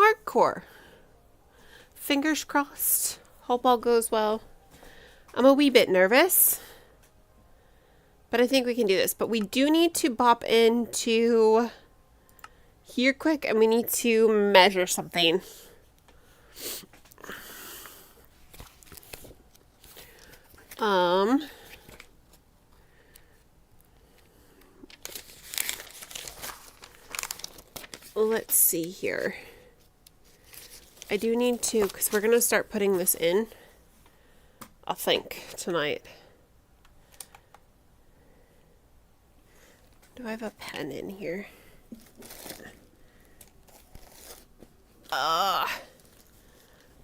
hardcore. Fingers crossed. Hope all goes well. I'm a wee bit nervous, but I think we can do this. But we do need to bop into here quick, and we need to measure something. Let's see here. I do need to, because we're going to start putting this in, I think, tonight. Do I have a pen in here?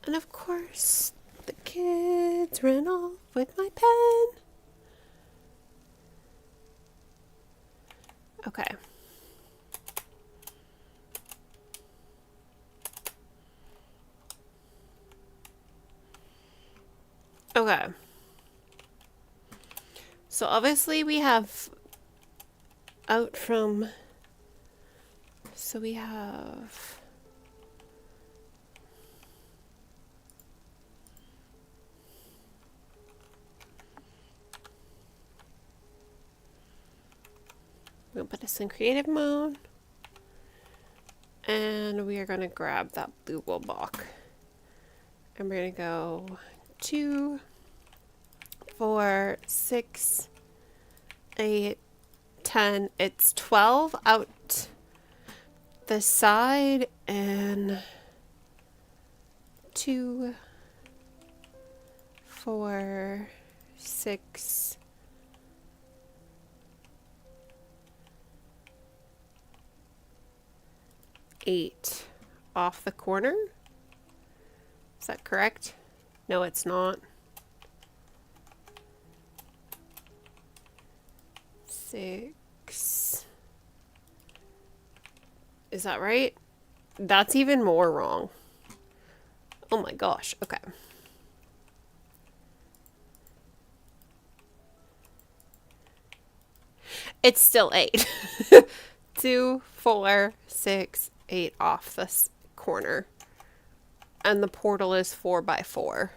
And of course, the kids ran off with my pen. Okay. Okay. So obviously we have out from, so we have we'll put this in creative mode, and we are going to grab that blue wool block, and we're going to go 2, 4, 6, 8, 10. It's 12 out the side, and 2, 4, 6, 8 off the corner. Is that correct? No, it's not. 6. Is that right? That's even more wrong. Oh my gosh. Okay. It's still 8. 2, 4, 6, 8 off this corner. And the portal is 4 by 4.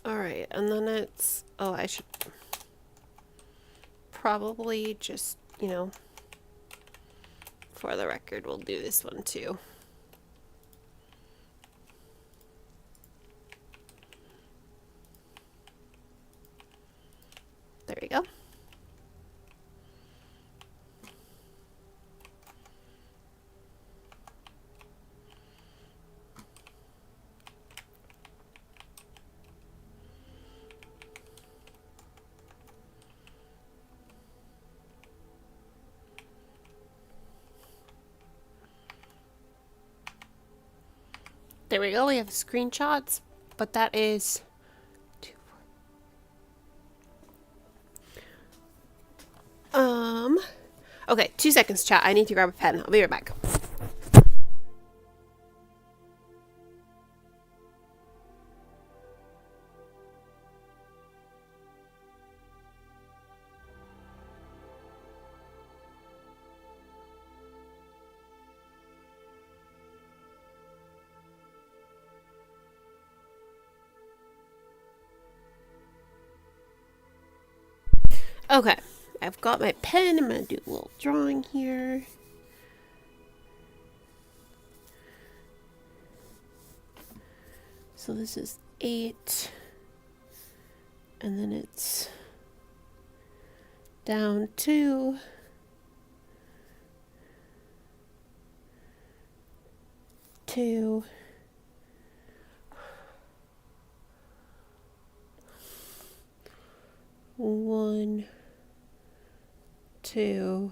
Alright, and then it's, oh, I should probably just, you know, for the record, we'll do this one too. There we go. There we go, we have screenshots, but that is 2, 4. Okay, 2 seconds, chat. I need to grab a pen. I'll be right back. Okay, I've got my pen. I'm going to do a little drawing here. So this is 8. And then it's down 2. 2. 1, 2,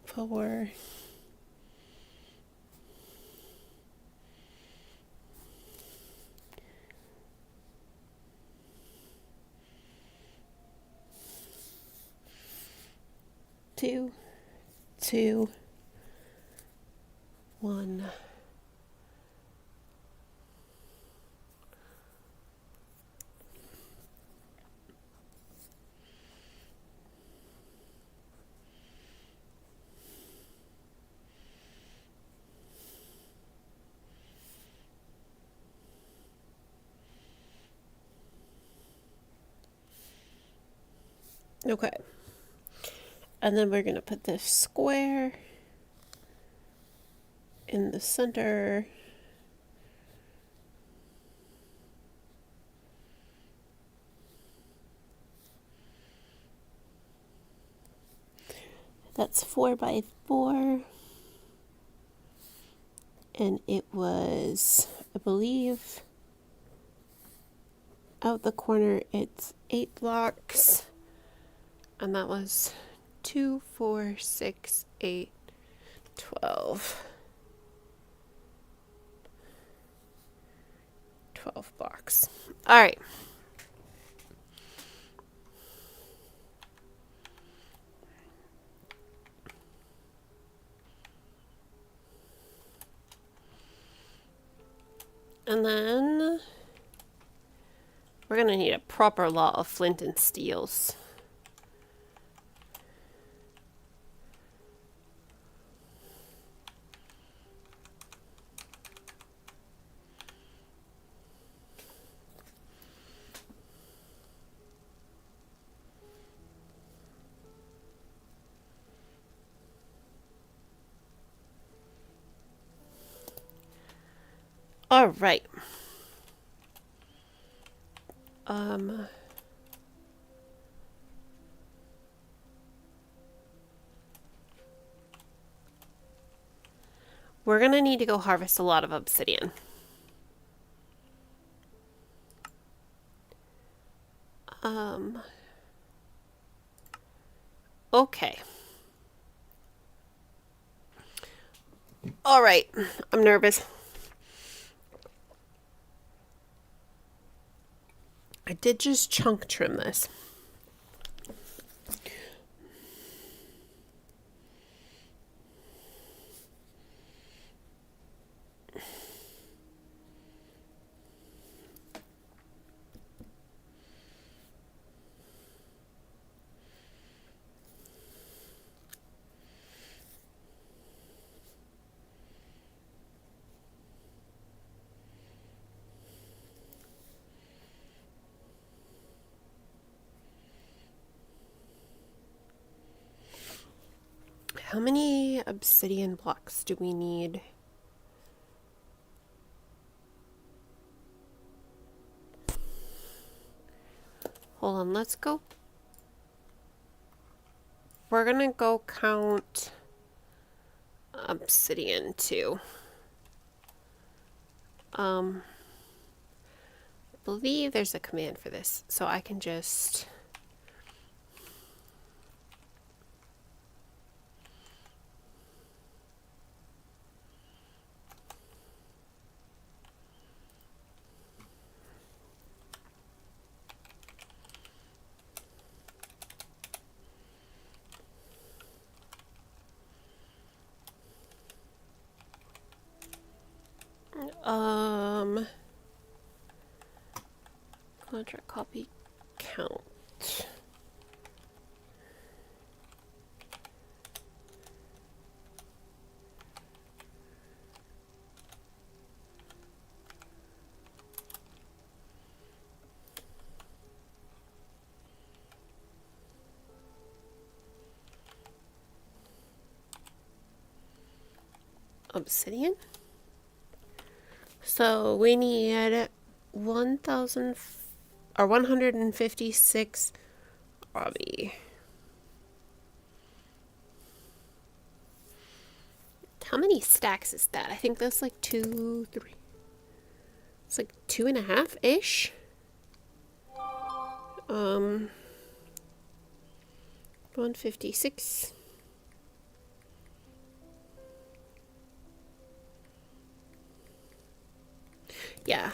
4, 2, 2, 1. Okay. And then we're going to put this square in the center. That's 4 by 4. And it was, I believe, out the corner, it's 8 blocks. And that was 2, 4, 6, 8, 12. 12 blocks. All right. And then we're going to need a proper lot of flint and steels. All right. We're gonna need to go harvest a lot of obsidian. Okay. All right. I'm nervous. I did just chunk trim this. How many obsidian blocks do we need? Hold on, let's go. We're gonna go count obsidian too. I believe there's a command for this, so I can just contract copy count. Obsidian. So we need 1,000 or 156 Robbie. How many stacks is that? I think that's like 2, 3. It's like 2.5-ish. 156. Yeah.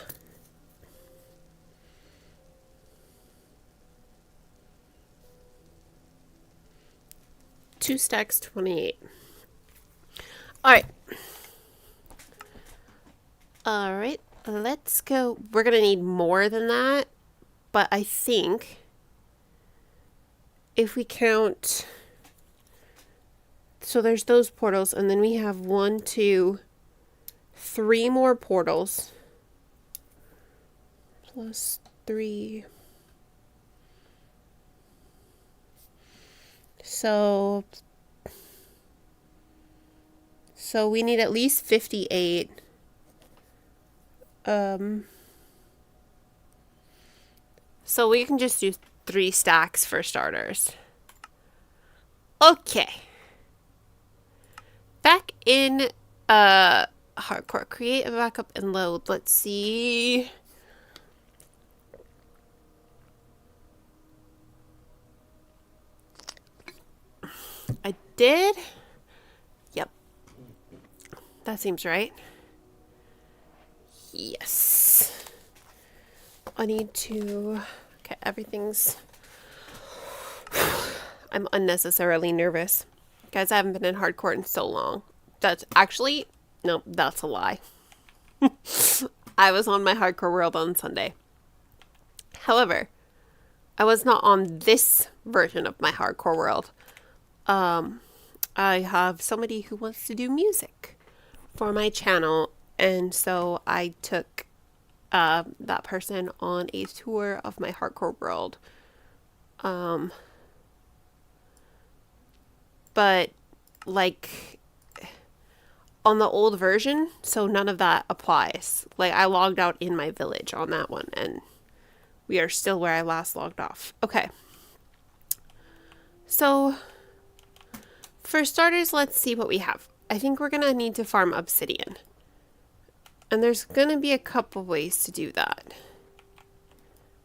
2 stacks, 28. Alright. Alright, let's go. We're going to need more than that, but I think if we count, so there's those portals, and then we have 1, 2, 3 more portals, plus 3. So we need at least 58. So we can just do 3 stacks for starters. Okay. Back in hardcore, create a backup and load. Let's see. I did. Yep. That seems right. Yes. I need to. Okay, everything's. I'm unnecessarily nervous. Guys, I haven't been in hardcore in so long. That's actually. No, that's a lie. I was on my hardcore world on Sunday. However, I was not on this version of my hardcore world. I have somebody who wants to do music for my channel, and so I took that person on a tour of my hardcore world. But like on the old version, so none of that applies. Like I logged out in my village on that one, and we are still where I last logged off. Okay. So for starters, let's see what we have. I think we're going to need to farm obsidian. And there's going to be a couple ways to do that.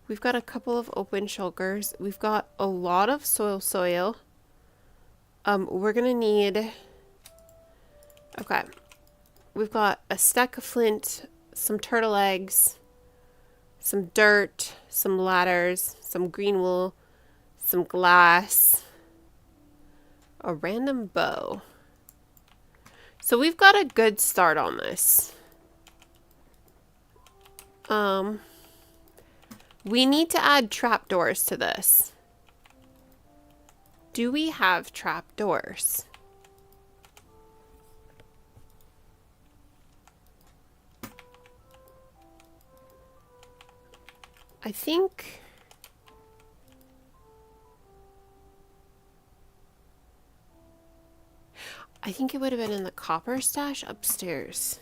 We've got a couple of open shulkers. We've got a lot of soil. We're going to need... Okay. We've got a stack of flint, some turtle eggs, some dirt, some ladders, some green wool, some glass, a random bow. So we've got a good start on this. We need to add trapdoors to this. Do we have trapdoors? I think... it would have been in the copper stash upstairs.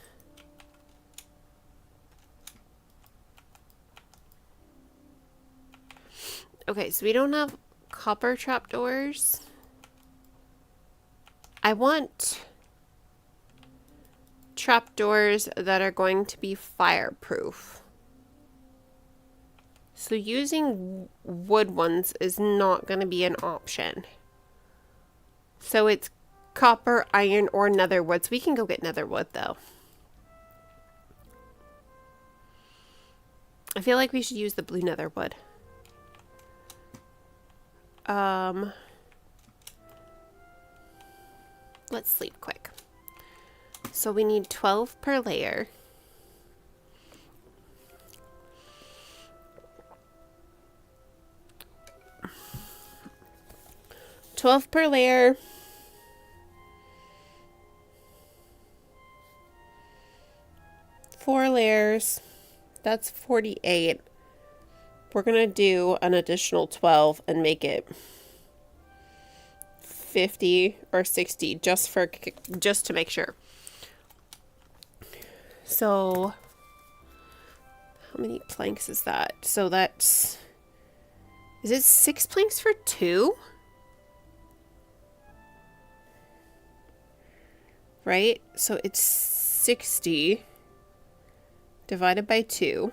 Okay, so we don't have copper trapdoors. I want trapdoors that are going to be fireproof. So using wood ones is not going to be an option. So it's copper, iron, or netherwood. So we can go get netherwood though. I feel like we should use the blue netherwood. Let's sleep quick. So we need 12 per layer. Per layer. Four layers. That's 48. We're gonna do an additional 12 and make it 50 or 60 just to make sure. So how many planks is that? So that's, is it 6 planks for 2? Right? So it's 60 divided by 2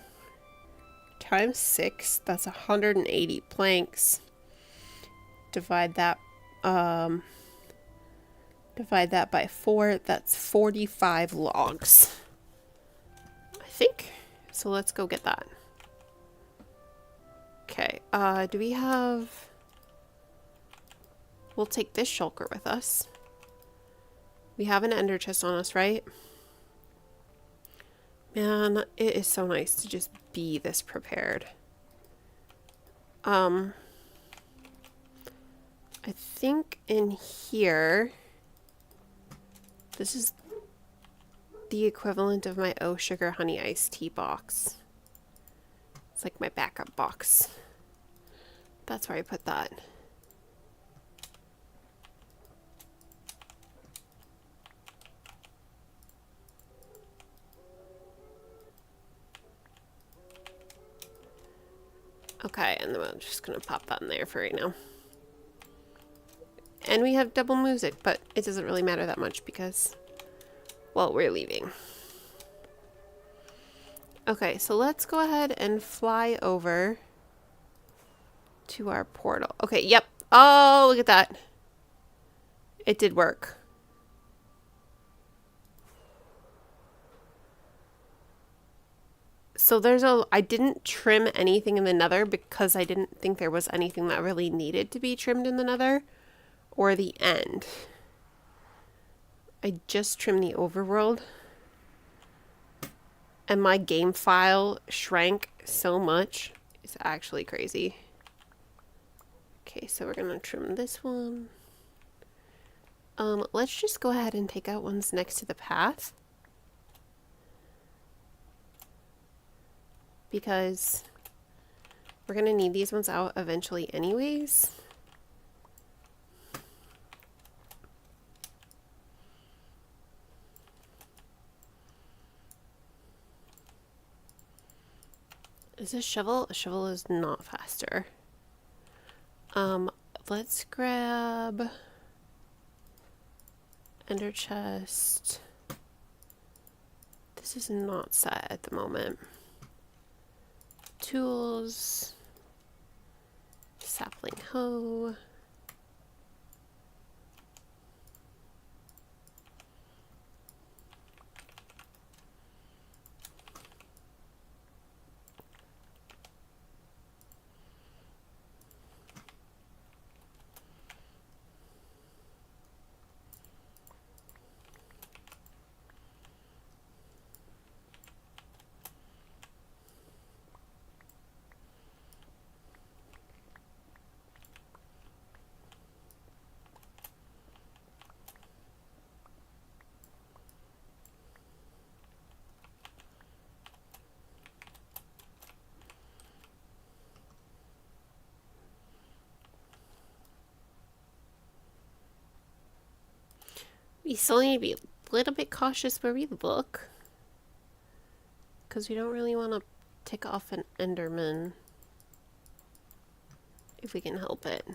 times 6. That's 180 planks. Divide that by 4. That's 45 logs. I think. So let's go get that. Okay. Do we have... we'll take this shulker with us. We have an ender chest on us, right? Man, it is so nice to just be this prepared. I think in here, this is the equivalent of my Oh Sugar Honey Iced Tea box. It's like my backup box. That's where I put that. Okay, and then I'm just gonna pop that in there for right now. And we have double music, but it doesn't really matter that much because, well, we're leaving. Okay, so let's go ahead and fly over to our portal. Okay, yep. Oh, look at that. It did work. So I didn't trim anything in the nether because I didn't think there was anything that really needed to be trimmed in the nether or the end. I just trimmed the overworld and my game file shrank so much. It's actually crazy. Okay, so we're gonna trim this one. Let's just go ahead and take out ones next to the path. Because we're gonna need these ones out eventually anyways. Is this shovel? A shovel is not faster. Let's grab ender chest. This is not set at the moment. Tools, sapling hoe. We still need to be a little bit cautious where we look, because we don't really want to tick off an Enderman if we can help it.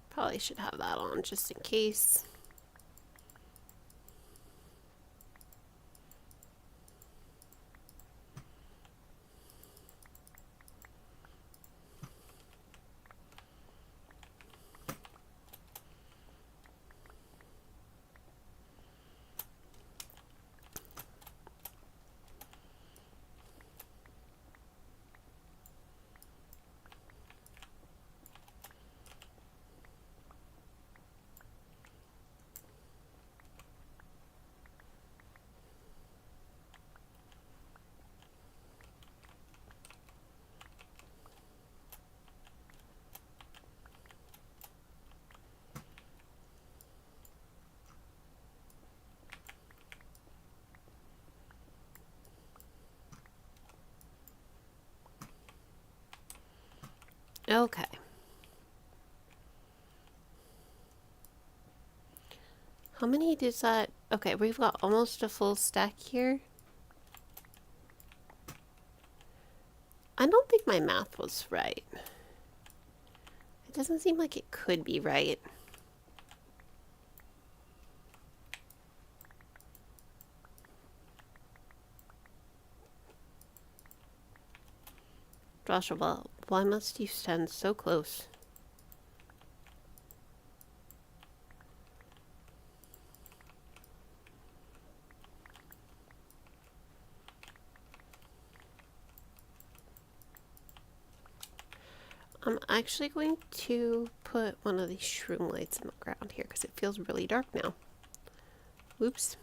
Probably should have that on just in case. Okay. How many does that? Okay, we've got almost a full stack here. I don't think my math was right. It doesn't seem like it could be right. Joshua, why must you stand so close? I'm actually going to put one of these shroom lights in the ground here because it feels really dark now. Whoops.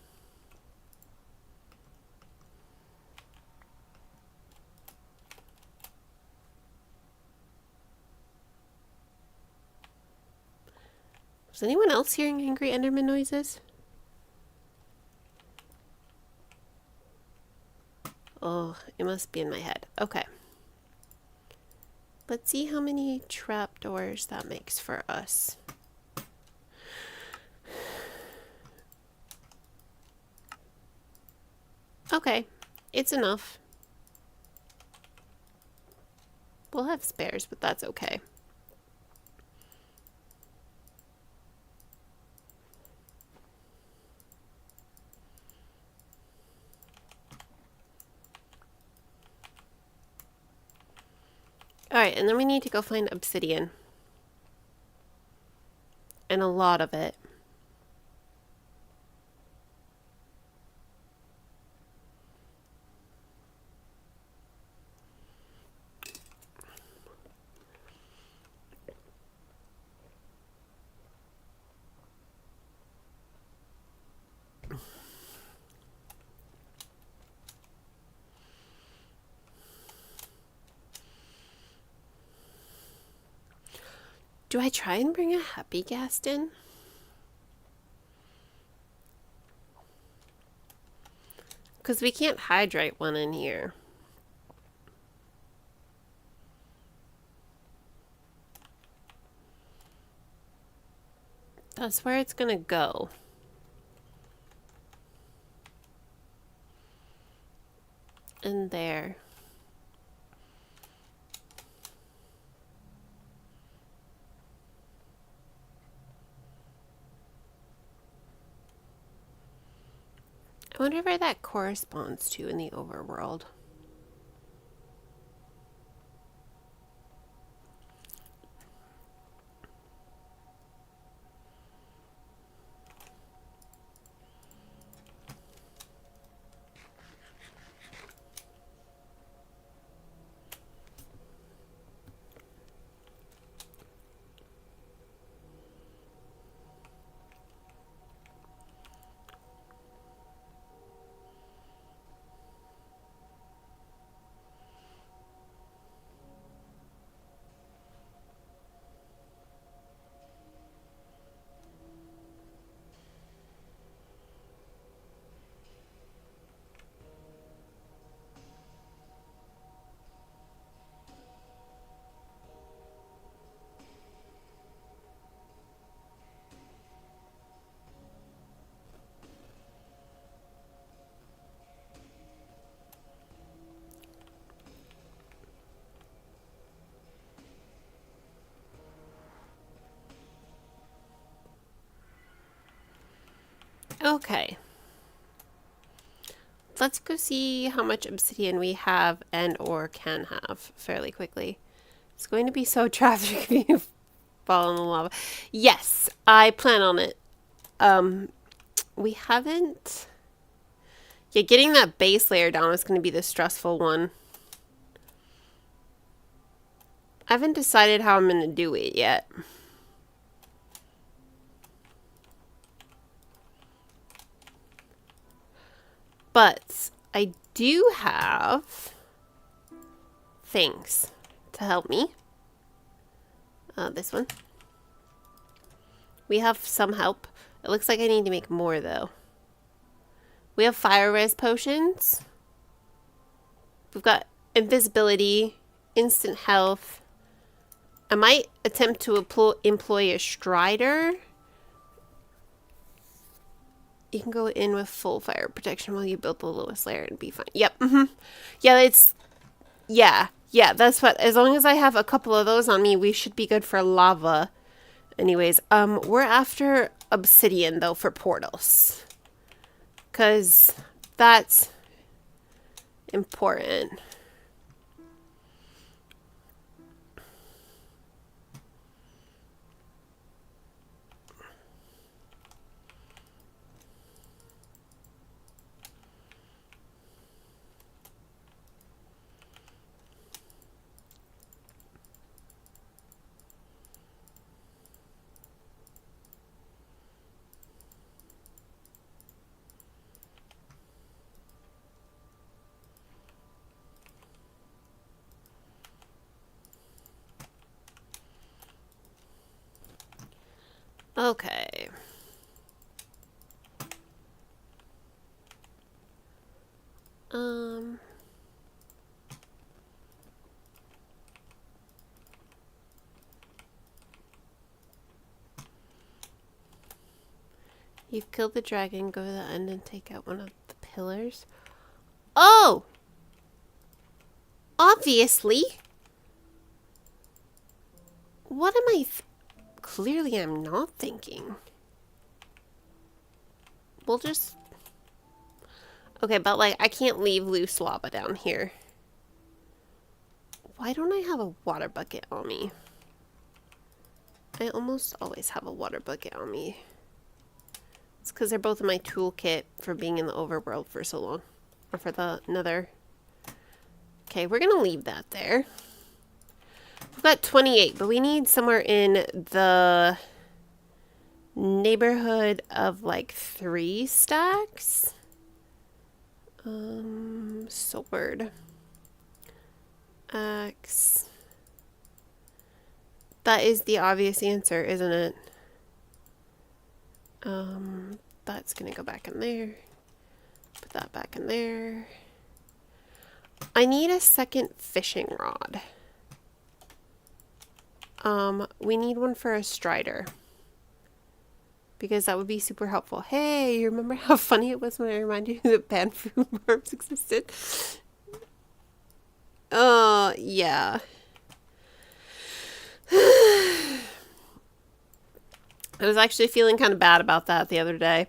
Is anyone else hearing angry Enderman noises? Oh, it must be in my head. Okay. Let's see how many trapdoors that makes for us. Okay, it's enough. We'll have spares, but that's okay. Alright, and then we need to go find obsidian. And a lot of it. Do I try and bring a happy ghast in? Because we can't hydrate one in here. That's where it's gonna go. And there. I wonder where that corresponds to in the overworld. Okay. Let's go see how much obsidian we have and or can have fairly quickly. It's going to be so tragic if you fall in the lava. Yes, I plan on it. We haven't... Yeah, getting that base layer down is going to be the stressful one. I haven't decided how I'm going to do it yet. But I do have things to help me. This one. We have some help. It looks like I need to make more though. We have fire res potions. We've got invisibility, instant health. I might attempt to employ a strider. You can go in with full fire protection while you build the lowest layer and be fine. Yep. Yeah, it's... Yeah, that's what... As long as I have a couple of those on me, we should be good for lava. Anyways, we're after obsidian, though, for portals. Because that's important. Okay. You've killed the dragon. Go to the end and take out one of the pillars. Oh! Obviously! What am I... Clearly I'm not thinking. We'll just... Okay, but like, I can't leave loose lava down here. Why don't I have a water bucket on me? I almost always have a water bucket on me. It's because they're both in my toolkit for being in the overworld for so long. Or for the nether. Okay, we're gonna leave that there. We've got 28, but we need somewhere in the neighborhood of like 3 stacks. Sword. Axe. That is the obvious answer, isn't it? That's gonna go back in there. Put that back in there. I need a second fishing rod. We need one for a strider. Because that would be super helpful. Hey, you remember how funny it was when I reminded you that pan-food worms existed? Yeah. I was actually feeling kind of bad about that the other day.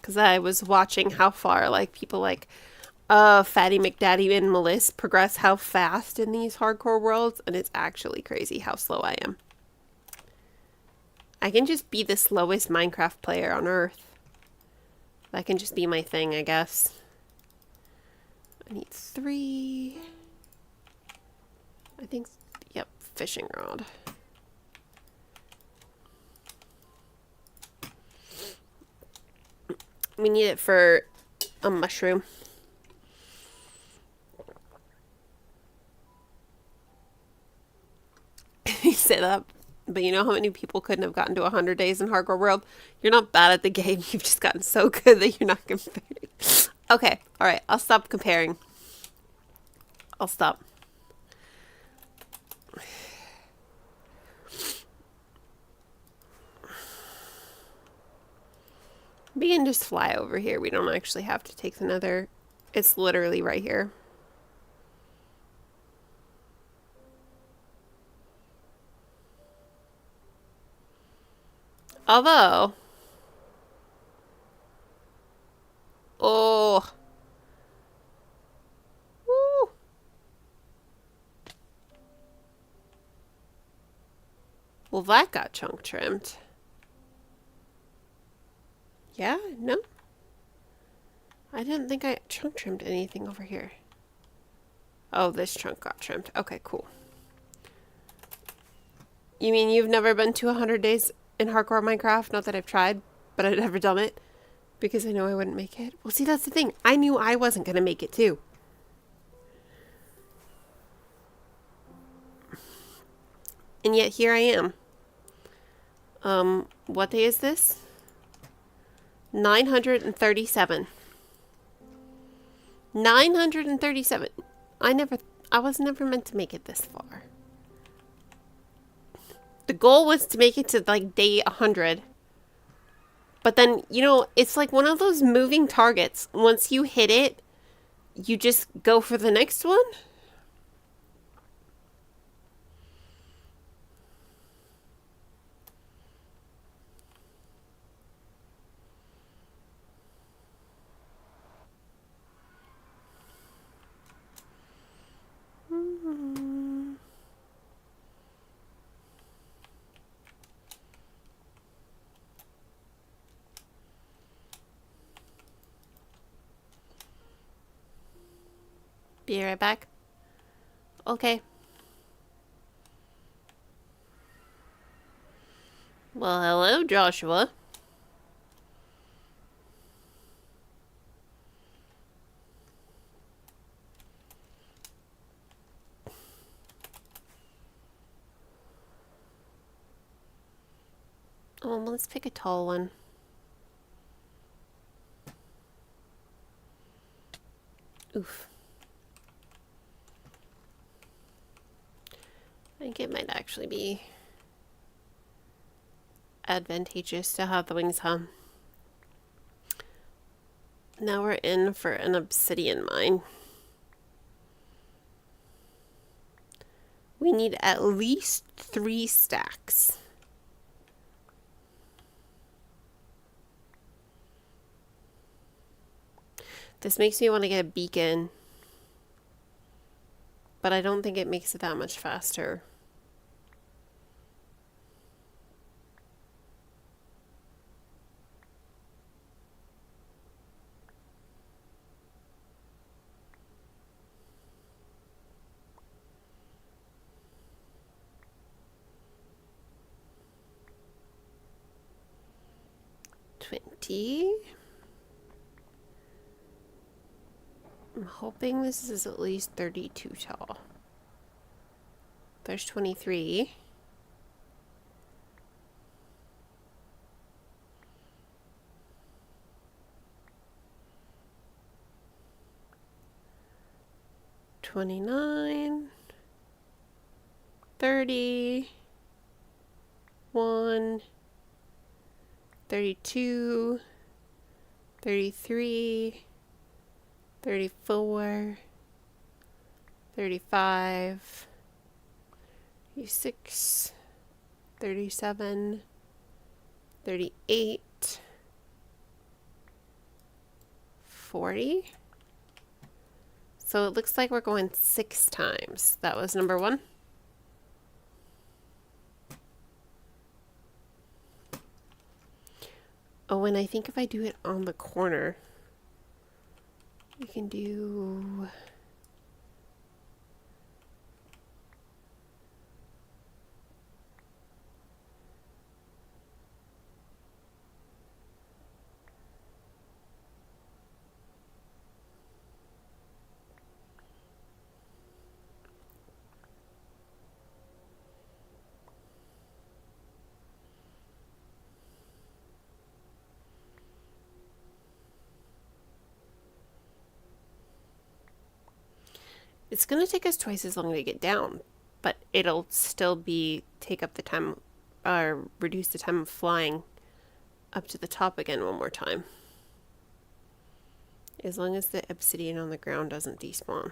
Because I was watching how far, like, people like Fatty McDaddy and Melissa progress how fast in these hardcore worlds. And it's actually crazy how slow I am. I can just be the slowest Minecraft player on Earth. That can just be my thing, I guess. I need 3. I think, yep, fishing rod. We need it for a mushroom. You say that, but you know how many people couldn't have gotten to 100 days in Hardcore World? You're not bad at the game. You've just gotten so good that you're not comparing. Okay, alright. I'll stop comparing. I'll stop. We can just fly over here. We don't actually have to take the nether. It's literally right here. Although... Oh... Woo! Well, that got chunk trimmed. Yeah? No? I didn't think I chunk trimmed anything over here. Oh, this chunk got trimmed. Okay, cool. You mean you've never been to 100 days in hardcore Minecraft? Not that I've tried, but I've never done it. Because I know I wouldn't make it. Well, see, that's the thing. I knew I wasn't going to make it, too. And yet, here I am. What day is this? 937. 937. I was never meant to make it this far. The goal was to make it to, like, day 100. But then, you know, it's like one of those moving targets. Once you hit it, you just go for the next one. Be right back. Okay. Well, hello, Joshua. Let's pick a tall one. Oof. I think it might actually be advantageous to have the wings hum. Now we're in for an obsidian mine. We need at least 3 stacks. This makes me want to get a beacon, but I don't think it makes it that much faster. I'm hoping this is at least 32 tall. There's 23. $29, 30, 1, 32, 33, 34, 35, 36, 37, 38, 40. So it looks like we're going 6 times. That was number 1. Oh, and I think if I do it on the corner, we can do... It's going to take us twice as long to get down, but it'll still take up the time, or reduce the time of flying up to the top again one more time. As long as the obsidian on the ground doesn't despawn.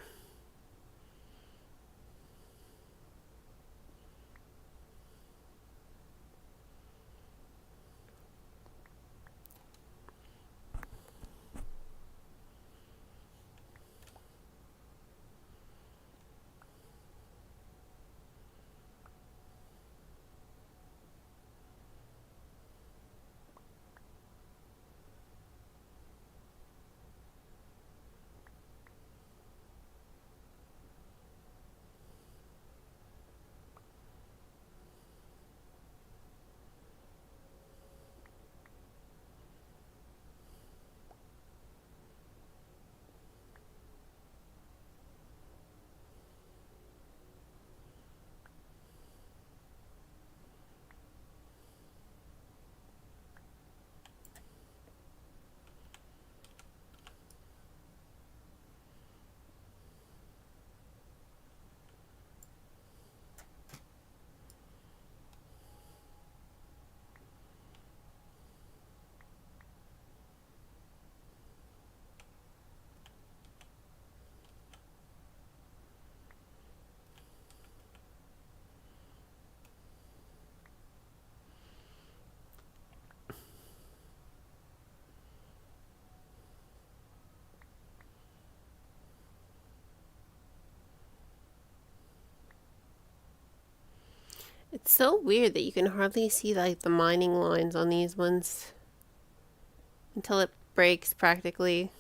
It's so weird that you can hardly see like the mining lines on these ones until it breaks practically.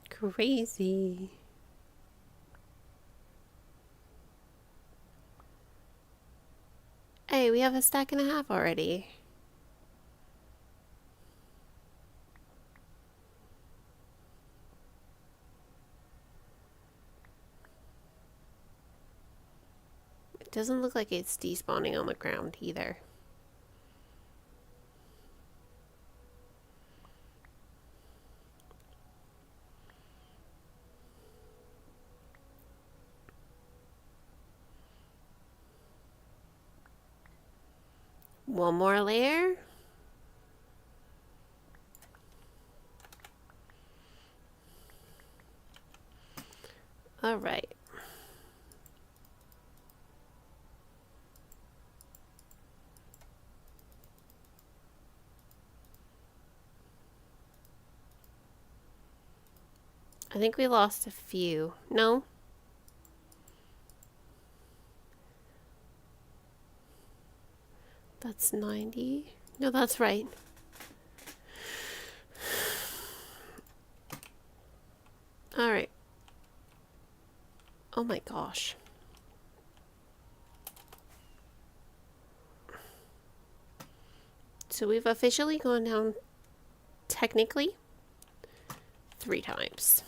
Crazy. I way, we have a stack and a half already. It doesn't look like it's despawning on the ground either. One more layer. All right. I think we lost a few. No? That's 90. No, that's right. All right. Oh my gosh. So we've officially gone down, technically, 3 times.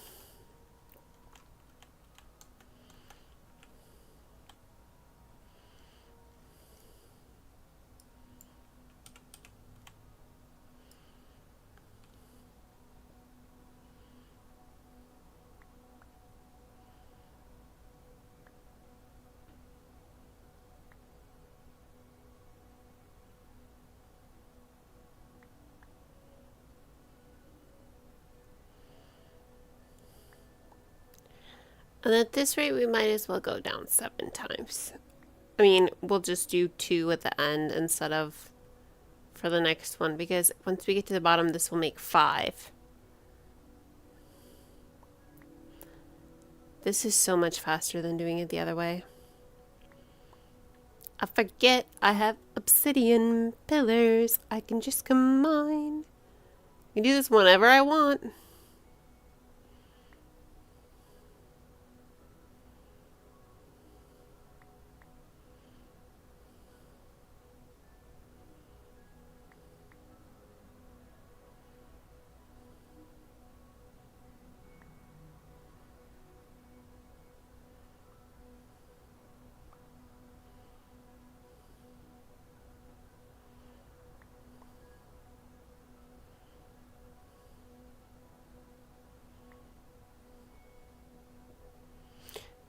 And at this rate, we might as well go down 7 times. I mean, we'll just do 2 at the end instead of for the next one, because once we get to the bottom, this will make 5. This is so much faster than doing it the other way. I forget I have obsidian pillars. I can just combine. I can do this whenever I want.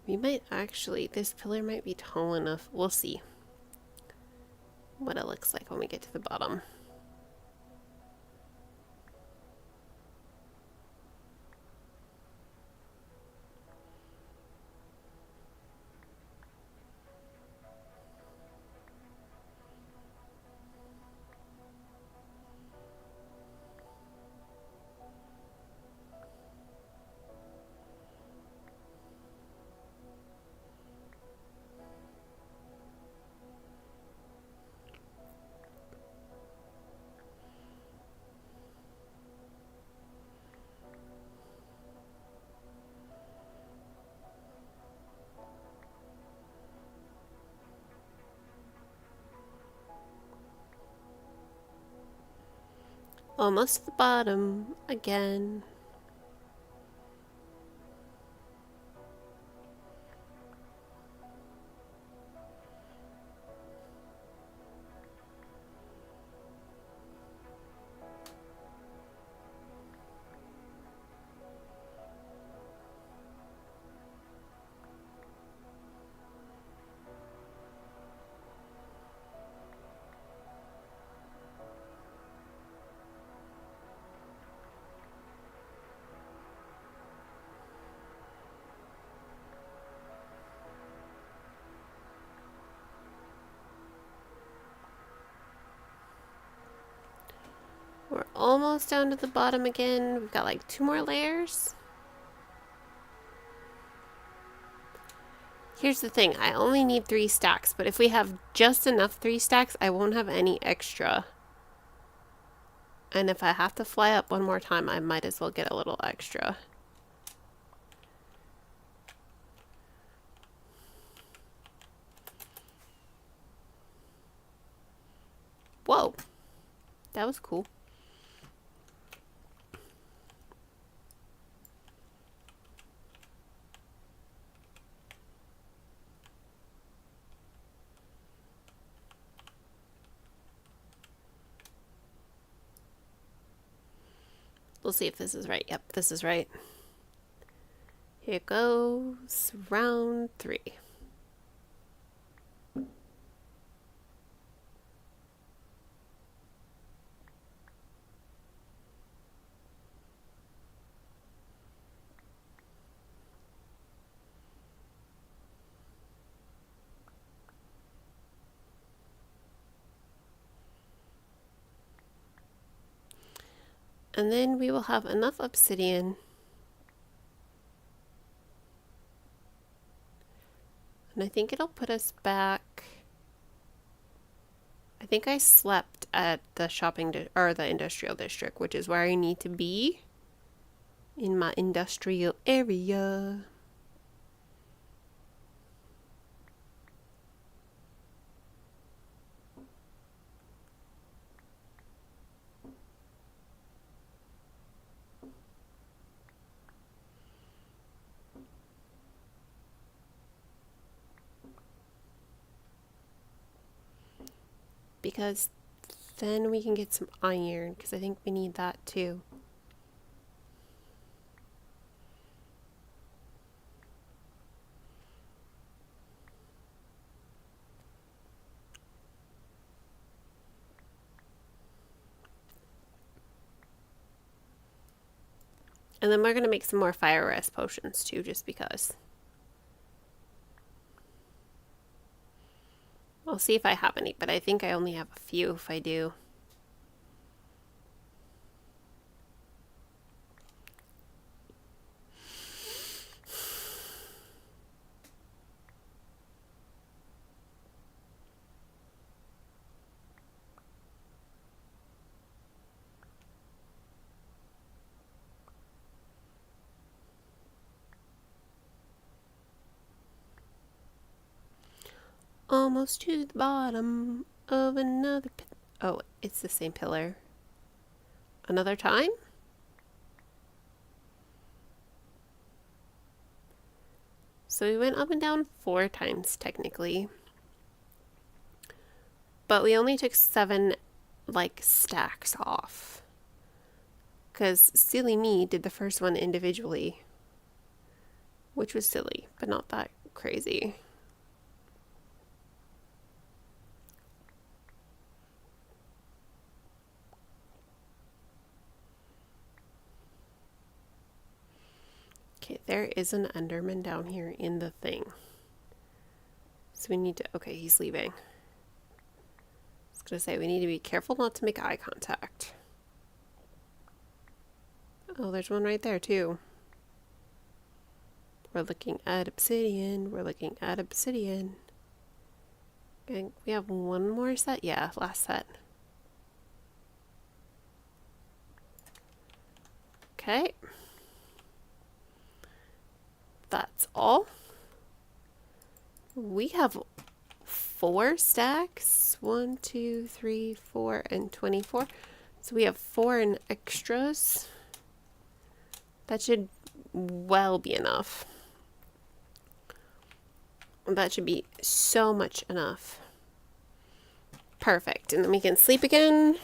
We might actually, this pillar might be tall enough. We'll see what it looks like when we get to the bottom. Almost to the bottom again. We're almost down to the bottom again. We've got like 2 more layers. Here's the thing, I only need 3 stacks, but if we have just enough 3 stacks, I won't have any extra. And if I have to fly up one more time, I might as well get a little extra. That was cool. We'll see if this is right. Yep, this is right. Here goes round 3. And then we will have enough obsidian. And I think it'll put us back. I think I slept at the or the industrial district, which is where I need to be in my industrial area. Because then we can get some iron, because I think we need that too. And then we're going to make some more fire rest potions too, just because. I'll see if I have any, but I think I only have a few if I do. Almost to the bottom of another pit. Oh, it's the same pillar. Another time? So we went up and down 4 times technically. But we only took 7 like stacks off. Because silly me did the first one individually. Which was silly, but not that crazy. Okay, there is an Enderman down here in the thing. So we need to, okay, he's leaving. I was gonna say, we need to be careful not to make eye contact. Oh, there's one right there too. We're looking at obsidian, we're looking at obsidian. Okay, we have one more set? Yeah, last set. Okay. That's all. We have 4 stacks. 1, 2, 3, 4, and 24. So we have 4 in extras. That should well be enough. That should be so much enough. Perfect. And then we can sleep again.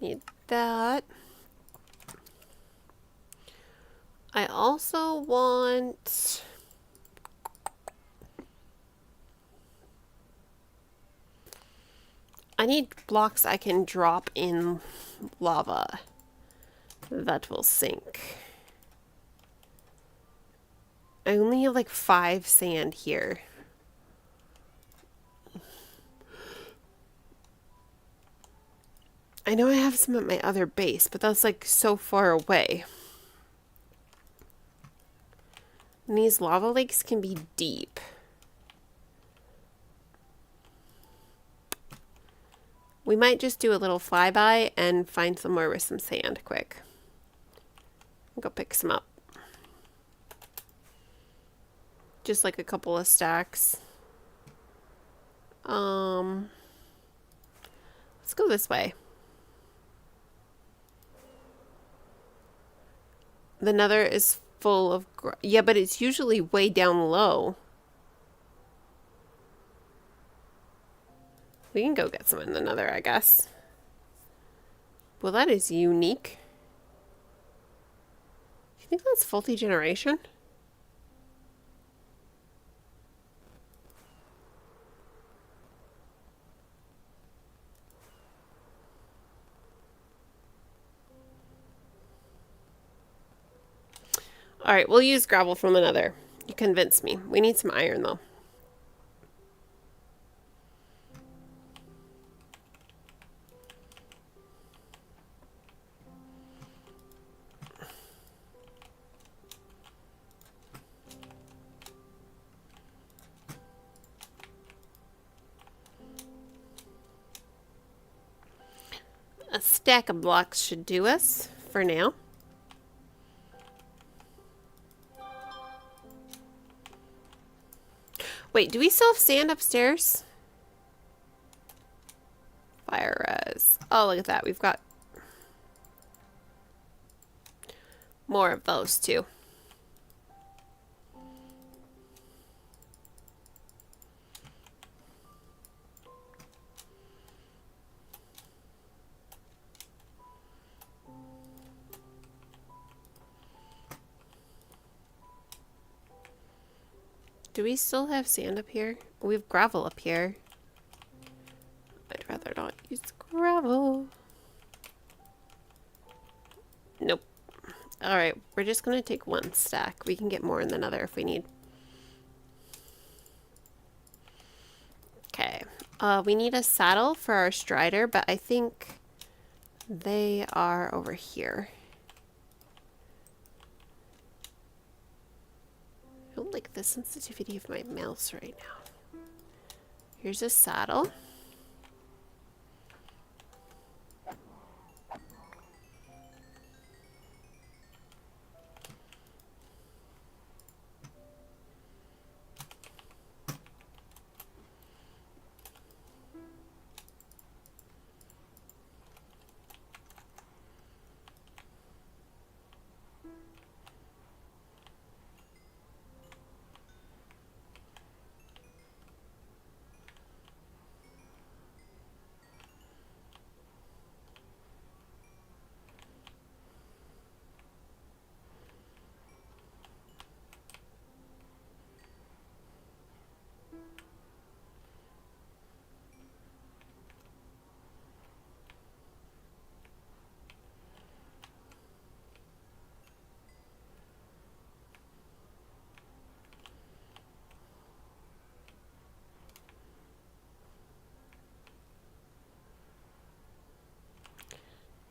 Need that. I also want I need blocks I can drop in lava that will sink. I only have like 5 sand here. I know I have some at my other base, but that's like so far away. And these lava lakes can be deep. We might just do a little flyby and find somewhere with some sand quick. Go pick some up. Just like a couple of stacks. Let's go this way. The nether is full of... Yeah, but it's usually way down low. We can go get some in the nether, I guess. Well, that is unique. Do you think that's faulty generation? Alright, we'll use gravel from the nether. You convinced me. We need some iron, though. A stack of blocks should do us for now. Wait, do we still have sand upstairs? Fire res. Oh, look at that. We've got more of those too. Do we still have sand up here? We have gravel up here. I'd rather not use gravel. Nope. Alright, we're just going to take one stack. We can get more in the nether if we need. Okay. We need a saddle for our strider, but I think they are over here. I don't like the sensitivity of my mouse right now. Here's a saddle.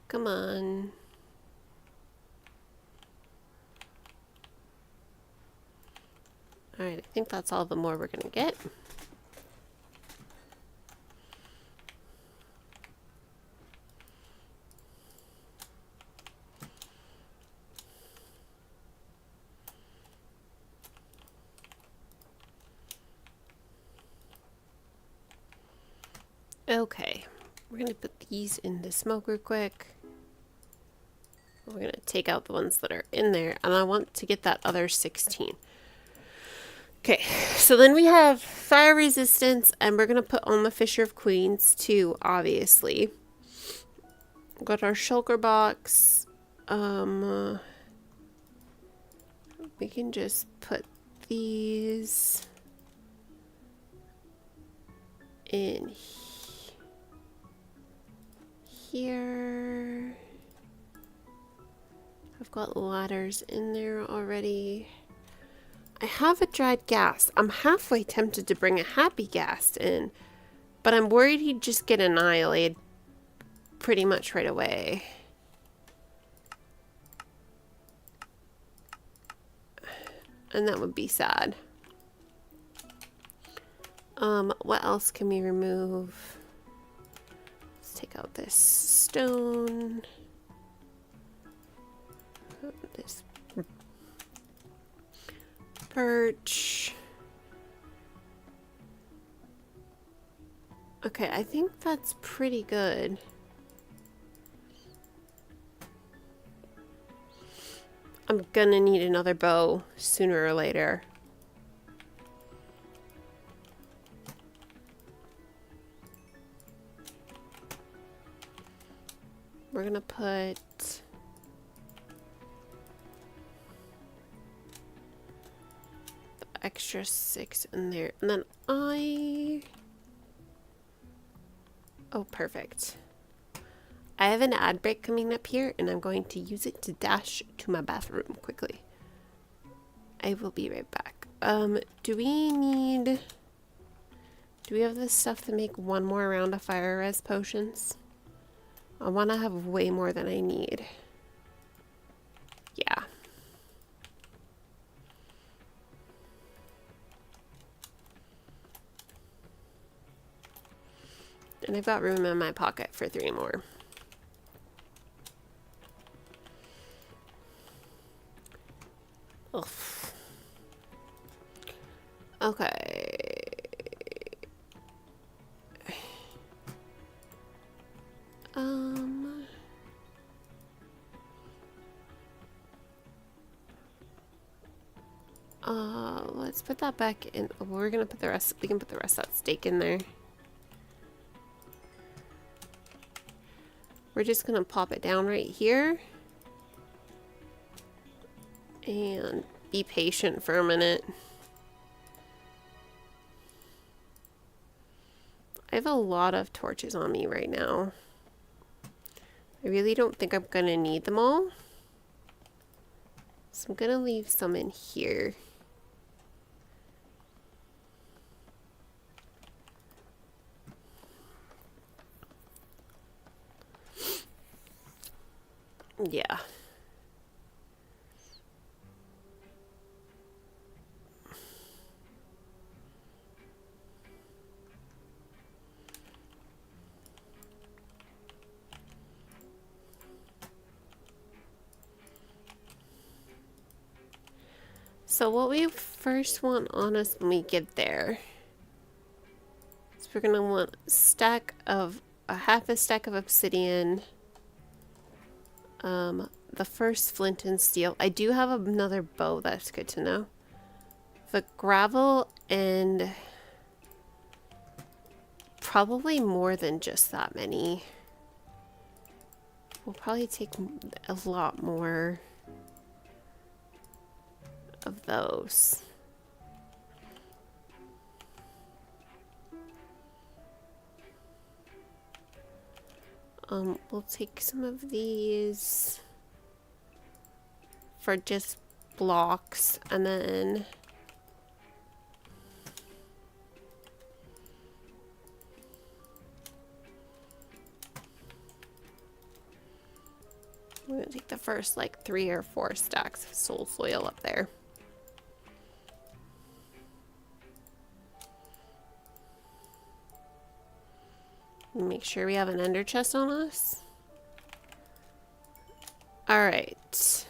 Come on. Alright, I think that's all the more we're gonna get. Okay, we're gonna put these in the smoker quick. We're going to take out the ones that are in there, and I want to get that other 16. Okay, so then we have fire resistance, and we're going to put on the Fisher of Queens too, obviously. Got our shulker box. We can just put these in here. I've got ladders in there already. I have a dried gas. I'm halfway tempted to bring a happy gas in, but I'm worried he'd just get annihilated pretty much right away. And that would be sad. What else can we remove? take out this stone. This birch. Okay, I think that's pretty good. I'm gonna need another bow sooner or later. We're gonna put the extra 6 in there, and then oh, perfect. I have an ad break coming up here, and I'm going to use it to dash to my bathroom quickly. I will be right back. Do we have the stuff to make one more round of fire res potions? I want to have way more than I need. Yeah. And I've got room in my pocket for 3 more. Ugh. Okay. Let's put that back in. We're gonna put the rest, we can put the rest of that steak in there. We're just gonna pop it down right here. And be patient for a minute. I have a lot of torches on me right now. I really don't think I'm gonna need them all. So I'm gonna leave some in here. Yeah. So what we first want on us when we get there is we're gonna want half a stack of obsidian, the first flint and steel. I do have another bow, that's good to know. The gravel, and probably more than just that many. We'll probably take a lot more of those. We'll take some of these for just blocks, and then we're gonna take the first like 3 or 4 stacks of soul soil up there. Make sure we have an ender chest on us. Alright.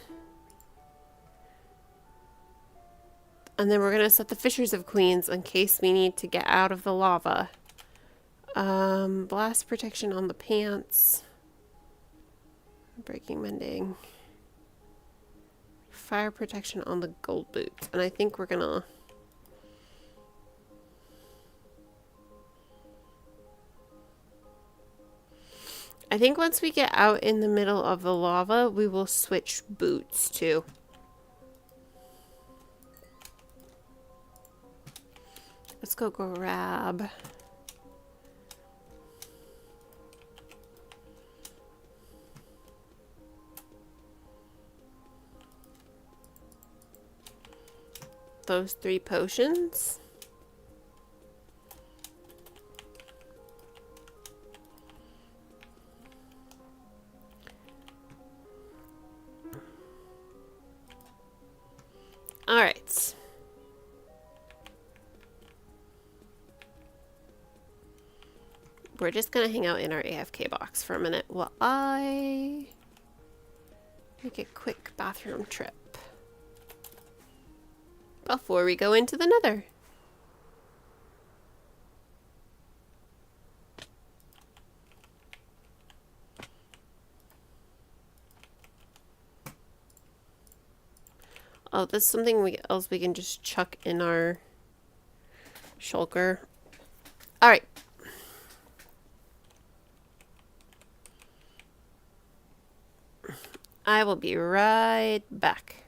And then we're going to set the Fishers of Queens in case we need to get out of the lava. Blast protection on the pants. Breaking mending. Fire protection on the gold boots. And I think we're going to... I think once we get out in the middle of the lava, we will switch boots too. Let's go grab those 3 potions. All right. we're just gonna hang out in our AFK box for a minute while I make a quick bathroom trip before we go into the Nether. Oh, this is something else we can just chuck in our shulker. All right. I will be right back.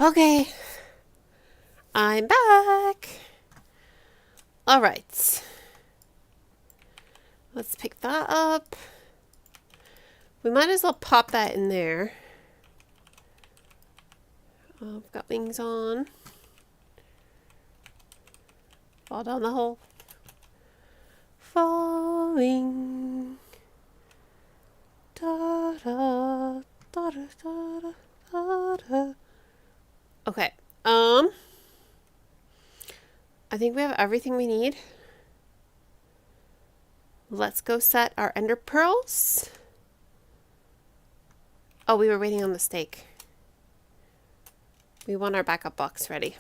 Okay. I'm back. All right. Let's pick that up. We might as well pop that in there. I've got wings on. Fall down the hole. Falling. Da, da, da, da, da, da, da. Okay. I think we have everything we need. Let's go set our ender pearls. Oh, we were waiting on the steak. We want our backup box ready.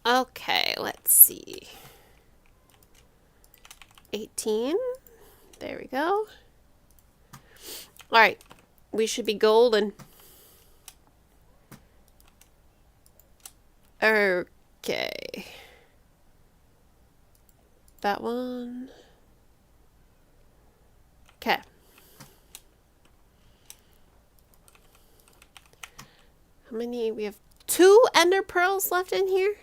Okay, let's see. 18. There we go. All right, we should be golden. Okay. That one. Okay. How many? We have 2 ender pearls left in here.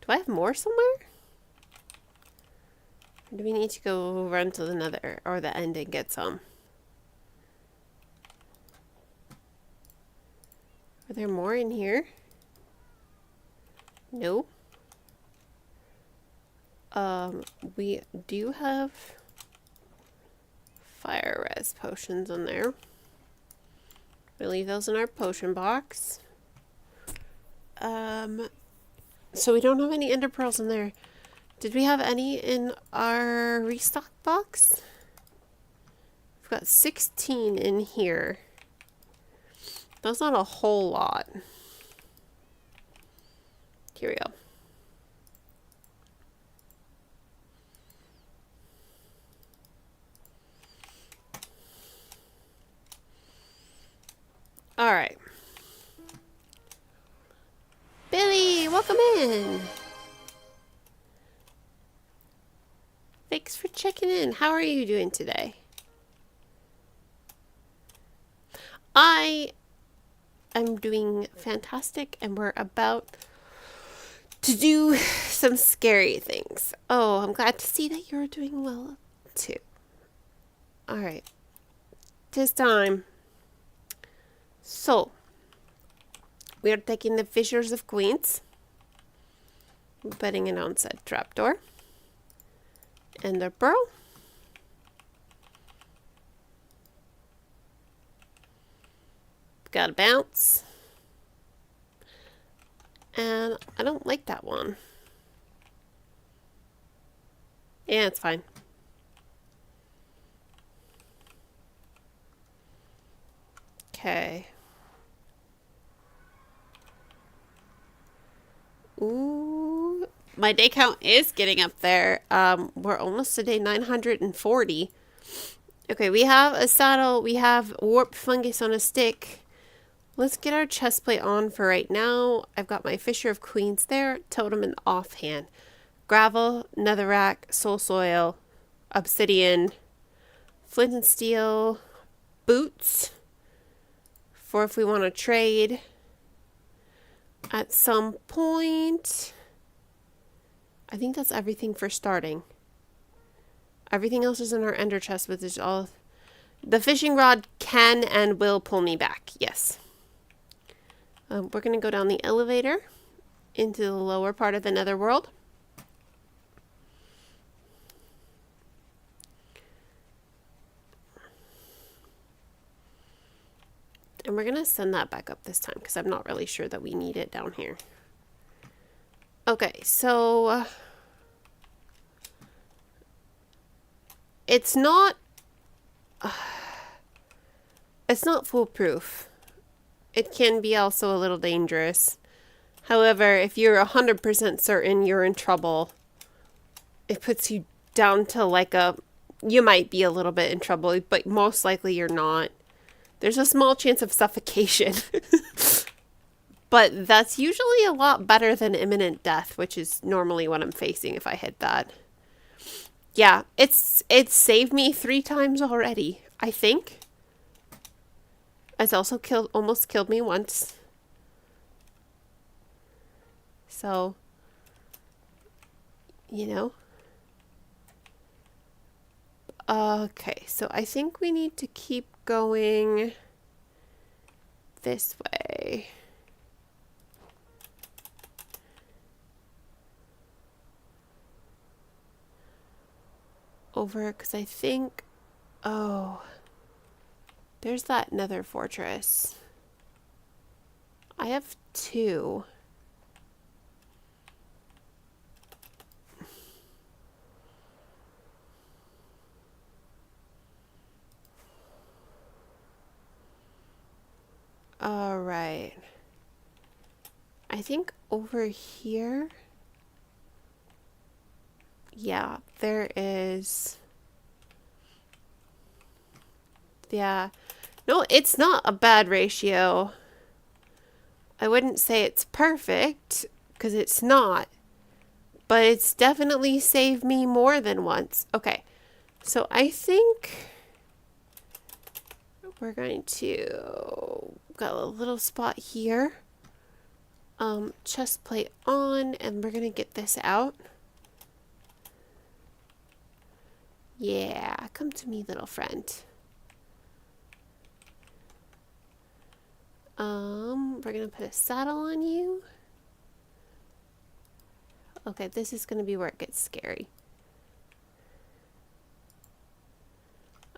Do I have more somewhere? Or do we need to go run to the nether or the end and get some? Are there more in here? No. We do have fire res potions in there. We'll leave those in our potion box. So we don't have any ender pearls in there. Did we have any in our restock box? We've got 16 in here. That's not a whole lot. Here we go. All right. Billy, welcome in. Thanks for checking in. How are you doing today? I am doing fantastic, and we're about to do some scary things. Oh, I'm glad to see that you're doing well too. All right. 'Tis time. So, we are taking the Fissures of Queens, putting it on said trapdoor, ender pearl, got a bounce, and I don't like that one. Yeah, it's fine. Okay. Ooh, my day count is getting up there. We're almost to day 940. Okay, we have a saddle. We have warp fungus on a stick. Let's get our chest plate on for right now. I've got my Fissure of Queens there, totem in the offhand. Gravel, netherrack, soul soil, obsidian, flint and steel, boots for if we want to trade at some point. I think that's everything for starting. Everything else is in our ender chest, which is all. The fishing rod can and will pull me back. Yes. We're going to go down the elevator into the lower part of the netherworld. And we're going to send that back up this time because I'm not really sure that we need it down here. Okay, so it's not foolproof. It can be also a little dangerous. However, if you're 100% certain you're in trouble, it puts you down to like you might be a little bit in trouble, but most likely you're not. There's a small chance of suffocation. But that's usually a lot better than imminent death, which is normally what I'm facing if I hit that. Yeah, it's saved me 3 times already, I think. It's also almost killed me once. So, you know. Okay, so I think we need to keep going this way. Over, because I think, oh, there's that nether fortress. I have 2. All right. I think over here, yeah, there is. Yeah. No, it's not a bad ratio. I wouldn't say it's perfect, because it's not. But it's definitely saved me more than once. Okay. So I think we're going to got a little spot here. Chest plate on, and we're gonna get this out. Yeah, come to me, little friend. We're gonna put a saddle on you. Okay, this is gonna be where it gets scary.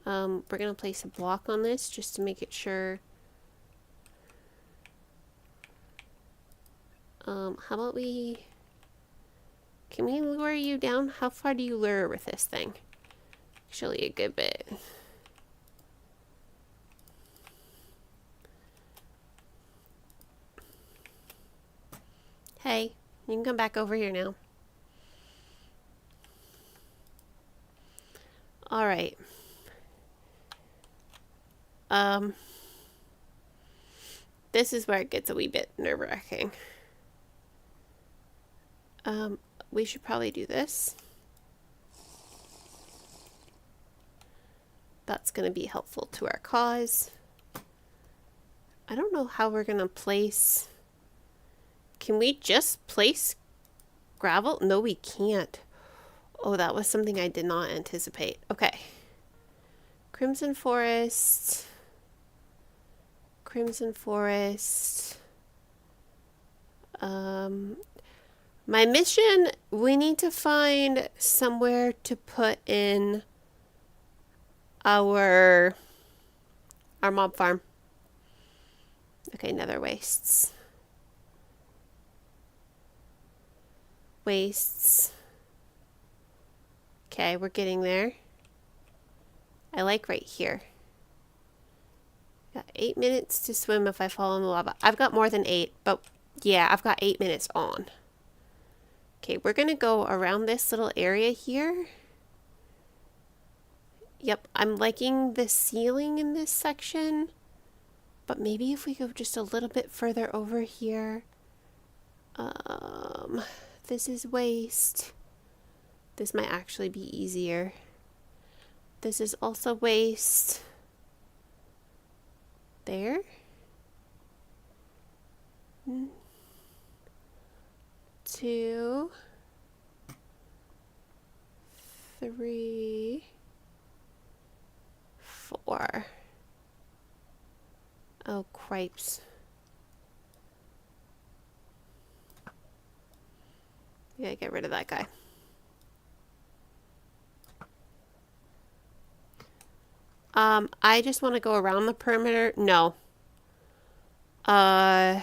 We're gonna place a block on this just to make it sure. How about can we lure you down? How far do you lure with this thing? Actually, a good bit. Hey, you can come back over here now. All right. This is where it gets a wee bit nerve-wracking. We should probably do this. That's going to be helpful to our cause. I don't know how we're going to place. Can we just place gravel? No, we can't. Oh, that was something I did not anticipate. Okay. Crimson Forest. Crimson Forest. My mission, we need to find somewhere to put in our mob farm. Okay, nether wastes. Wastes. Okay, we're getting there. I like right here. Got 8 minutes to swim if I fall in the lava. I've got more than 8, but yeah, I've got 8 minutes on. Okay, we're gonna go around this little area here. Yep, I'm liking the ceiling in this section, but maybe if we go just a little bit further over here. This is waste. This might actually be easier. This is also waste. There. 2, 3, 4. Oh, cripes. Yeah, get rid of that guy. I just want to go around the perimeter. No. Okay.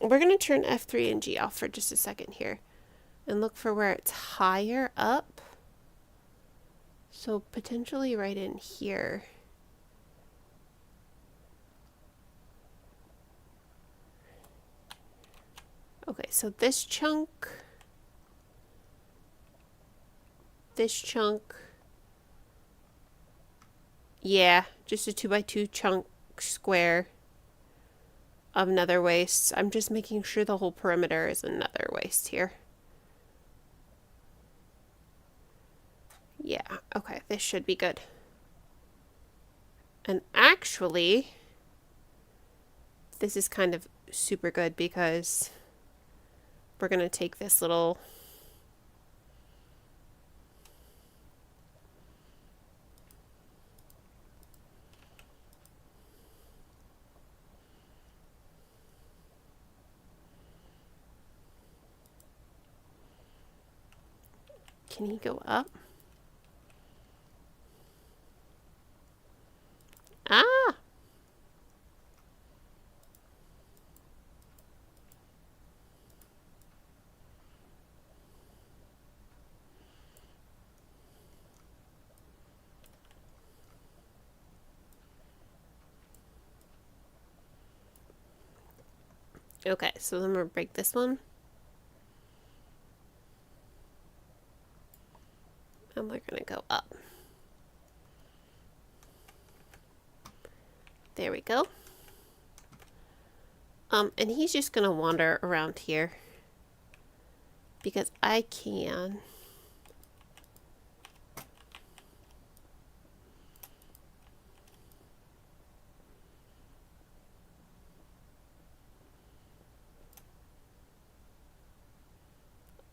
We're going to turn F3 and G off for just a second here and look for where it's higher up. So potentially right in here. Okay, so this chunk, Yeah, just a 2x2 chunk square of nether waste. I'm just making sure the whole perimeter is a nether waste here. Yeah, okay, this should be good. And actually, this is kind of super good because we're going to take this little Can he go up? Ah! Okay, so then we'll break this one. And we're going to go up. There we go. And he's just going to wander around here. Because I can.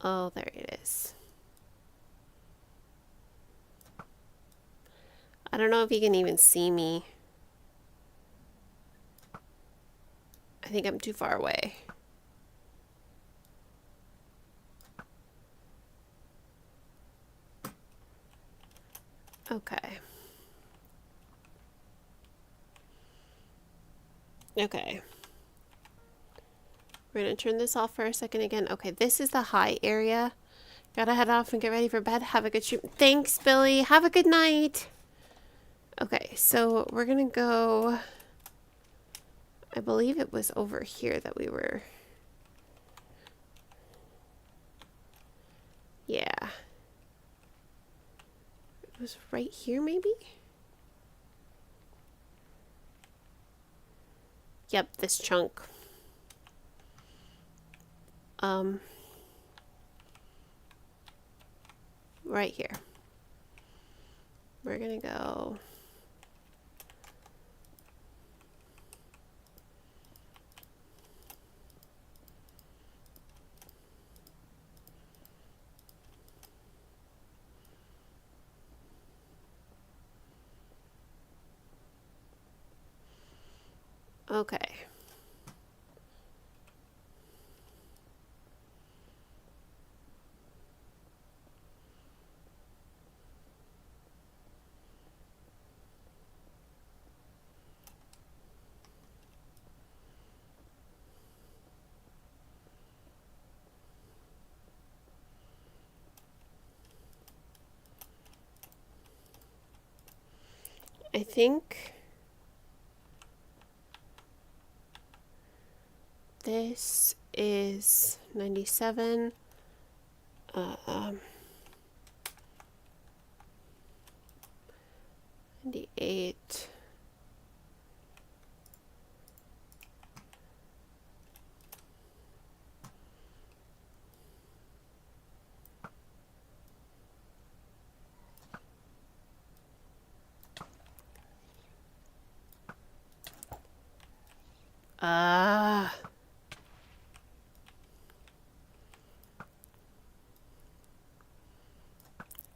Oh, there it is. I don't know if he can even see me. I think I'm too far away. Okay. Okay. We're going to turn this off for a second again. Okay, this is the high area. Gotta head off and get ready for bed. Have a good stream. Thanks, Billy. Have a good night. Okay, so we're going to go... I believe it was over here that we were... Yeah. It was right here, maybe? Yep, this chunk. Right here. We're gonna go... Okay. I think this is 97. 98.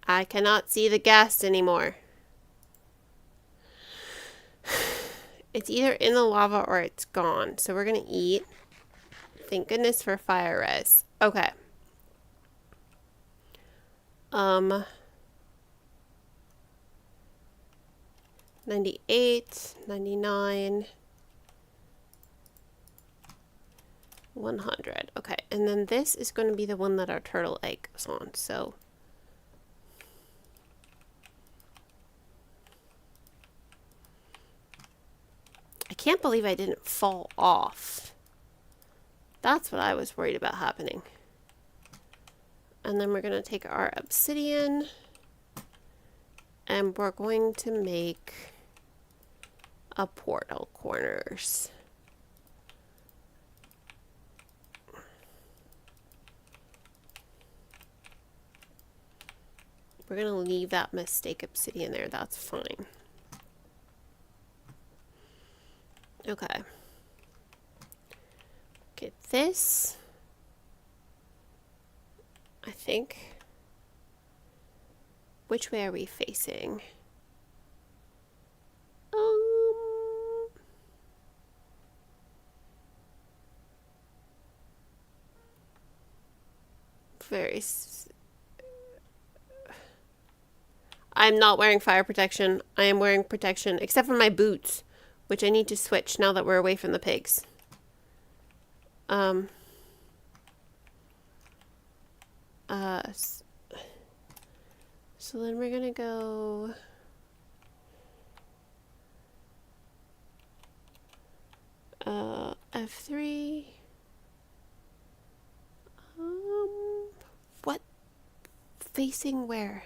I cannot see the gas anymore. It's either in the lava or it's gone. So we're going to eat. Thank goodness for fire res. Okay. 98, 99, 100. Okay, and then this is going to be the one that our turtle egg goes on. So I can't believe I didn't fall off. That's what I was worried about happening. And then we're going to take our obsidian and we're going to make a portal corners. We're going to leave that mistake obsidian there. That's fine. Okay. Get this. I think. Which way are we facing? I'm not wearing fire protection. I am wearing protection, except for my boots, which I need to switch now that we're away from the pigs. So then we're gonna go... F3... What? Facing where?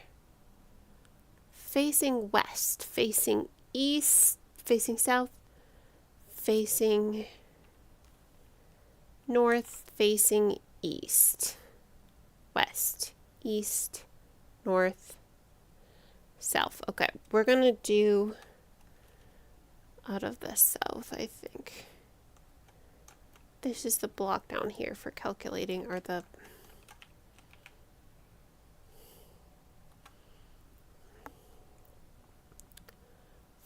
Facing west, facing east, facing south, facing north, facing east, west, east, north, south. Okay, we're gonna do out of the south, I think. This is the block down here for calculating, or the...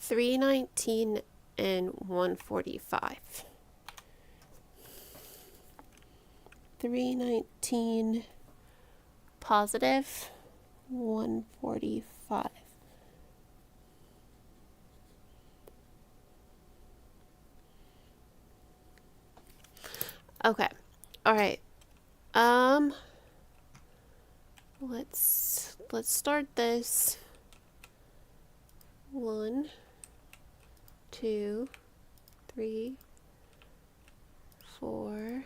$319 and $145. $319 positive, $145. Okay. All right. Let's start this. 1, 2, 3, 4,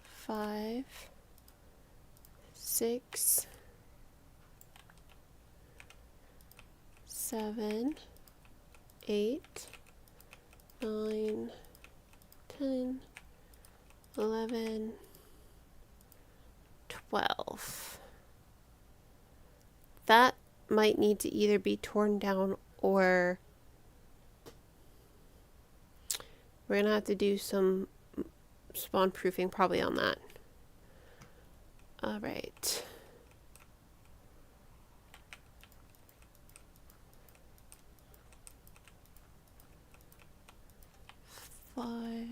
5, 6, 7, 8, 9, 10, 11, 12. That might need to either be torn down or we're gonna have to do some spawn proofing probably on that. All right. Five.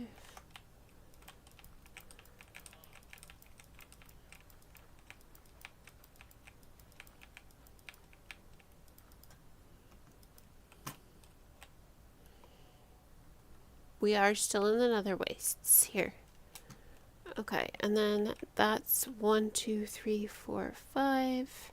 We are still in the nether wastes here. Okay, and then that's 1, 2, 3, 4, 5.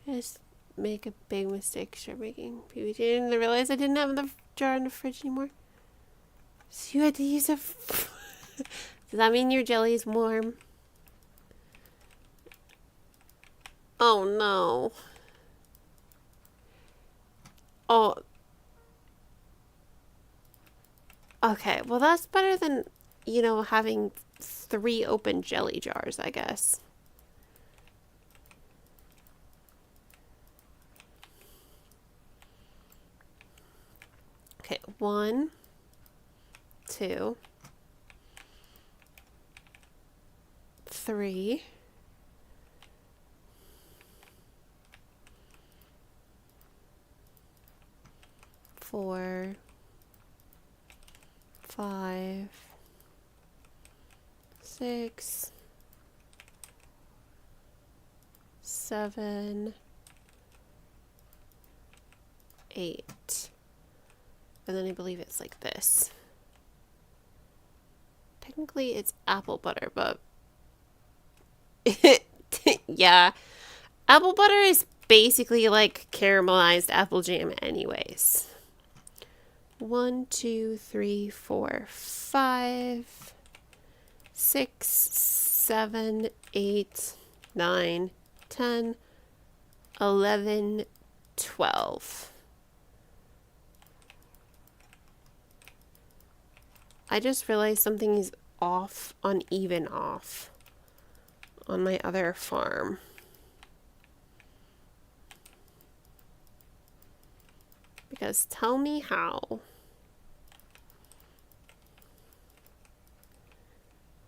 I just make a big mistake, start making PBT. I didn't realize I didn't have the jar in the fridge anymore. So you had to use a... Does that mean your jelly is warm? Oh no. Oh. Okay, well that's better than, you know, having 3 open jelly jars, I guess. Okay, 1, 2, 3. 4, 5, 6, 7, 8. And then I believe it's like this. Technically it's apple butter, but yeah. Apple butter is basically like caramelized apple jam anyways. 1, 2, 3, 4, 5, 6, 7, 8, 9, 10, 11, 12. I just realized something's off, uneven off on my other farm. Because tell me how.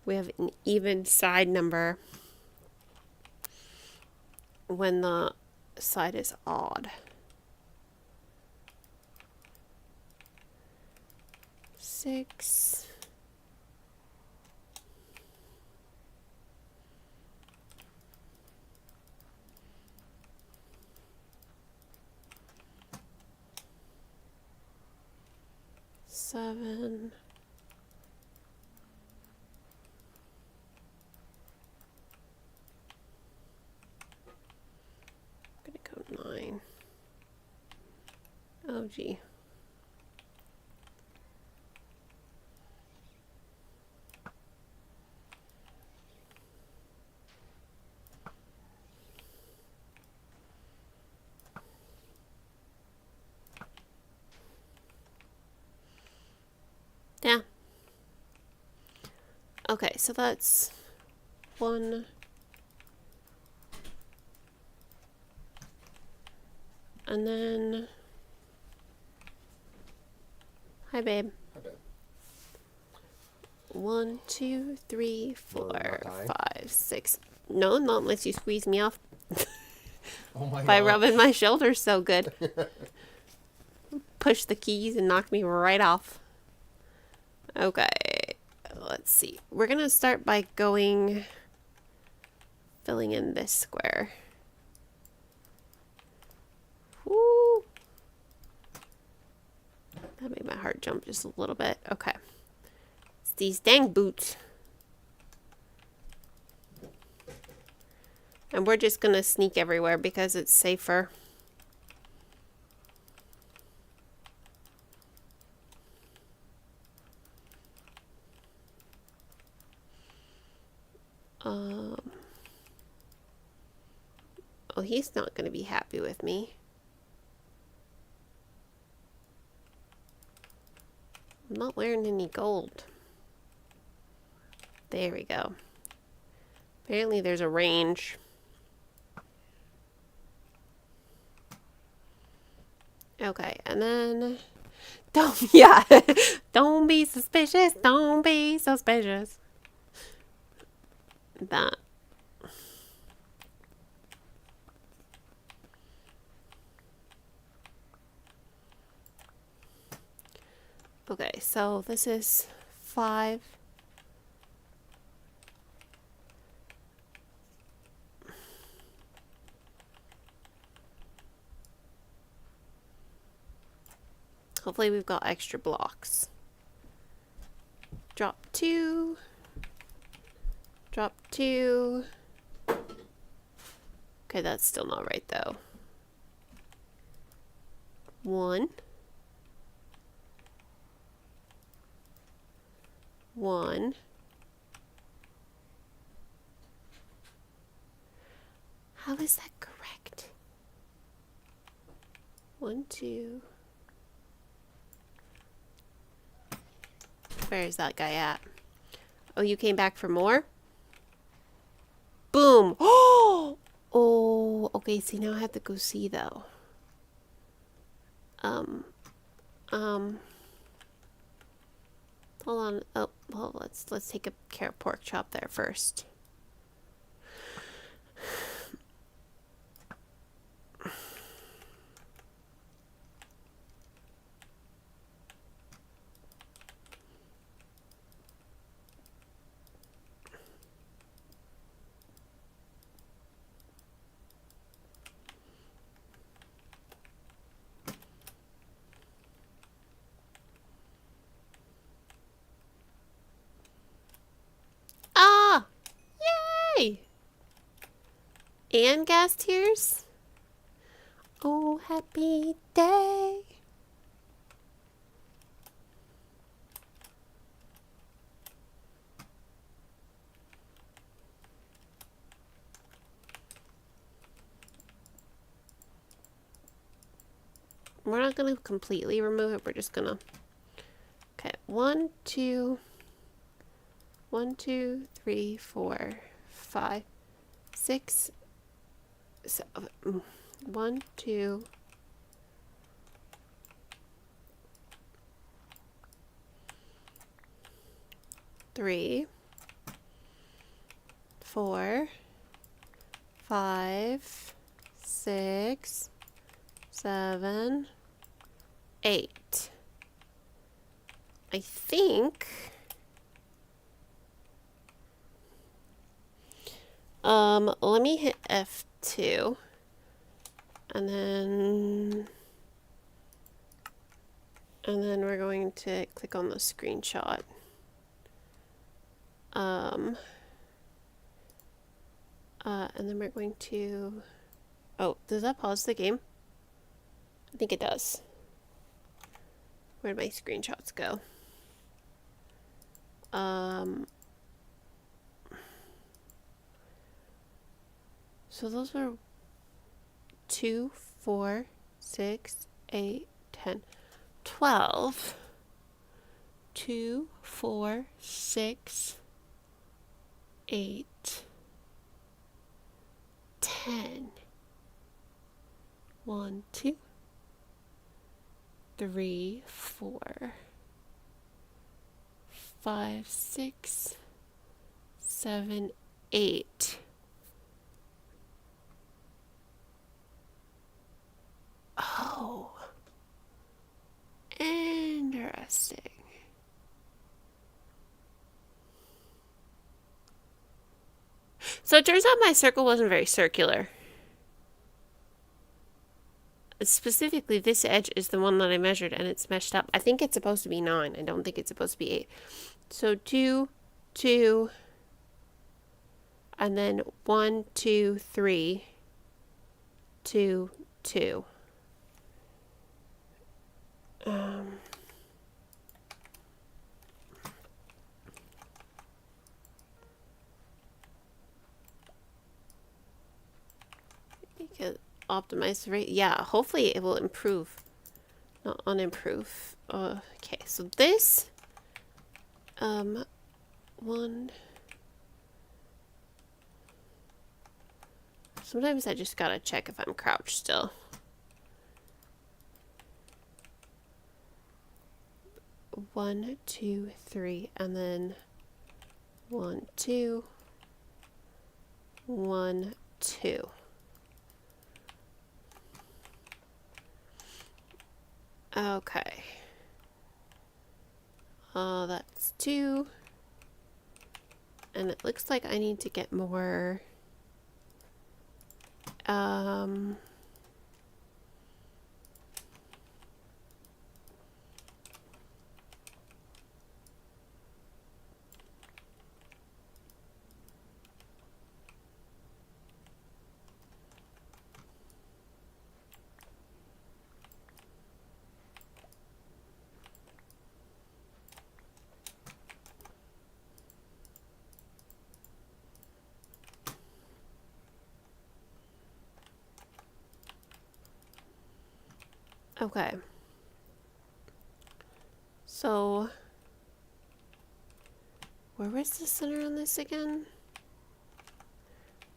We have an even side number when the side is odd. 6. Seven. I'm gonna go 9. Oh gee. Yeah. Okay, so that's 1. And then, hi babe. Hi, babe. 1, 2, 3, 4, Not dying? 5, 6. No, not unless you squeeze me off Oh my by God. rubbing my shoulders so good. Push the keys and knock me right off. Okay, let's see. We're gonna start by filling in this square. Woo! That made my heart jump just a little bit. Okay. It's these dang boots. And we're just gonna sneak everywhere because it's safer. Oh, he's not gonna be happy with me. I'm not wearing any gold. There we go. Apparently there's a range. Okay, and then yeah. Don't be suspicious. Don't be suspicious. That. Okay, so this is 5. Hopefully we've got extra blocks. Drop 2. Drop 2. Okay, that's still not right though. 1. 1. How is that correct? 1, 2. Where is that guy at? Oh, you came back for more? Boom! Oh, okay, see, now I have to go see, though. Hold on. Oh, well, let's take a carrot pork chop there first. Ah! Yay! And gas tears? Oh, happy day. we're not going to completely remove it. We're just going to, okay, 1, 2, 1, 2, 3, 4, 5, 6, 7, 1, 2, 3, 4, 5, 6, 7, 8. I think let me hit F2 and then we're going to click on the screenshot. And then we're going to, oh, does that pause the game? I think it does. Where'd my screenshots go? So those were 2, 4, 6, 8, 10, 12. 2, 4, 6, 8, 10. 1, 2, 3, 4, 5, 6, 7, 8. Oh, interesting. So it turns out my circle wasn't very circular. Specifically, this edge is the one that I measured, and it's meshed up. I think it's supposed to be 9. I don't think it's supposed to be 8. So 2, 2, and then 1, 2, 3, 2, 2. You can optimize the rate. Yeah, hopefully it will improve, not unimprove. Okay, so this, 1. Sometimes I just gotta check if I'm crouched still. 1, 2, 3, and then 1, 2, 1, 2. Okay. That's 2. And it looks like I need to get more. Okay. So, where was the center on this again?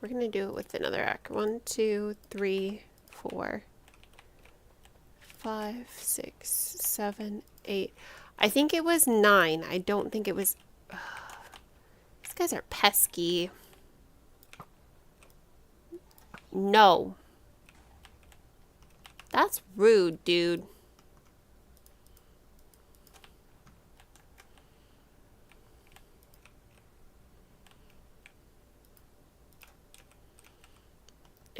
We're going to do it with another arc. 1, 2, 3, 4, 5, 6, 7, 8. I think it was 9. I don't think it was... These guys are pesky. No. That's rude, dude.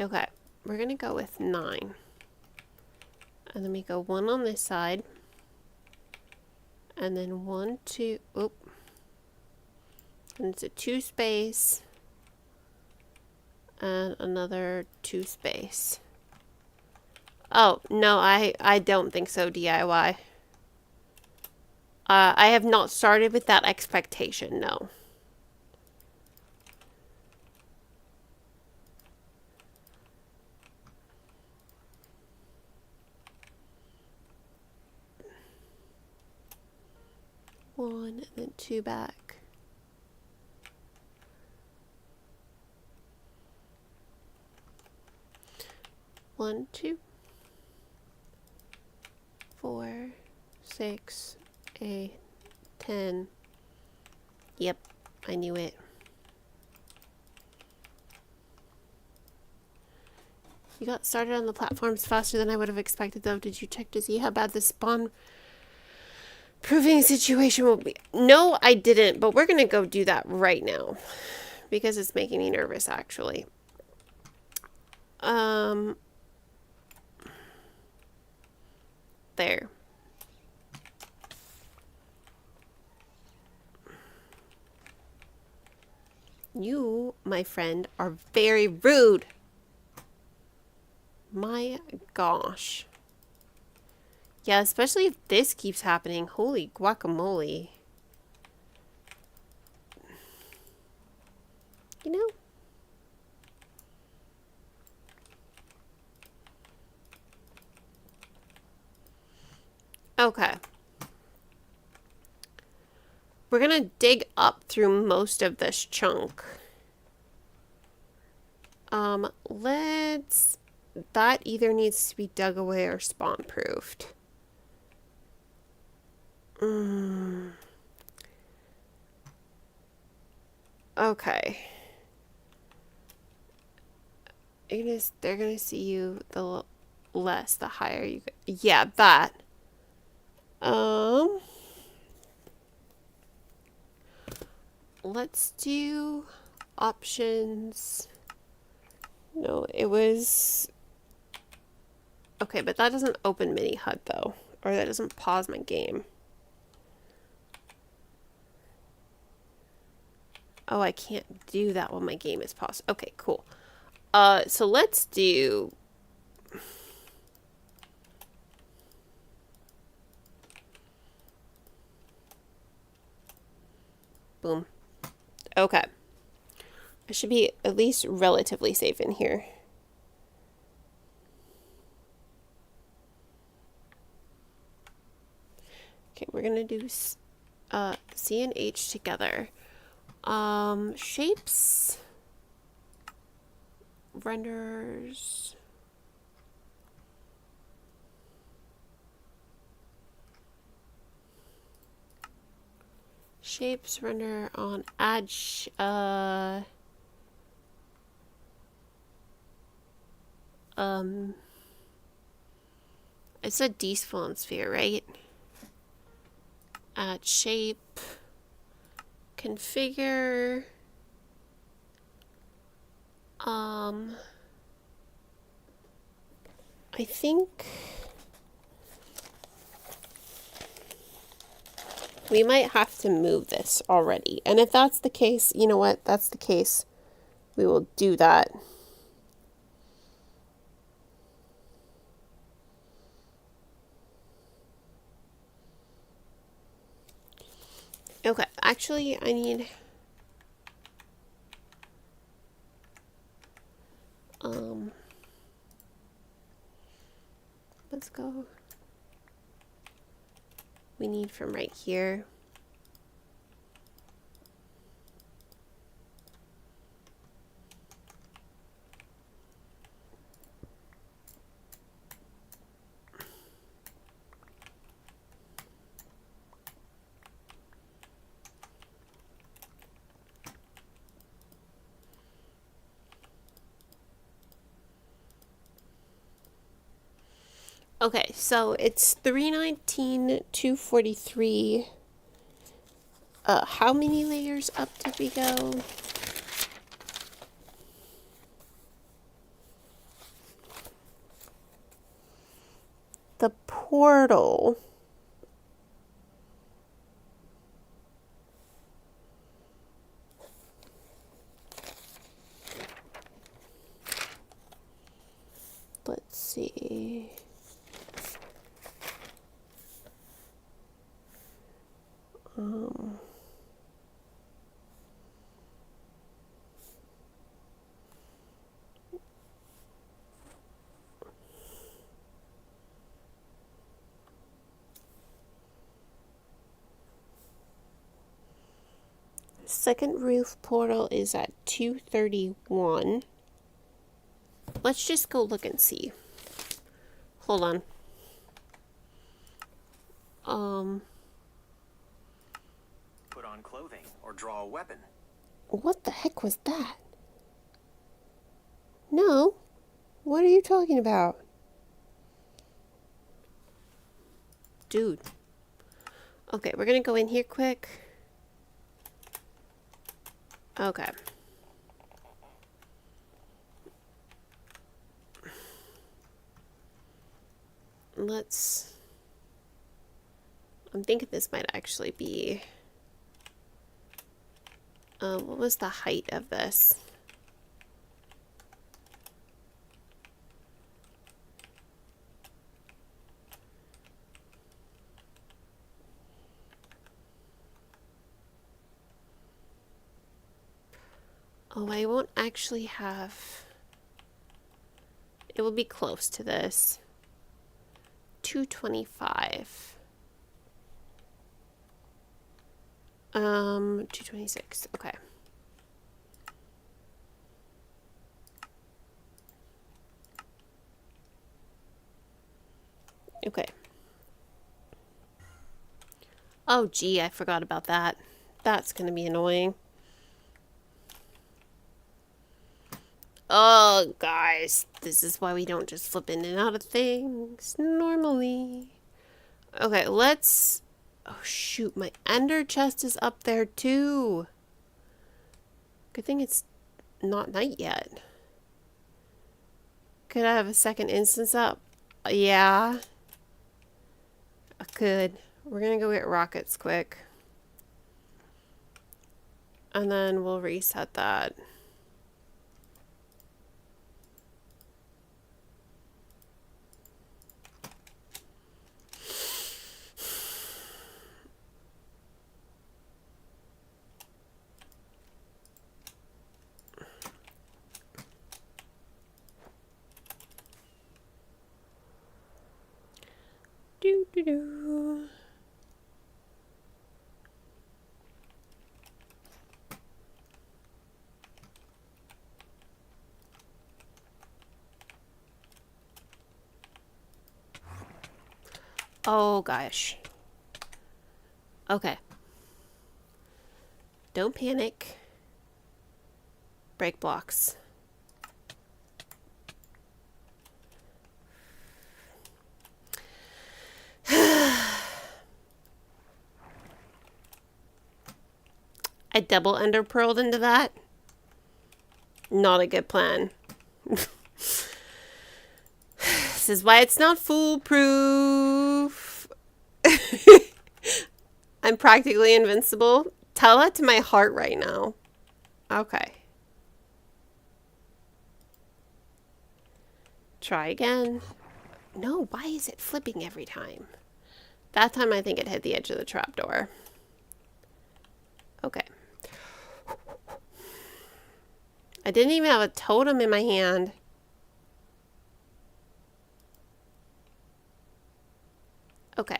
Okay, we're gonna go with 9. And then we go 1 on this side. And then 1, 2, oop. And it's a 2 space. And another 2 space. Oh, no, I don't think so, DIY. I have not started with that expectation, no. 1 and then 2 back. One, 2, 4, 6, 8, 10. Yep, I knew it. You got started on the platforms faster than I would have expected, though. Did you check to see how bad the spawn proving situation will be? No, I didn't, but we're going to go do that right now because it's making me nervous, actually. There. You, my friend, are very rude. My gosh. Yeah, especially if this keeps happening. Holy guacamole. You know? Okay. We're gonna dig up through most of this chunk. That either needs to be dug away or spawn proofed. Okay. They're gonna see you the less, the higher you go. Yeah, that. Let's do options. No, it was... Okay, but that doesn't open mini HUD though. Or that doesn't pause my game. Oh, I can't do that when my game is paused. Okay, cool. So let's do... Boom. Okay. I should be at least relatively safe in here. Okay, we're gonna do C and H together. Shapes, renders. Shapes render on add. It's a D-spawn sphere, right? Add shape. Configure. I think we might have to move this already. And if that's the case, you know what? That's the case. We will do that. Okay, actually, I need... let's go. We need from right here. Okay, so it's 319, 243. How many layers up did we go? The portal. Let's see. Second roof portal is at 231. Let's just go look and see. Hold on. Put on clothing or draw a weapon. What the heck was that? No. What are you talking about? Dude. Okay, we're gonna go in here quick. Okay. I'm thinking this might actually be... what was the height of this? Oh, I won't actually have... It will be close to this. 225. 226. Okay. Okay. Oh, gee, I forgot about that. That's gonna be annoying. Oh, guys, this is why we don't just flip in and out of things normally. Okay, let's... Oh, shoot, my ender chest is up there, too. Good thing it's not night yet. Could I have a second instance up? Yeah. I could. We're gonna go get rockets quick. And then we'll reset that. Do do do. Oh gosh. Okay. Don't panic. Break blocks. I double ender pearled into that. Not a good plan. This is why it's not foolproof. I'm practically invincible. Tell that to my heart right now. Okay. Try again. No, why is it flipping every time? That time I think it hit the edge of the trapdoor. Okay. I didn't even have a totem in my hand. Okay.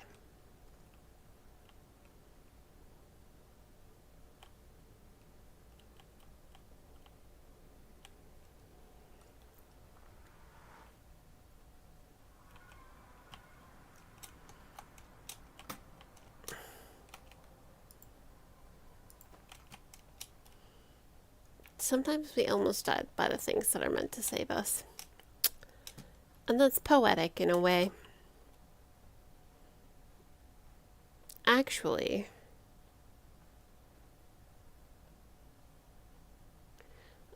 Sometimes we almost die by the things that are meant to save us. And that's poetic in a way. Actually,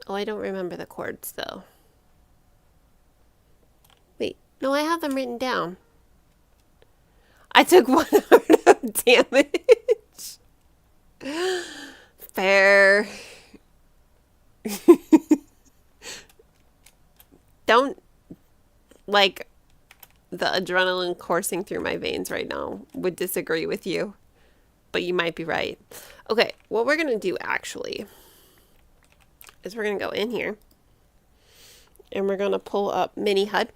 oh, I don't remember the chords though. Wait, no, I have them written down. I took 1 heart of damage. Fair. Don't, like, the adrenaline coursing through my veins right now would disagree with you, but you might be right. Okay, what we're gonna do actually is we're gonna go in here and we're gonna pull up mini HUD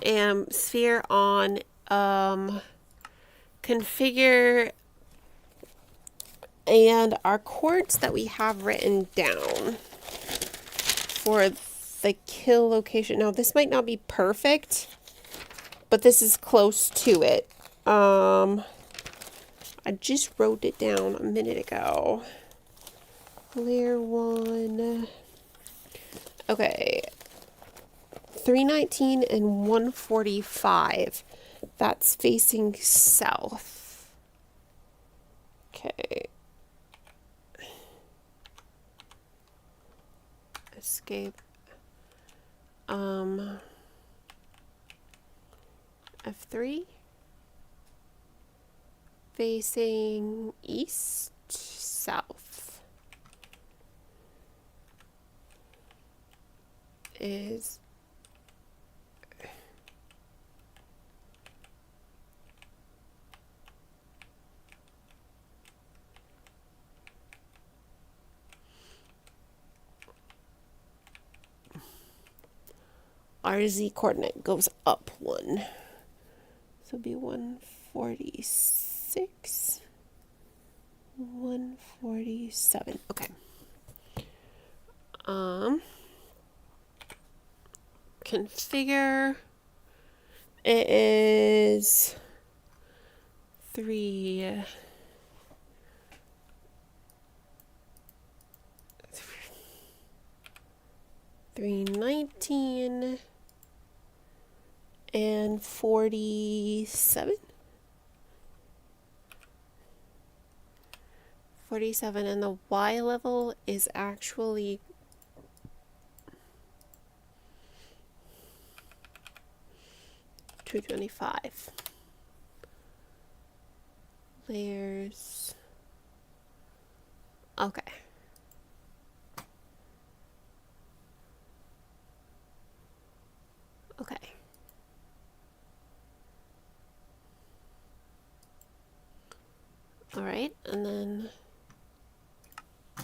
and sphere on configure And our chords that we have written down for the kill location. Now, this might not be perfect, but this is close to it. I just wrote it down a minute ago. Layer 1. Okay. 319 and 145. That's facing south. Okay. Escape. F3. Facing east, south. Is our Z coordinate goes up 1. So it'll be 146, 147. Okay. Configure. It is 319 and 47. 47, and the Y level is actually 225. Layers. Okay. Okay. All right, and then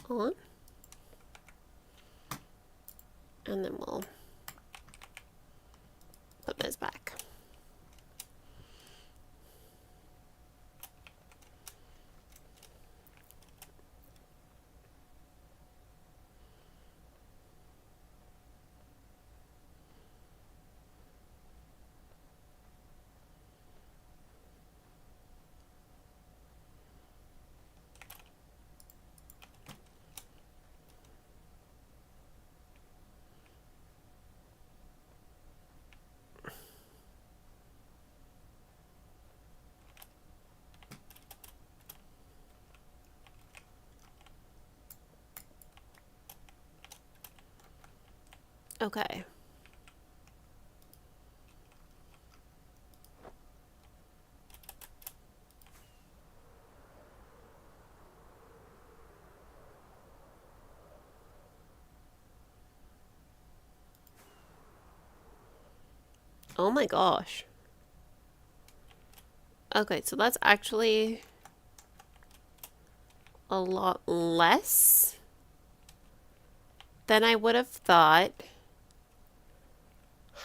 on. And then we'll put this back. Okay. Oh my gosh. Okay, so that's actually a lot less than I would have thought.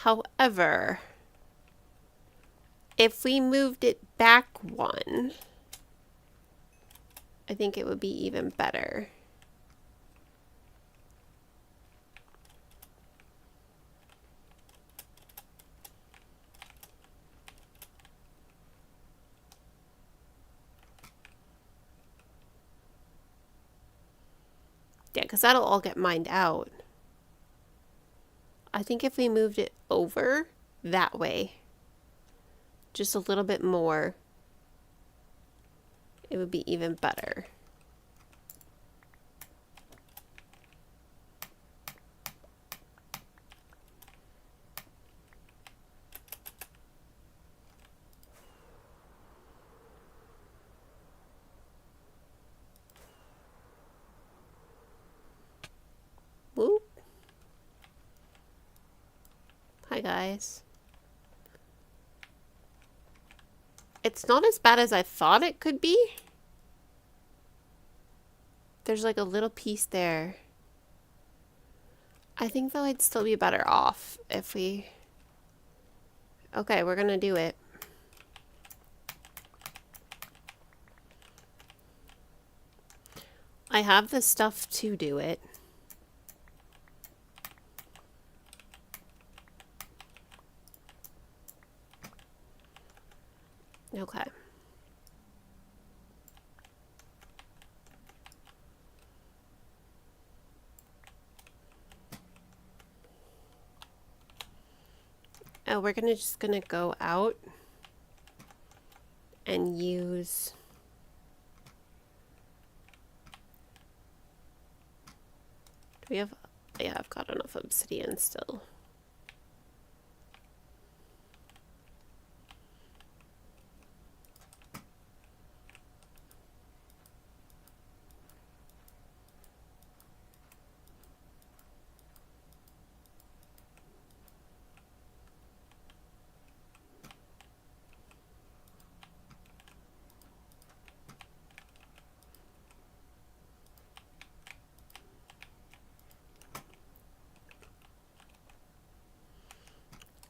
However, if we moved it back 1, I think it would be even better. Yeah, because that'll all get mined out. I think if we moved it over that way, just a little bit more, it would be even better. Whoop. Hi guys. It's not as bad as I thought it could be. There's like a little piece there. I think though I'd still be better off if we... Okay, we're gonna do it. I have the stuff to do it. Okay. Oh, we're just gonna go out and use do we have yeah, I've got enough obsidian still.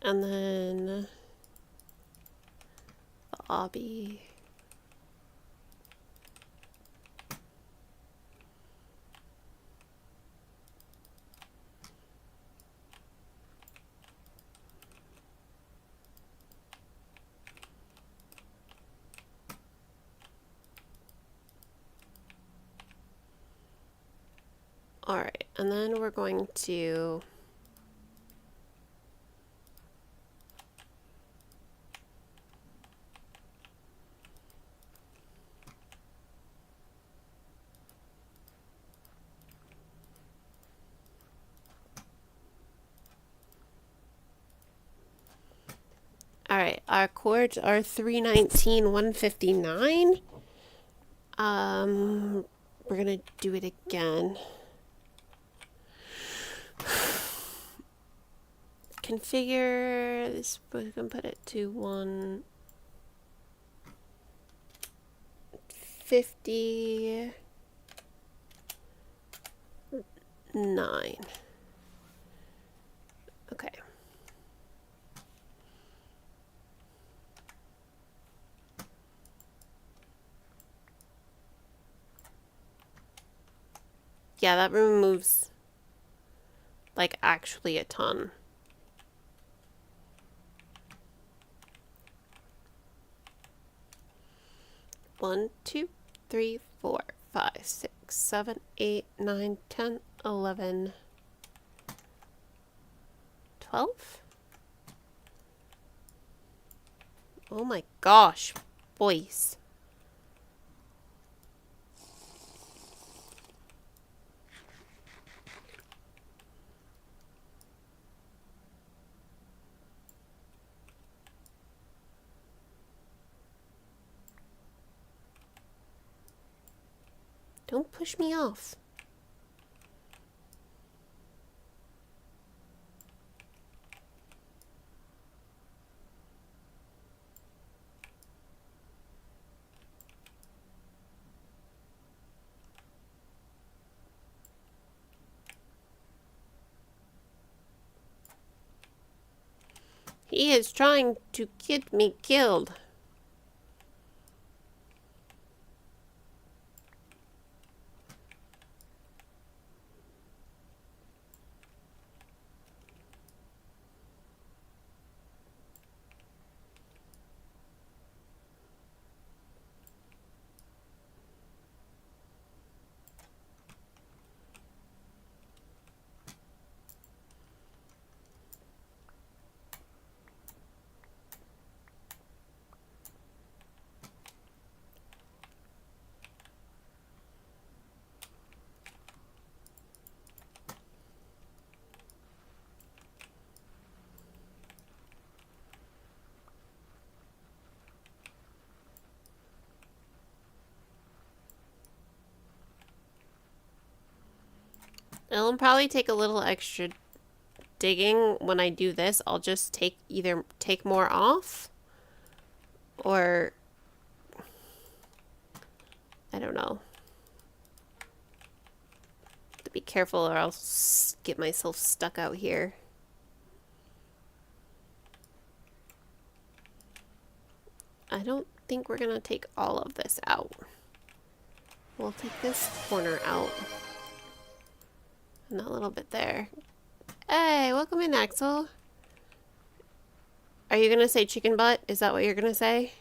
And then the obby. All right, and then we're going to all right, our chords are 319, 159. We're gonna do it again. Configure this, we can put it to 159. Okay. Yeah, that removes like actually a ton. One, 2, 3, 4, 5, 6, 7, 8, 9, 10, 11, 12. Oh my gosh, boys. Don't push me off. He is trying to get me killed. It'll probably take a little extra digging when I do this. I'll just either take more off or I don't know. To be careful or I'll get myself stuck out here. I don't think we're gonna take all of this out. We'll take this corner out. And that little bit there. Hey, welcome in, Axel. Are you gonna say chicken butt? Is that what you're gonna say?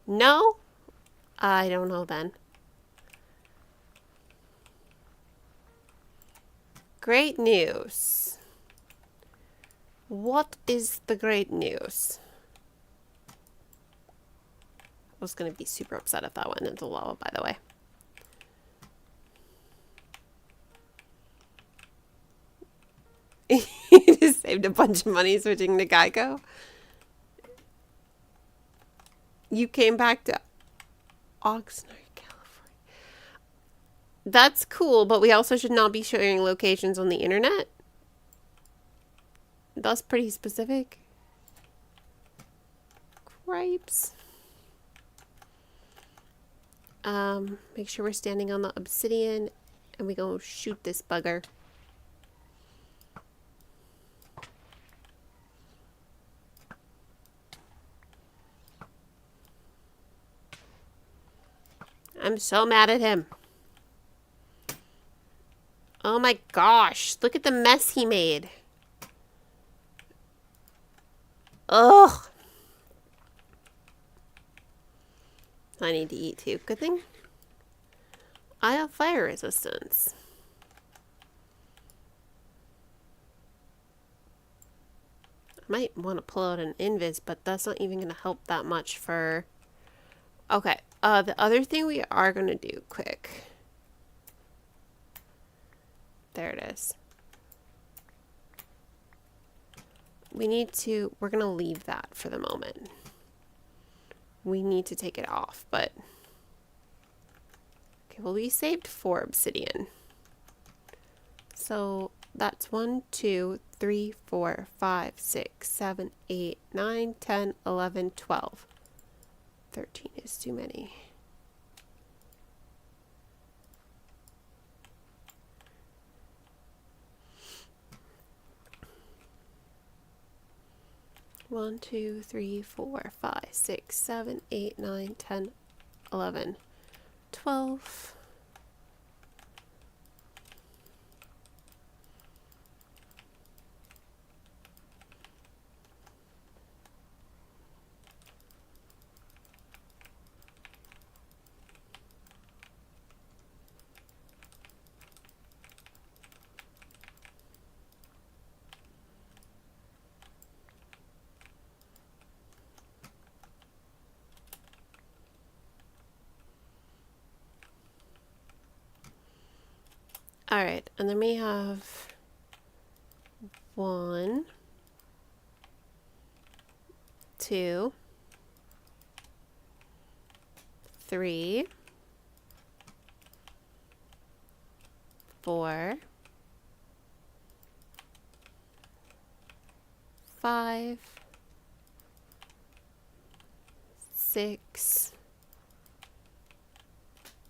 No? I don't know then. Great news. What is the great news? I was gonna be super upset if that went into lava, by the way. You just saved a bunch of money switching to Geico. You came back to Oxnard, California. That's cool, but we also should not be sharing locations on the internet. That's pretty specific. Cripes. Make sure we're standing on the obsidian and we go shoot this bugger. I'm so mad at him. Oh my gosh, look at the mess he made. Ugh. I need to eat too. Good thing I have fire resistance. I might want to pull out an invis, but that's not even going to help that much for... Okay, the other thing we are going to do quick. There it is. We're going to leave that for the moment. We need to take it off, but... Okay, well, we saved 4 obsidian. So that's 1, 2, 3, 4, 5, 6, 7, 8, 9, 10, 11, 12. 13 is too many. One, 2, 3, 4, 5, 6, 7, 8, 9, 10, 11, 12. All right, and then we have 1, 2, 3, 4, 5, 6,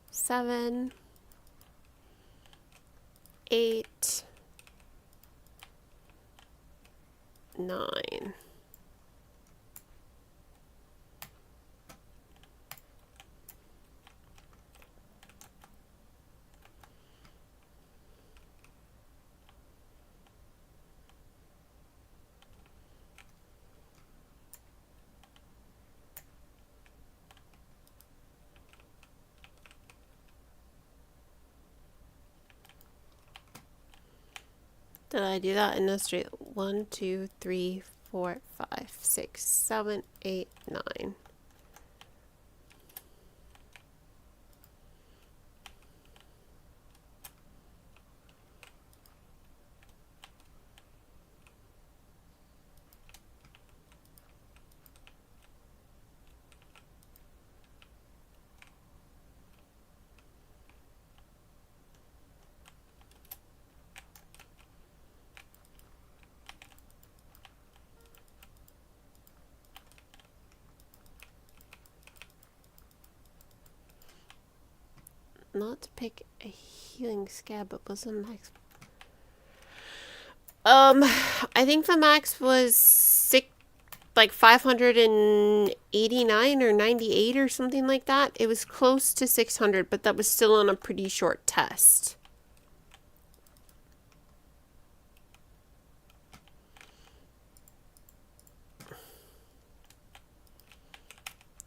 7, 8, 9. Did I do that in a straight? 1, 2, 3, 4, 5, 6, 7, 8, 9. Not to pick a healing scab, but was the max? I think the max was 6 like 589 or 98 or something like that. It was close to 600, but that was still on a pretty short test.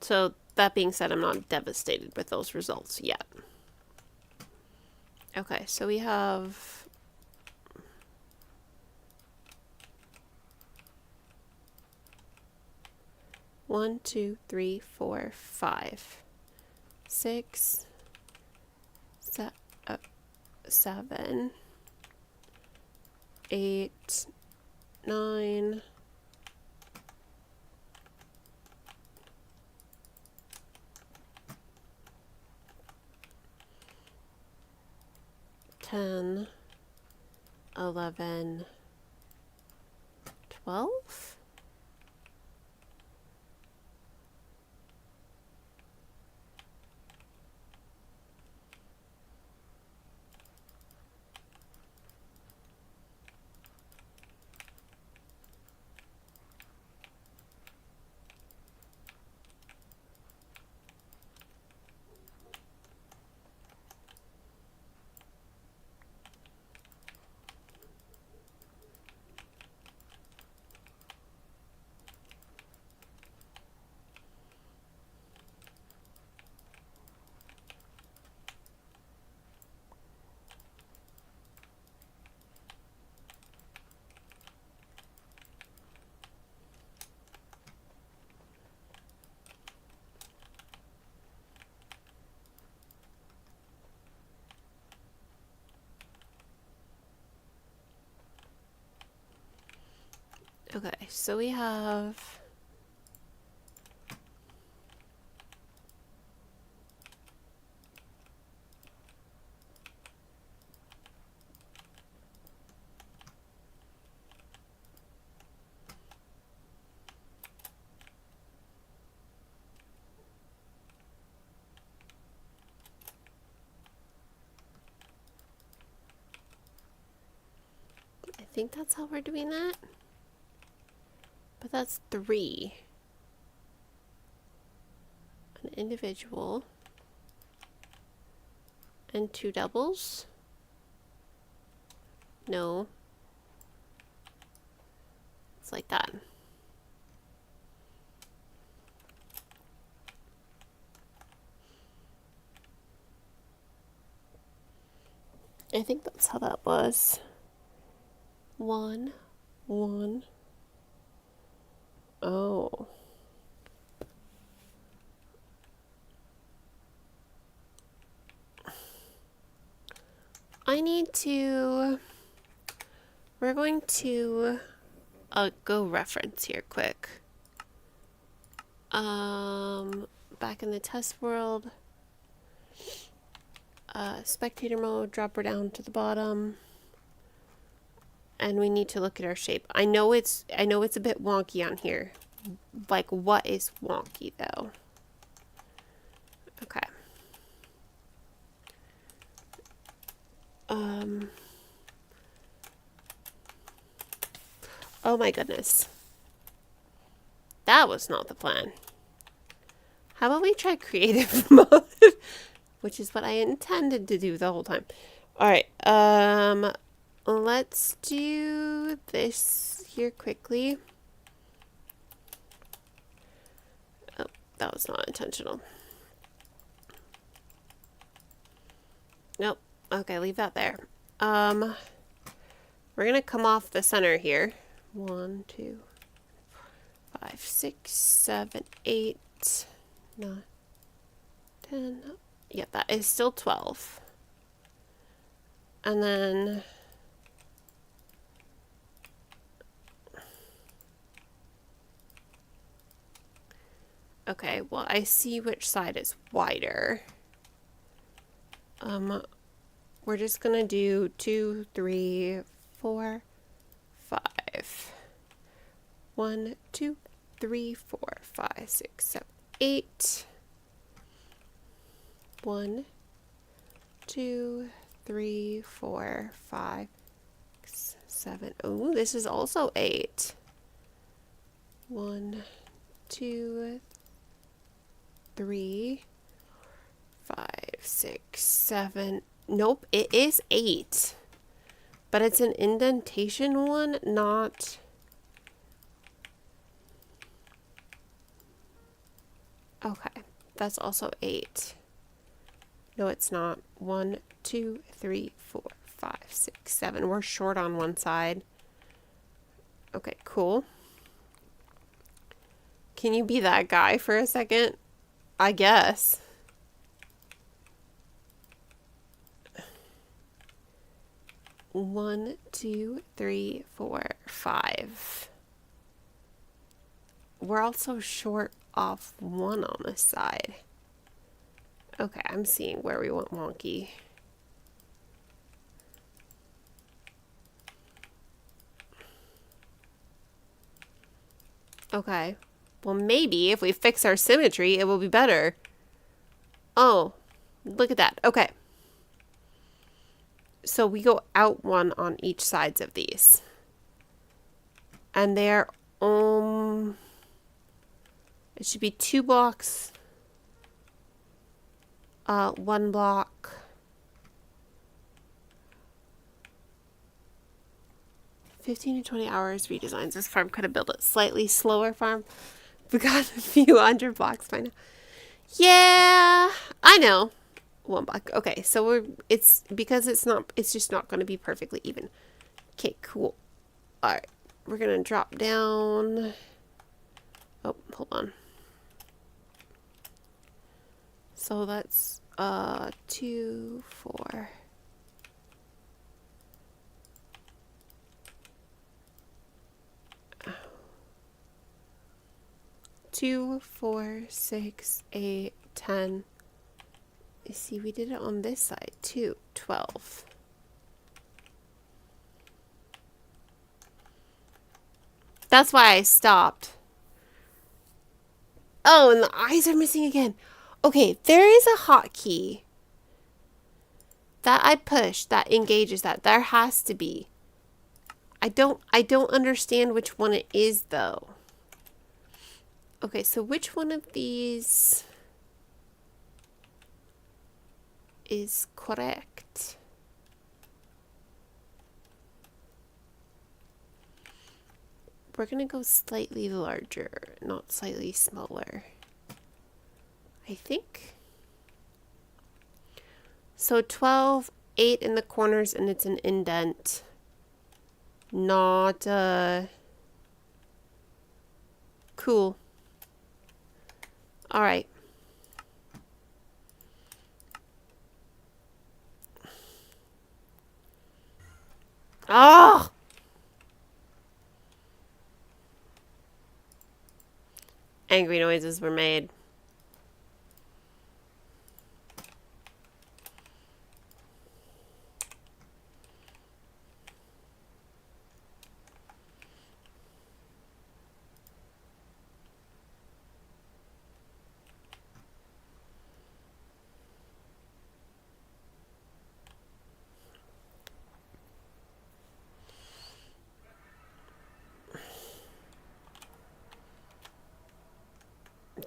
So that being said, I'm not devastated with those results yet. Okay, so we have 1, 2, 3, 4, 5, 6, 7, 8, 9, 10, 11, 12. Okay, so we have I think that's how we're doing that. But that's 3. An individual. And 2 doubles. No. It's like that. I think that's how that was. 1, 1. Oh. I need to... We're going to go reference here quick. Back in the test world. Spectator mode, drop her down to the bottom. And we need to look at our shape. I know it's a bit wonky on here. Like, what is wonky though? Okay. Oh my goodness. That was not the plan. How about we try creative mode? Which is what I intended to do the whole time. Alright, let's do this here quickly. Oh, that was not intentional. Nope. Okay, leave that there. We're gonna come off the center here. 1, 2, 5, 6, 7, 8, 9, 10. Yeah, that is still 12. And then okay, well, I see which side is wider. We're just gonna do 2, 3, 4, 5. 1, 2, 3, 4, 5, 6, 7, 8. 1, 2, 3, 4, 5, 6, 7. Oh, this is also 8. 1, 2, 3, 5, 6, 7. Nope, it is 8. But it's an indentation one, not... Okay, that's also 8. No, it's not. 1, 2, 3, 4, 5, 6, 7. We're short on one side. Okay, cool. Can you be that guy for a second? I guess. One, 2, 3, 4, 5. We're also short off 1 on this side. Okay, I'm seeing where we want wonky. Okay. Well, maybe if we fix our symmetry, it will be better. Oh, look at that. Okay. So we go out 1 on each sides of these. And they're, it should be 2 blocks. 1 block. 15 to 20 hours redesigns. This farm could have built a slightly slower farm. We got a few hundred blocks by now. Yeah, I know. 1 block. Okay, so it's because it's just not going to be perfectly even. Okay, cool. All right, we're going to drop down. Oh, hold on. So that's 2, 4. 2, 4, 6, 8, 10. You see, we did it on this side too. 12. That's why I stopped. Oh, and the eyes are missing again. Okay, there is a hotkey that I push that engages that. There has to be. I don't understand which one it is though. Okay, so which one of these is correct? We're gonna go slightly larger, not slightly smaller. I think. So 12, 8 in the corners, and it's an indent. Not cool. All right. Oh! Angry noises were made.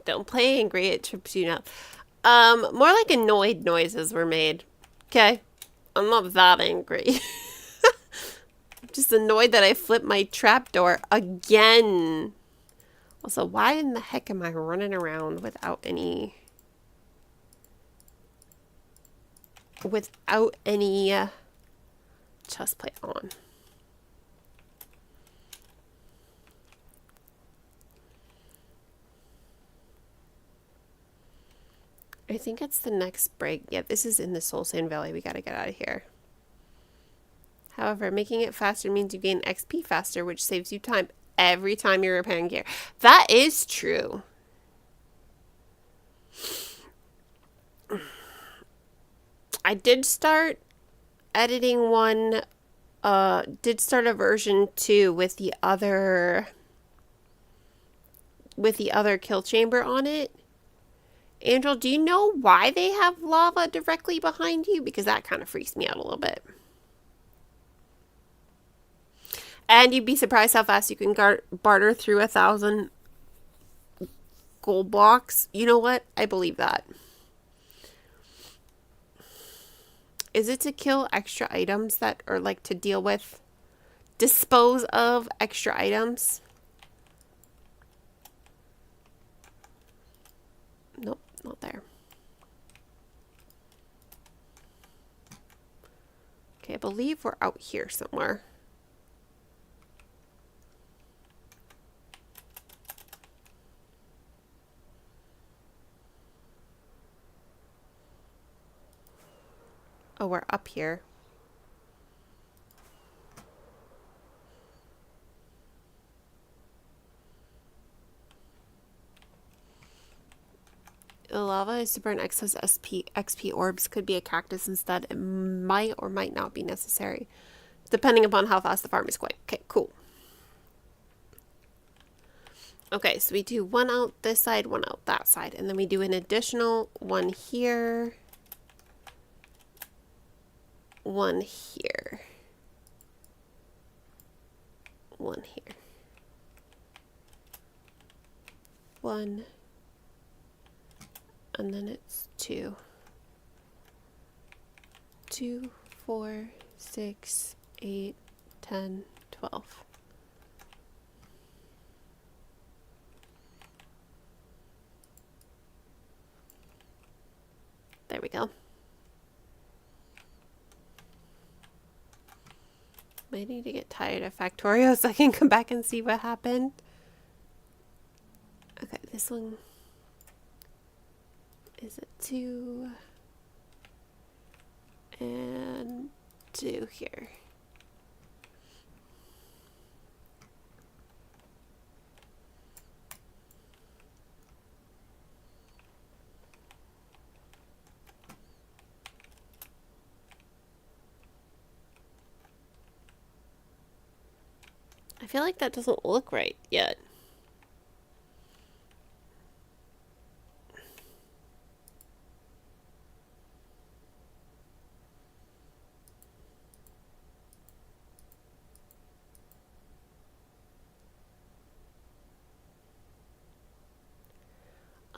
Don't play angry, it trips you up. More like annoyed noises were made. Okay? I'm not that angry. I'm just annoyed that I flipped my trapdoor again. Also, why in the heck am I running around without any chest plate on? I think it's the next break. Yeah, this is in the Soul Sand Valley. We gotta get out of here. However, making it faster means you gain XP faster, which saves you time every time you're repairing gear. That is true. I did start editing one, did start a version 2 with the other kill chamber on it. Angel, do you know why they have lava directly behind you? Because that kind of freaks me out a little bit. And you'd be surprised how fast you can barter through 1,000 gold blocks. You know what? I believe that. Is it to kill extra items that are like to deal with, dispose of extra items? Nope, not there. Okay, I believe we're out here somewhere. Oh, we're up here. The lava is to burn excess XP orbs. Could be a cactus instead. It might or might not be necessary, depending upon how fast the farm is going. Okay, cool. Okay, so we do one out this side, one out that side, and then we do an additional one here, one here, one here, one, and then it's 2, 2, 4, 6, 8, 10, 12. There we go. Might need to get tired of Factorio so I can come back and see what happened. Okay, this one is a 2 and 2 here. I feel like that doesn't look right yet.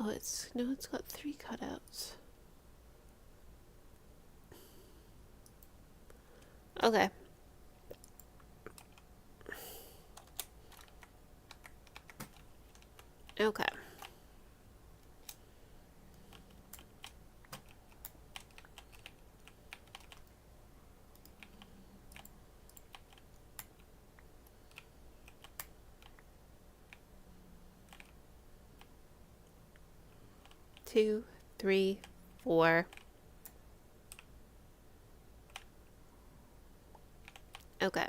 Oh, it's got 3 cutouts. Okay. Okay. Two, 3, 4. Okay.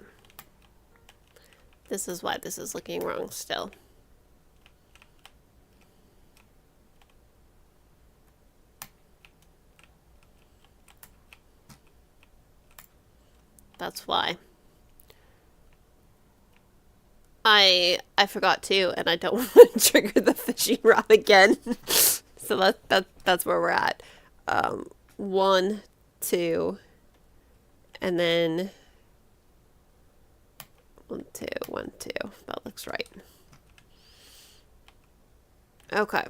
This is why this is looking wrong still. That's why. I forgot to, and I don't want to trigger the fishing rod again. So that's where we're at. 1, 2, and then 1, 2, 1, 2. That looks right. Okay.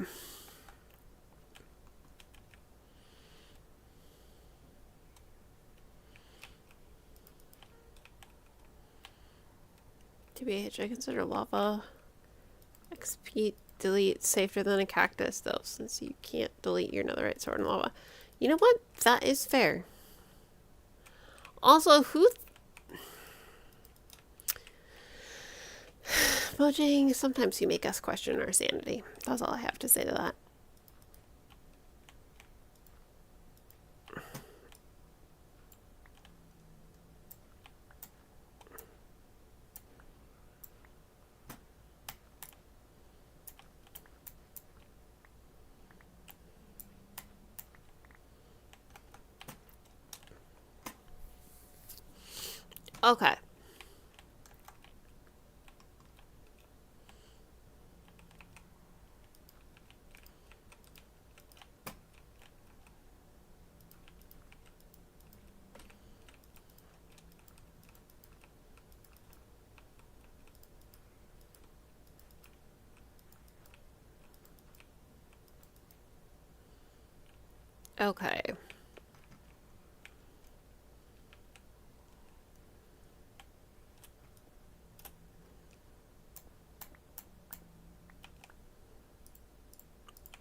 TBH, I consider lava XP delete safer than a cactus, though, since you can't delete your netherite sword in lava. You know what? That is fair. Also, who... Mojang, sometimes you make us question our sanity. That's all I have to say to that. Okay. Okay.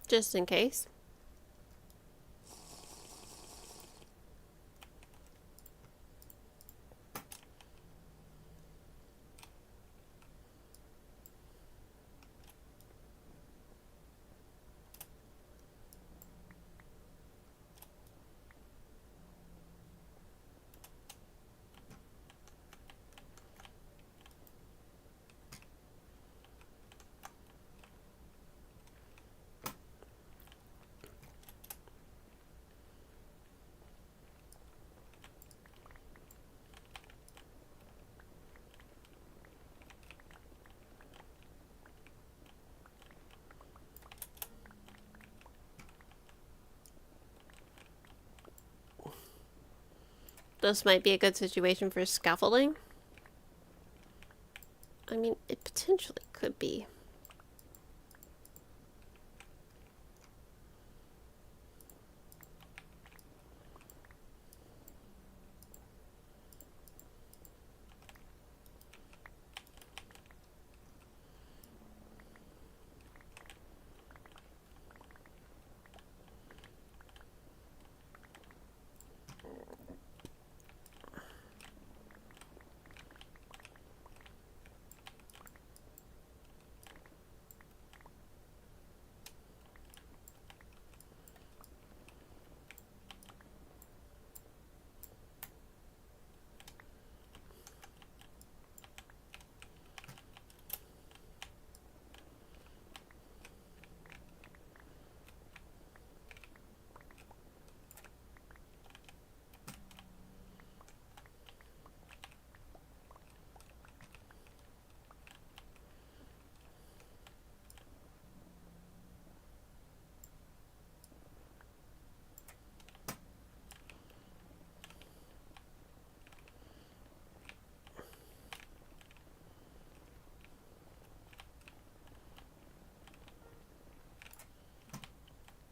Just in case. This might be a good situation for scaffolding. I mean, it potentially could be.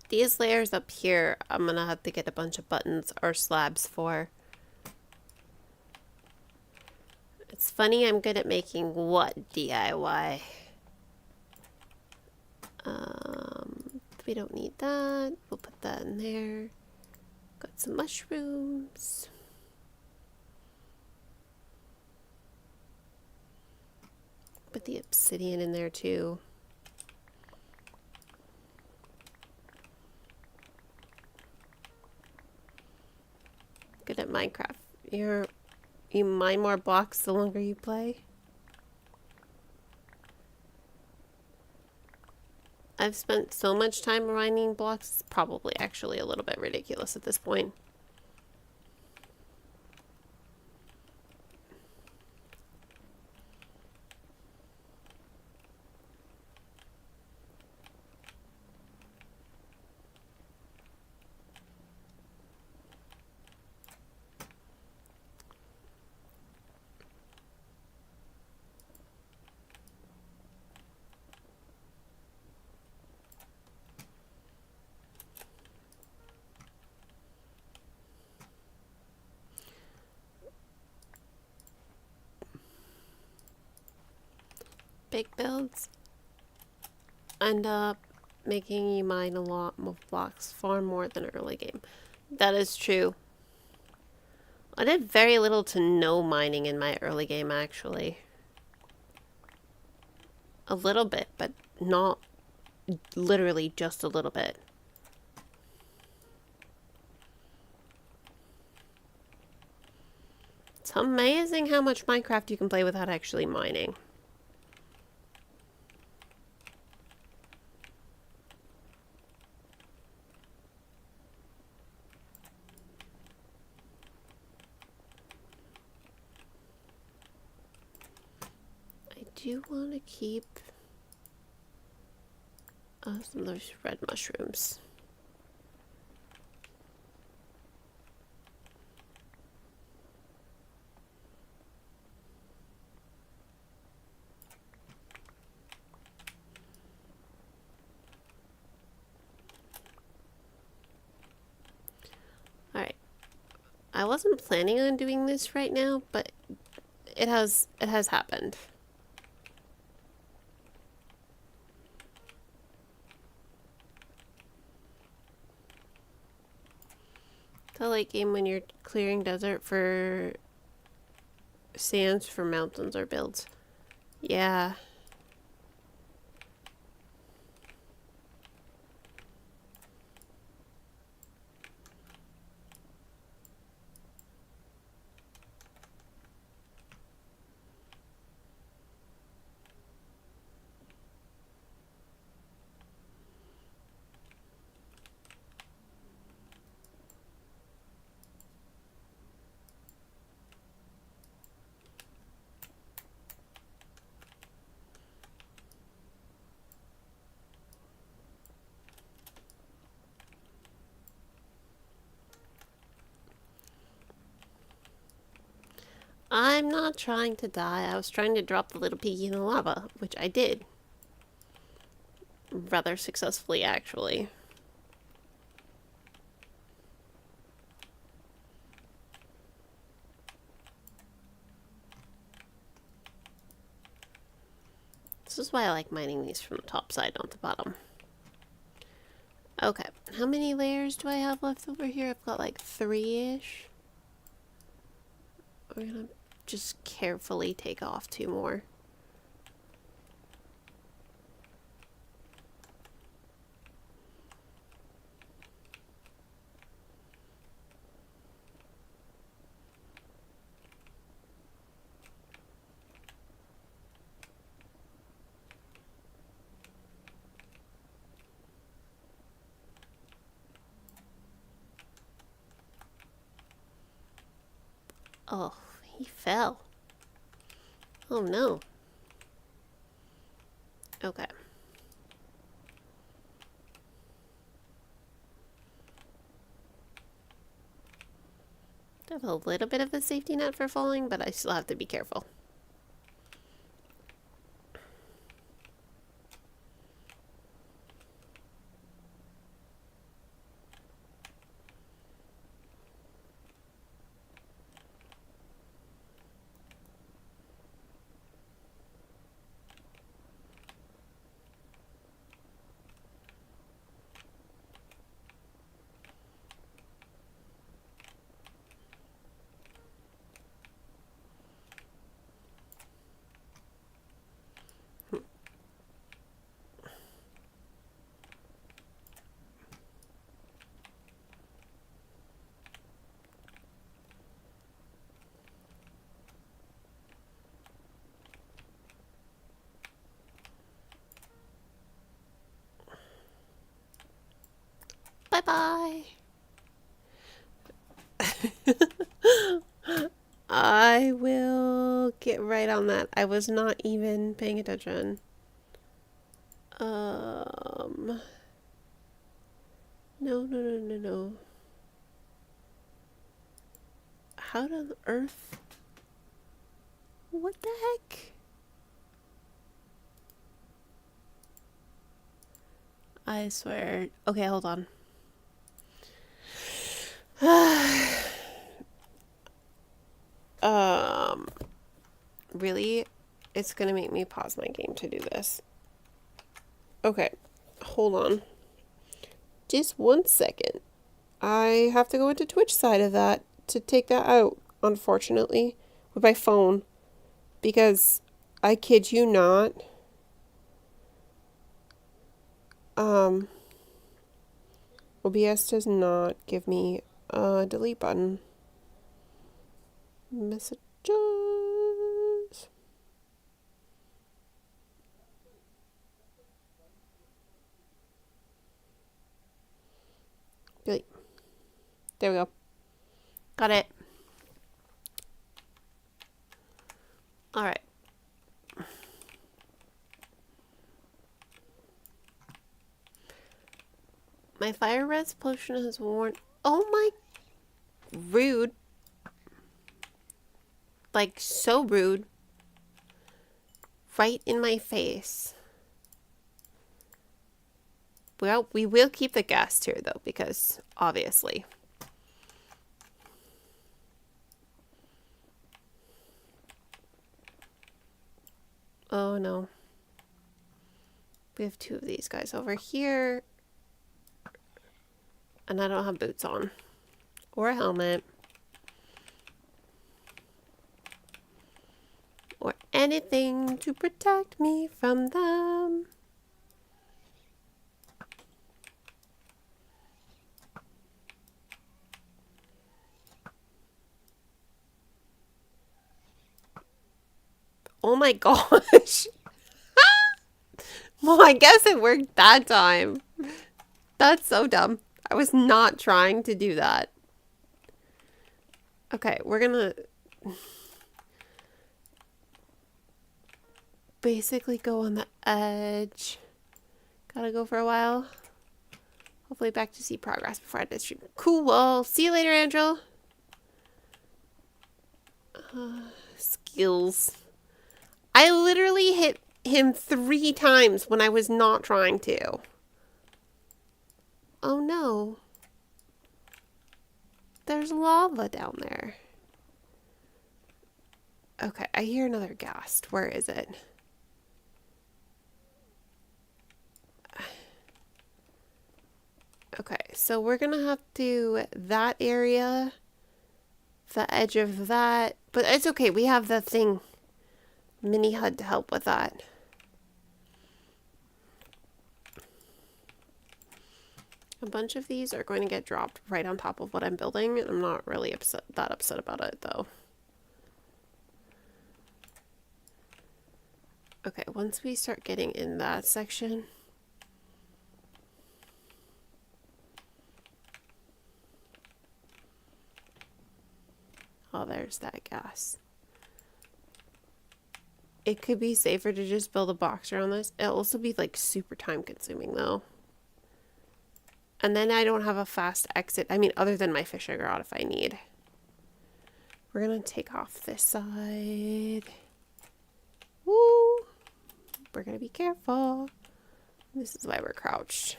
These layers up here, I'm gonna have to get a bunch of buttons or slabs for. It's funny, I'm good at making what DIY. We don't need that. We'll put that in there. Got some mushrooms. Put the obsidian in there too. Good at Minecraft. You mine more blocks the longer you play. I've spent so much time mining blocks, it's probably actually a little bit ridiculous at this point. Big builds end up making you mine a lot more blocks, far more than early game. That is true. I did very little to no mining in my early game, actually. A little bit, but not literally just a little bit. It's amazing how much Minecraft you can play without actually mining. I do want to keep some of those red mushrooms. I wasn't planning on doing this right now, but it has happened. The late game when you're clearing desert for sands for mountains or builds. Yeah. I'm not trying to die. I was trying to drop the little piggy in the lava, which I did. Rather successfully, actually. This is why I like mining these from the top side, not the bottom. Okay, how many layers do I have left over here? I've got like 3-ish. We're gonna just carefully take off 2 more. Oh, he fell. Oh no. Okay. I have a little bit of a safety net for falling, but I still have to be careful. Bye-bye. I will get right on that. I was not even paying attention. No. How on earth? What the heck? I swear. Okay, hold on. Really? It's gonna make me pause my game to do this. Okay, hold on. Just 1 second. I have to go into Twitch side of that to take that out, unfortunately, with my phone. Because, I kid you not, OBS does not give me a delete button. Messages. Delete. There we go. Got it. Alright. My fire res potion has worn. Oh my. Rude. Like, so rude. Right in my face. Well, we will keep the ghast here, though, because, obviously. Oh no. We have two of these guys over here. And I don't have boots on. Or a helmet. Or anything to protect me from them. Oh my gosh. Well, I guess it worked that time. That's so dumb. I was not trying to do that. Okay, we're gonna basically go on the edge. Gotta go for a while. Hopefully back to see progress before I end the stream. Cool. Well, see you later, Angel. Skills. I literally hit him 3 times when I was not trying to. Oh no. There's lava down there. Okay, I hear another ghast. Where is it? Okay, so we're gonna have to that area, the edge of that, but it's okay. We have the thing, mini HUD to help with that. A bunch of these are going to get dropped right on top of what I'm building. I'm not really that upset about it though. Okay, once we start getting in that section. Oh, there's that gas. It could be safer to just build a box around this. It'll also be like super time consuming though. And then I don't have a fast exit. I mean, other than my fishing rod if I need. We're gonna take off this side. Woo! We're gonna be careful. This is why we're crouched.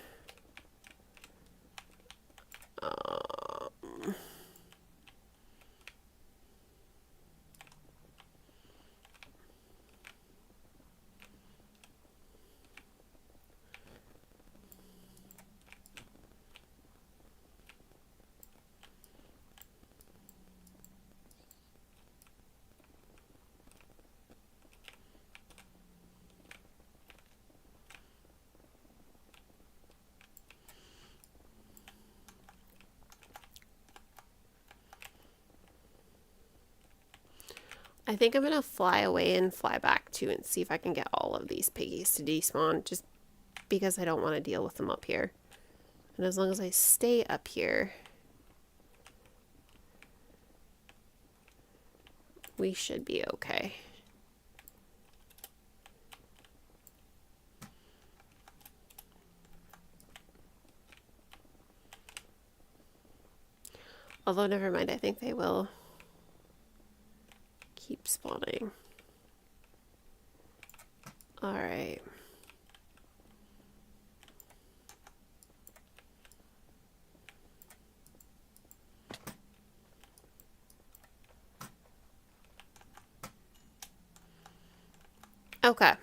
I think I'm gonna fly away and fly back too and see if I can get all of these piggies to despawn just because I don't want to deal with them up here. And as long as I stay up here, we should be okay. Although, never mind, I think they will keep spawning. Alright. Okay.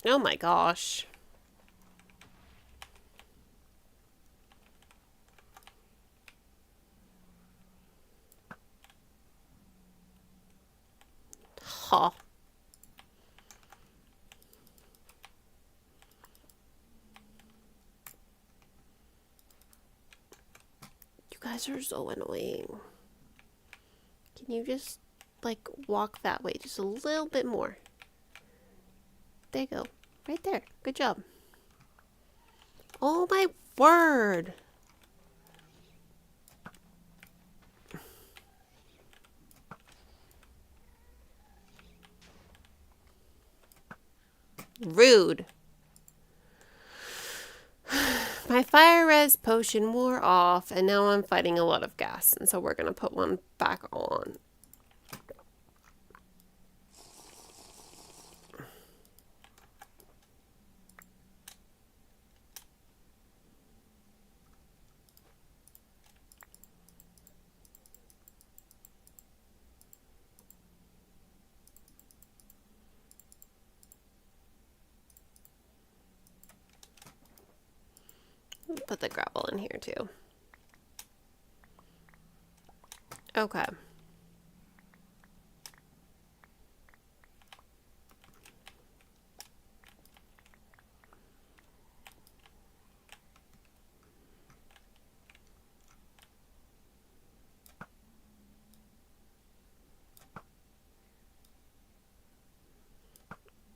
Oh my gosh. Huh. You guys are so annoying. Can you just, like, walk that way just a little bit more? There you go. Right there. Good job. Oh my word. Rude. my fire res potion wore off, and now I'm fighting a lot of gas, and so we're gonna put one back on. Put the gravel in here too. Okay.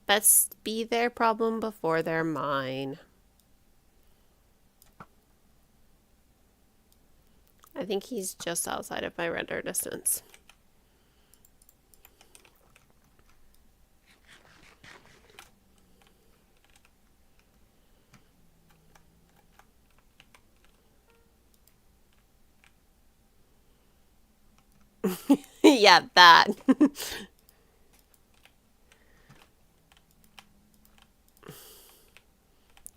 Best be their problem before they're mine. I think he's just outside of my render distance. Yeah, that.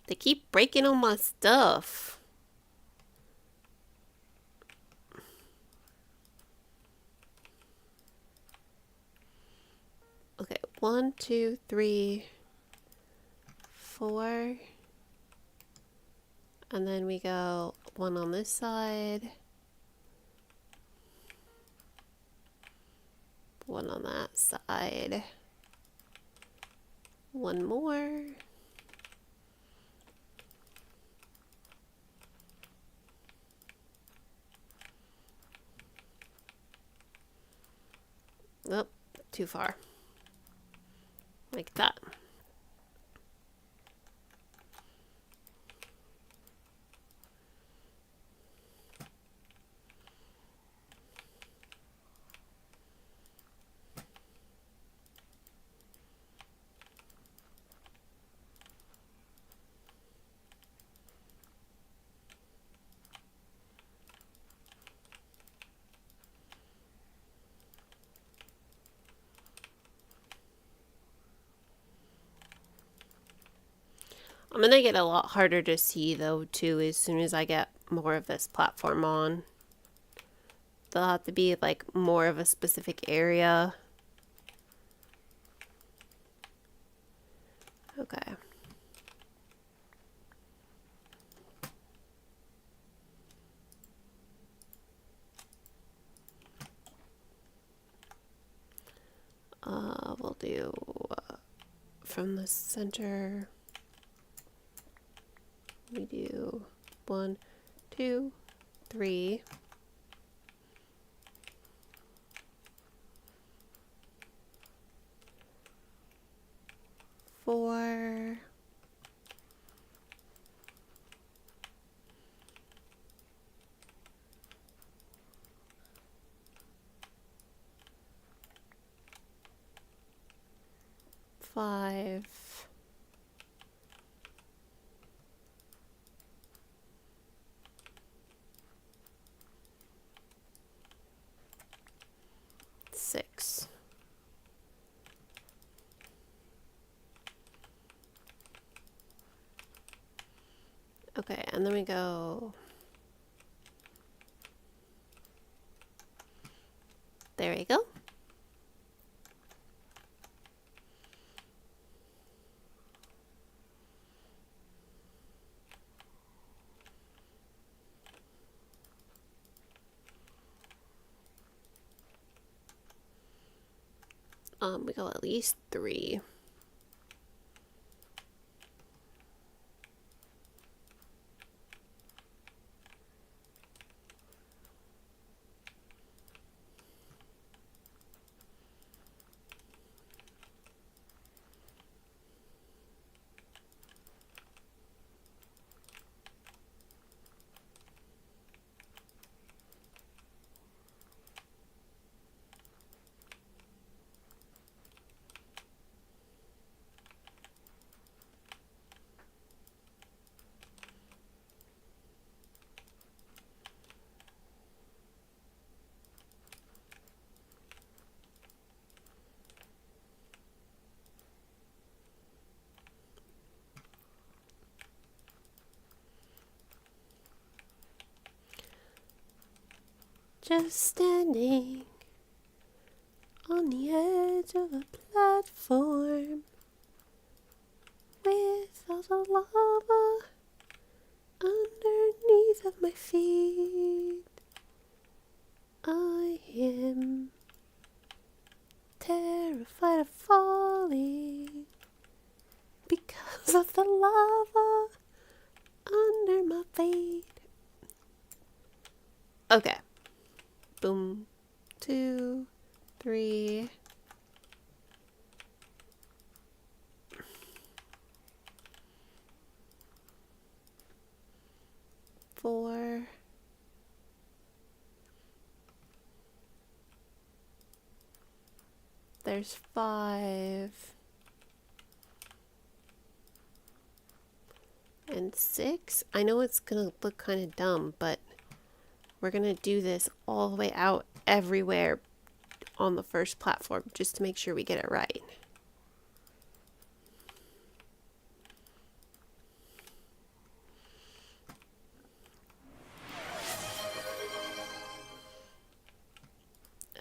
They keep breaking all my stuff. Okay, 1, 2, 3, 4. And then we go one on this side. One on that side. One more. Oh, too far. Like that. I'm gonna get a lot harder to see though too as soon as I get more of this platform on. They'll have to be like more of a specific area. Okay. We'll do from the center. We do 1, 2, 3. 4. 5. 6. Okay, and then we go. There we go. We go at least 3. just standing on the edge of a platform with all the lava underneath of my feet. I am terrified of falling because of the lava under my feet. Okay. Boom. 2, 3. Four. There's 5. And 6. I know it's gonna look kind of dumb, but we're gonna do this all the way out everywhere on the first platform just to make sure we get it right.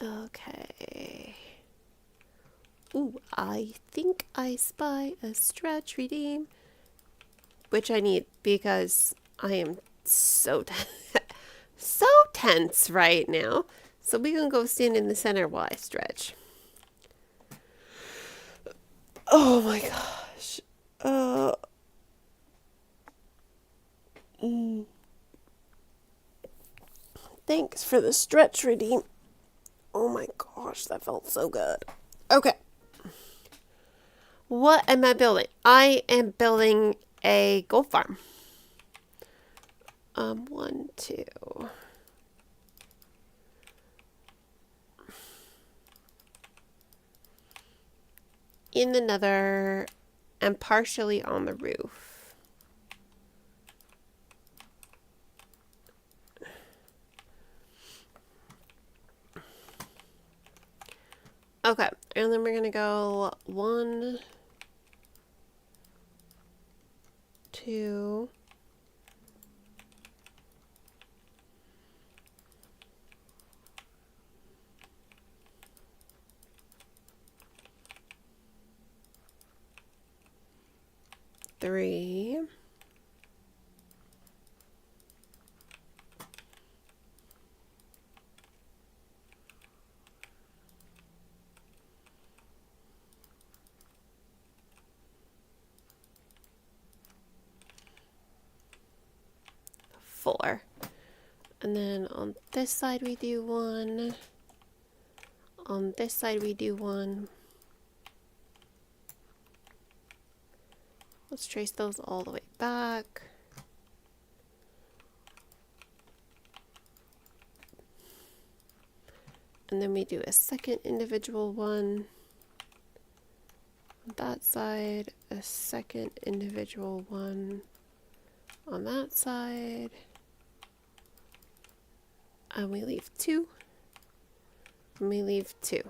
Okay. Ooh, I think I spy a stretch redeem, which I need because I am so so tense right now. So we're gonna go stand in the center while I stretch. Oh my gosh. Thanks for the stretch redeem. Oh my gosh, that felt so good. Okay. What am I building? I am building a gold farm. 1, 2. In the nether and partially on the roof. Okay, and then we're gonna go 1, 2. 3. 4. And then on this side we do 1. On this side we do 1. Let's trace those all the way back. And then we do a second individual one on that side, a second individual one on that side, and we leave 2, and we leave 2.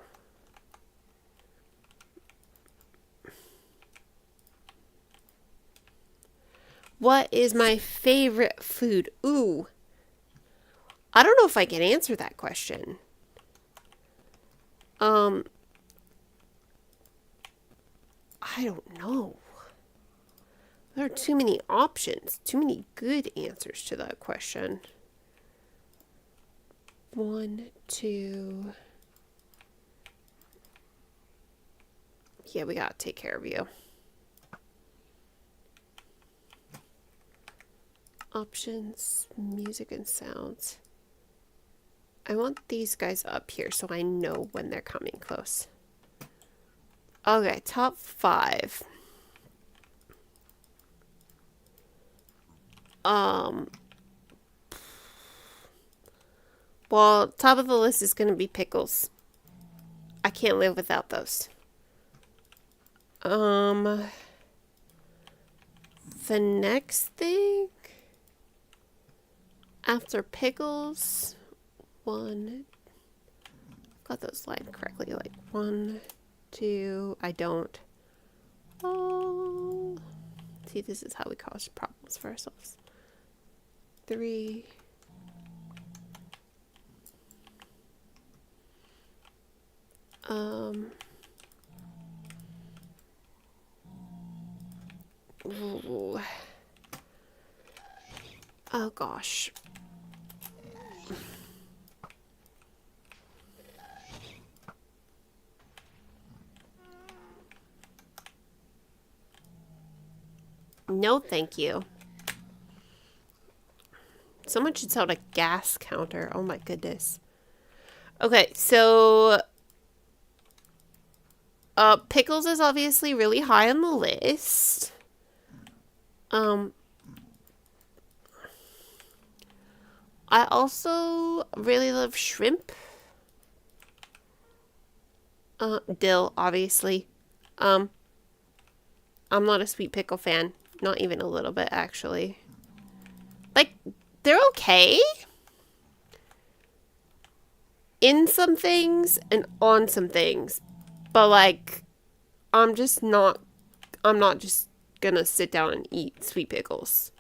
What is my favorite food? Ooh, I don't know if I can answer that question. I don't know. There are too many options, too many good answers to that question. 1, 2. Yeah, we gotta take care of you. Options, music and sounds. I want these guys up here so I know when they're coming close. Okay, top 5. Well, top of the list is going to be pickles. I can't live without those. The next thing after pickles, 1, got those lined correctly, like 1, 2, I don't. Oh, see, this is how we cause problems for ourselves. 3, Ooh. Oh gosh. No, thank you. Someone should sell a gas counter. Oh my goodness. Okay, so pickles is obviously really high on the list. I also really love shrimp. Dill, obviously. I'm not a sweet pickle fan. Not even a little bit, actually. Like, they're okay in some things and on some things. But, like, I'm not just gonna sit down and eat sweet pickles.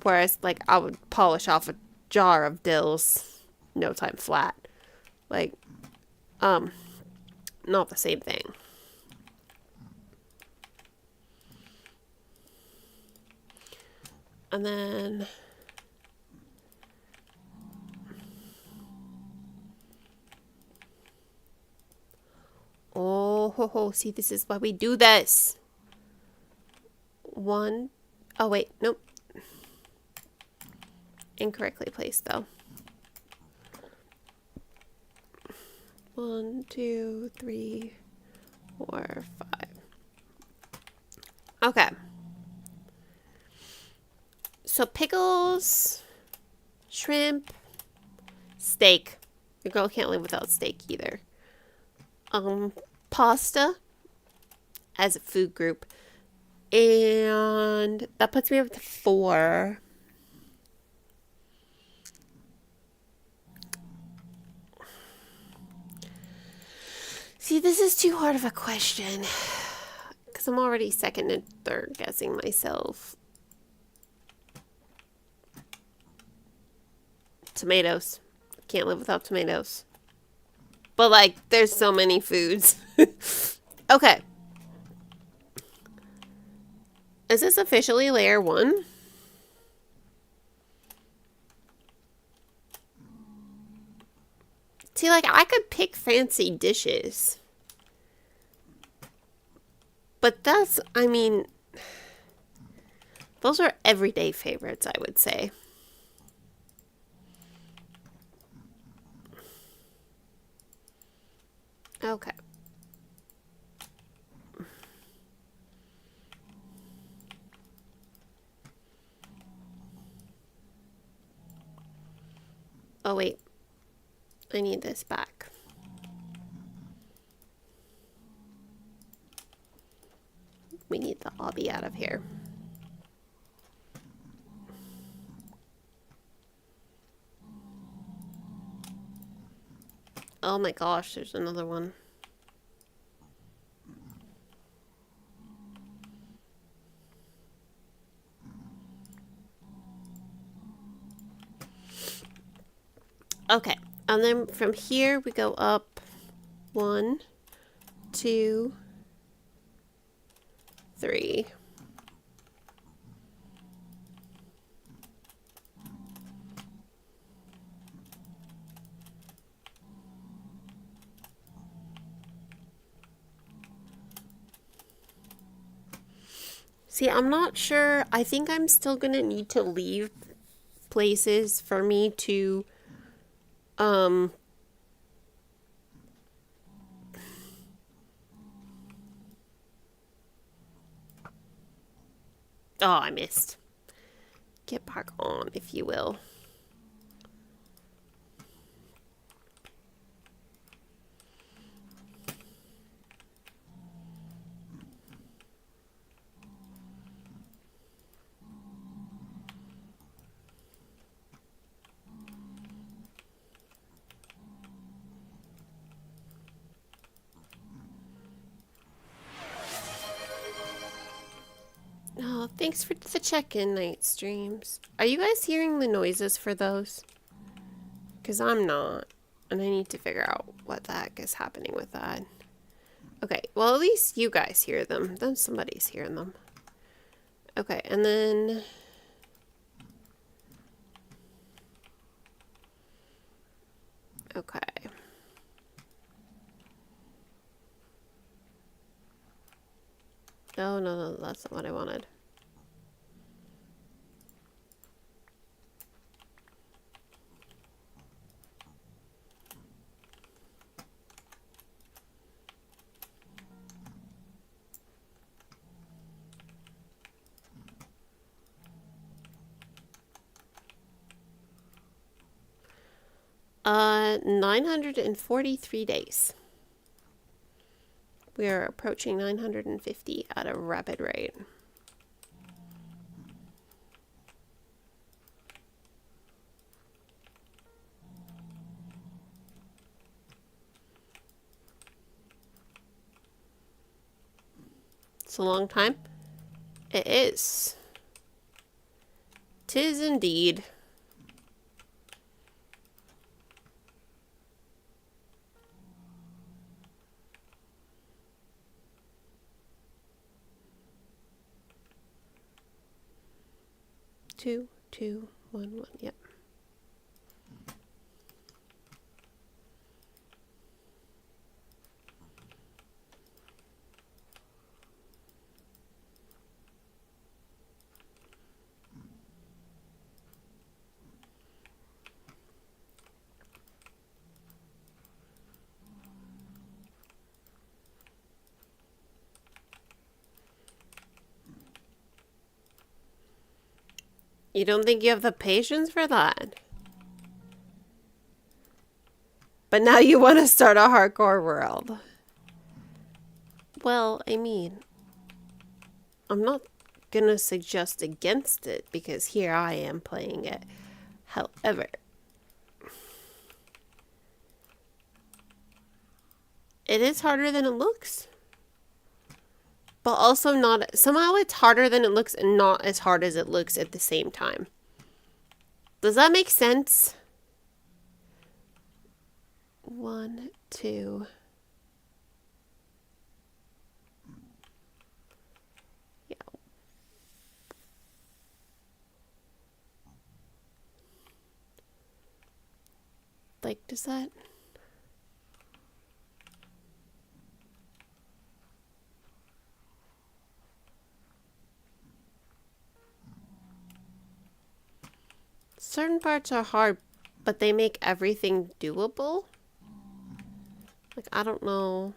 Whereas, like, I would polish off a jar of dills no time flat. Like, not the same thing. And then oh ho ho, see, this is why we do this. One, oh wait, nope. Incorrectly placed though. 1, 2, 3, 4, 5. Okay. So pickles, shrimp, steak. Your girl can't live without steak either. Pasta as a food group. And that puts me up to 4. See, this is too hard of a question. Because I'm already second and third guessing myself. Tomatoes. Can't live without tomatoes. But, like, there's so many foods. Okay. Is this officially layer 1? See, like, I could pick fancy dishes. But that's, I mean, those are everyday favorites, I would say. Okay. Oh, wait. I need this back. We need the obby out of here. Oh my gosh, there's another one. Okay, and then from here we go up 1, 2, 3. See, I'm not sure. I think I'm still gonna need to leave places for me to oh, I missed. Get back on, if you will. Oh, thanks for the check-in night streams. Are you guys hearing the noises for those? Because I'm not. And I need to figure out what the heck is happening with that. Okay, well at least you guys hear them. Then somebody's hearing them. Okay, and then... Okay. No, no, no, that's not what I wanted. Uh, 943 days. We are approaching 950 at a rapid rate. It's a long time. It is. 'Tis indeed. Two, two, one, one. Yep. You don't think you have the patience for that? But now you want to start a hardcore world. Well, I mean, I'm not gonna suggest against it because here I am playing it. However, it is harder than it looks. But also not, somehow it's harder than it looks and not as hard as it looks at the same time. Does that make sense? 1, 2. Yeah. Like, does that... Certain parts are hard, but they make everything doable. Like, I don't know.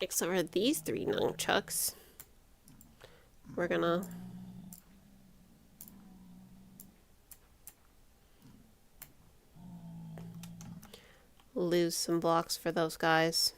Except for these 3 nunchucks. We're gonna... lose some blocks for those guys.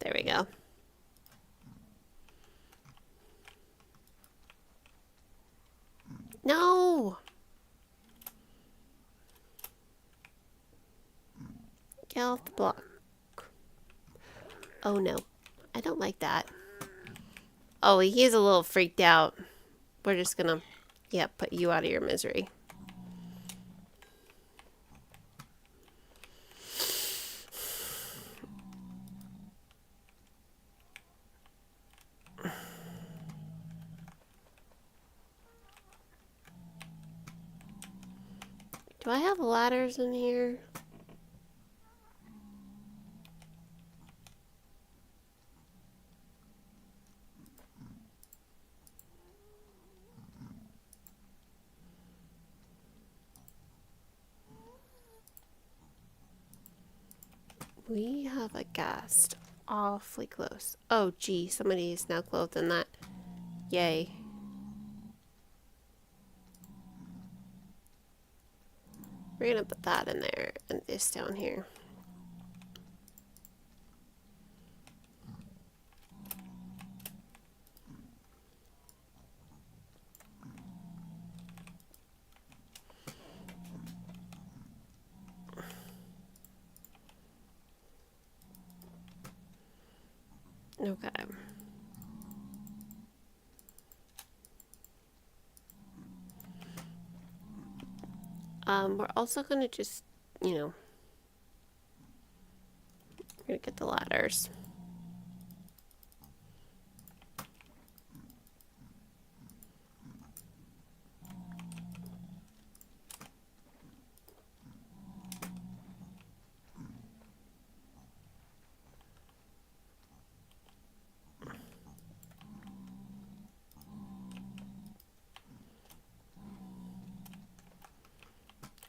There we go. No! Get off the block. Oh no. I don't like that. Oh, he's a little freaked out. We're just gonna, yeah, put you out of your misery. Do I have ladders in here? We have a guest awfully close. Oh, gee, somebody is now clothed in that. Yay. We're gonna put that in there and this down here. Okay. We're also gonna just, you know, we're gonna get the ladders.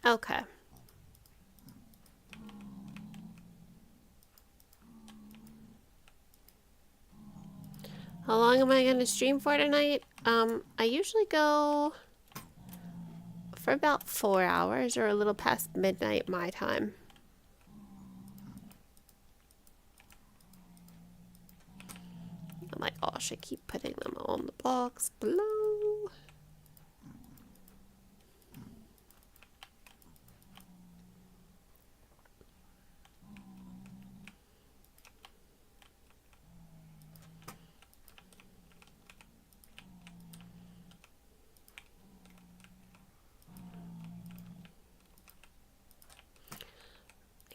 Okay. How long am I going to stream for tonight? I usually go for about 4 hours or a little past midnight my time. Oh my gosh, I keep putting them on the blocks below.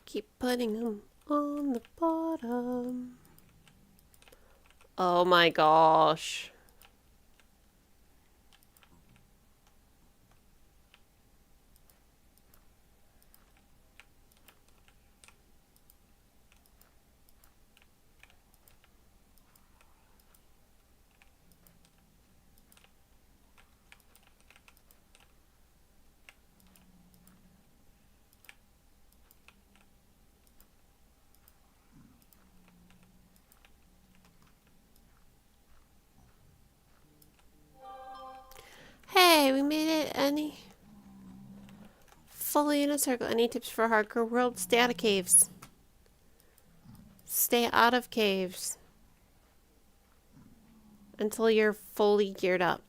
Keep putting them on the bottom. Oh my gosh. Hey, we made it. Any fully in a circle. Any tips for hardcore world? Stay out of caves. Stay out of caves until you're fully geared up.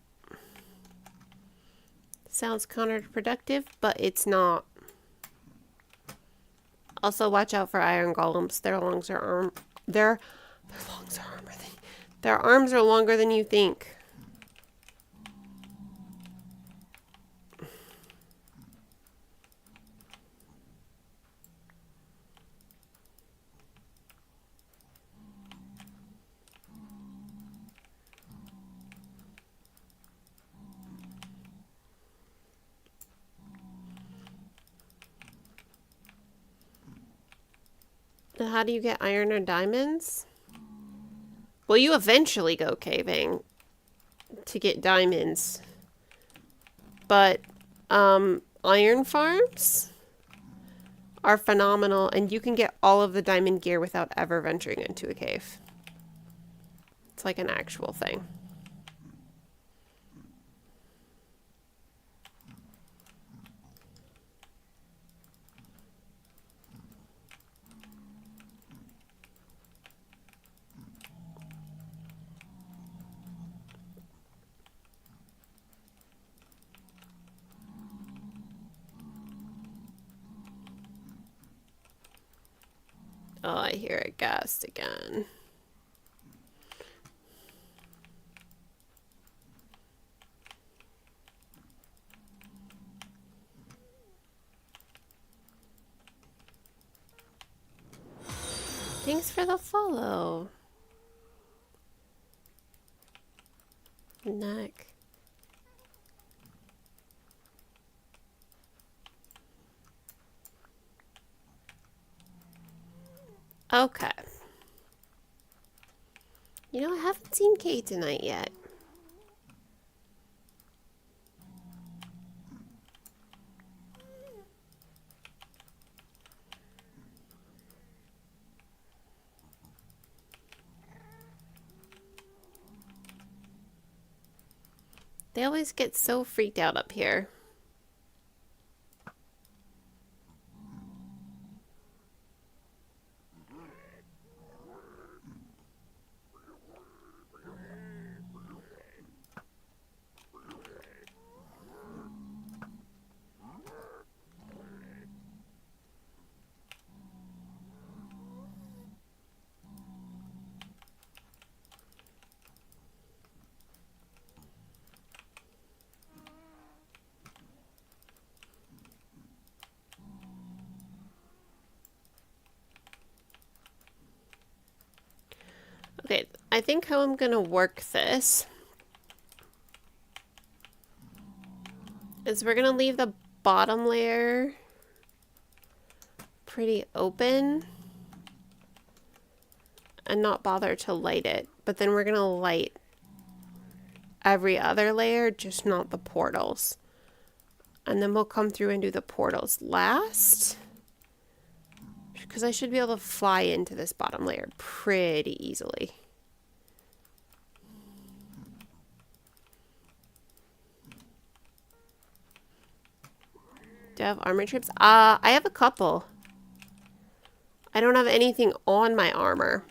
Sounds counterproductive, but it's not. Also, watch out for iron golems. Their lungs are their lungs are armor. Their arms are longer than you think. And how do you get iron or diamonds? Well, you eventually go caving to get diamonds. But iron farms are phenomenal, and you can get all of the diamond gear without ever venturing into a cave. It's like an actual thing. Oh, I hear a ghast again. Thanks for the follow. Neck. Okay. You know, I haven't seen Kay tonight yet. They always get so freaked out up here. Okay, I think how I'm gonna work this is we're gonna leave the bottom layer pretty open and not bother to light it. But then we're gonna light every other layer, just not the portals. And then we'll come through and do the portals last. Because I should be able to fly into this bottom layer pretty easily. Do I have armor trips? I have a couple. I don't have anything on my armor.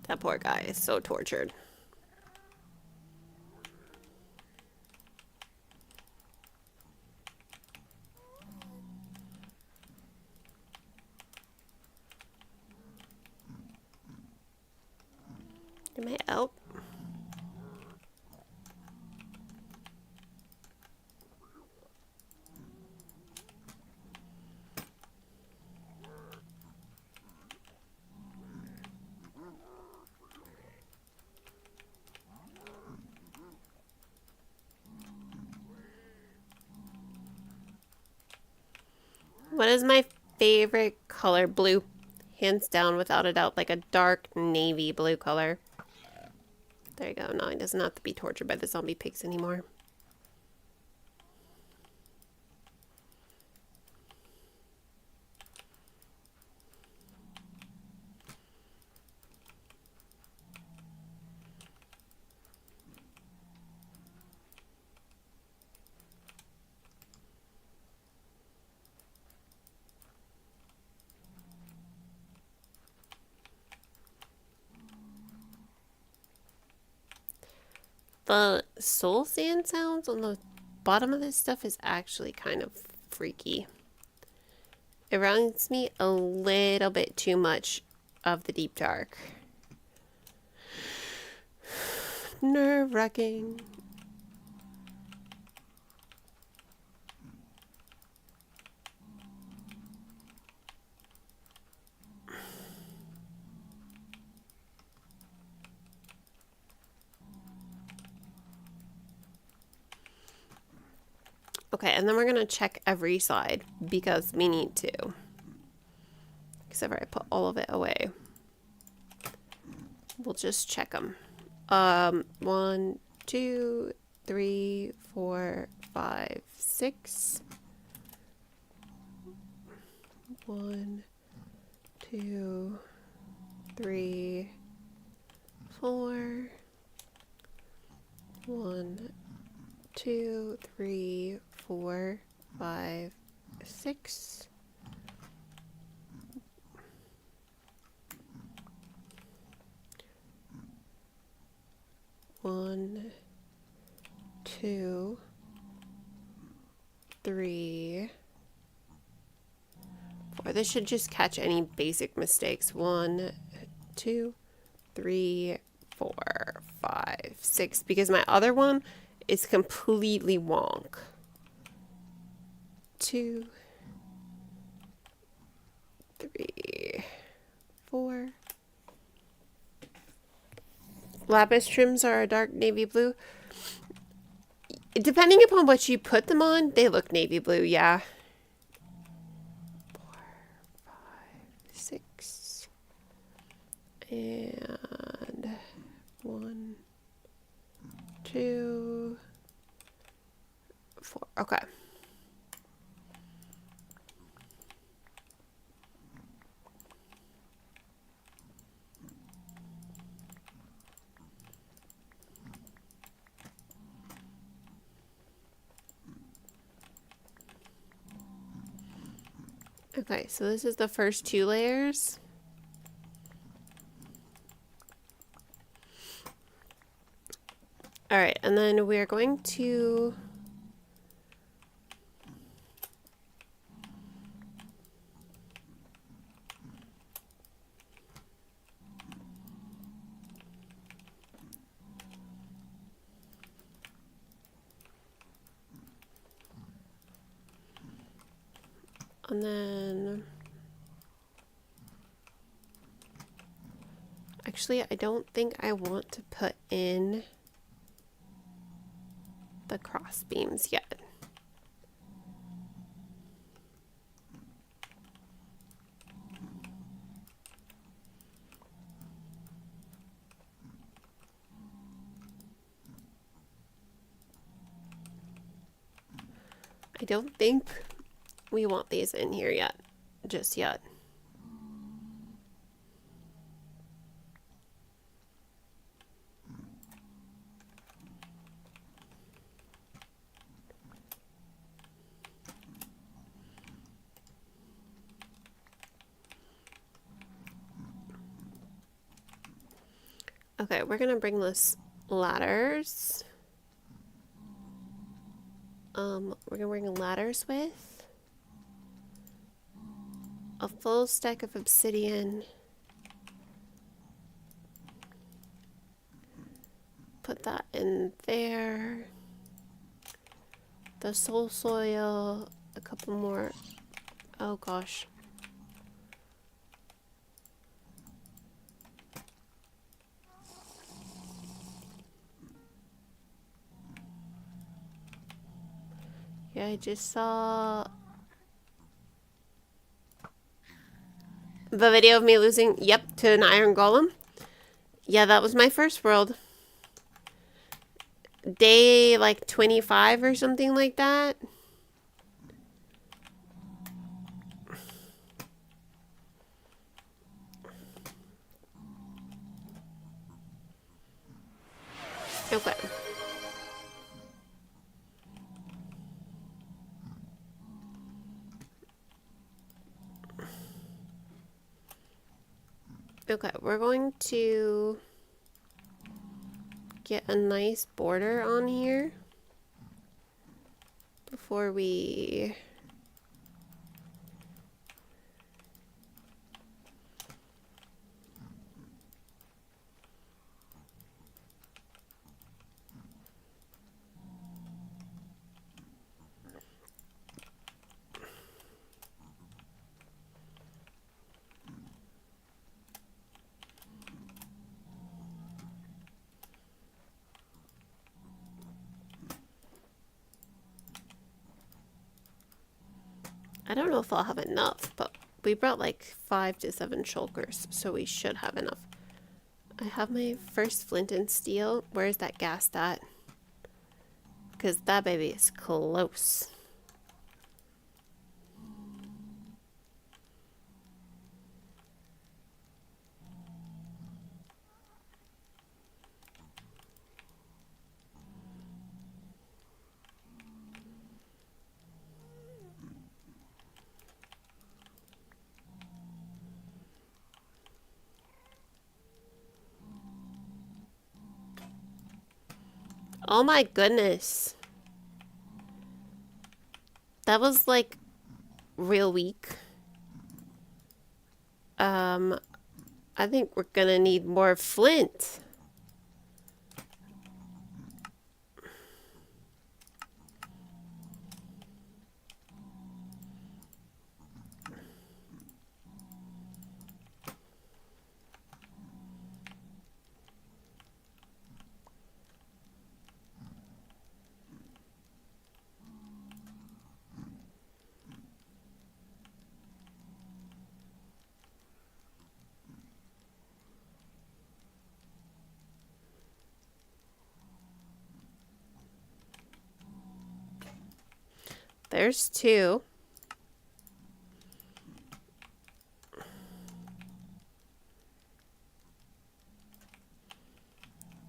That poor guy is so tortured. Am I out? What is my favorite color? Blue. Hands down, without a doubt, like a dark navy blue color. There you go. Now he doesn't have to be tortured by the zombie pigs anymore. The soul sand sounds on the bottom of this stuff is actually kind of freaky. It reminds me a little bit too much of the deep dark. Nerve-wracking. Okay, and then we're going to check every side because we need to. Except for I put all of it away. We'll just check them. 1, 2, 3, 4, 5, 6. 1, 2, 3, 4. 1, 2, 3, 4, 5, 6. One, 2, 3, 4. This should just catch any basic mistakes. 1, 2, 3, 4, 5, 6. Because my other one is completely wonk. 2, 3, 4. Lapis trims are a dark navy blue. Depending upon what you put them on, they look navy blue, yeah. 4, 5, 6, and 1, 2, 4. Okay. Okay, so this is the first 2 layers. All right, and then we're going to and then actually I don't think I want to put in the cross beams yet. I don't think we want these in here yet, just yet. Okay, we're gonna bring this ladders. We're gonna bring ladders with a full stack of obsidian. Put that in there. The soul soil, a couple more. Oh gosh. Yeah, I just saw the video of me losing, yep, to an iron golem. Yeah, that was my first world. Day like 25 or something like that. Okay. Okay, we're going to get a nice border on here before we I don't know if I'll have enough, but we brought like 5 to 7 shulkers, so we should have enough. I have my first flint and steel. Where's that gas at? Because that baby is close. Oh my goodness. That was like real weak. I think we're gonna need more flint. There's 2.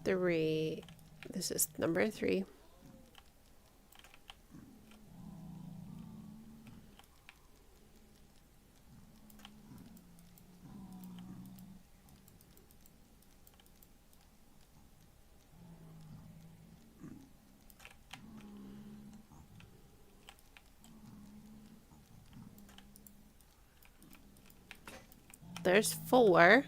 Three. This is number 3. There's 4.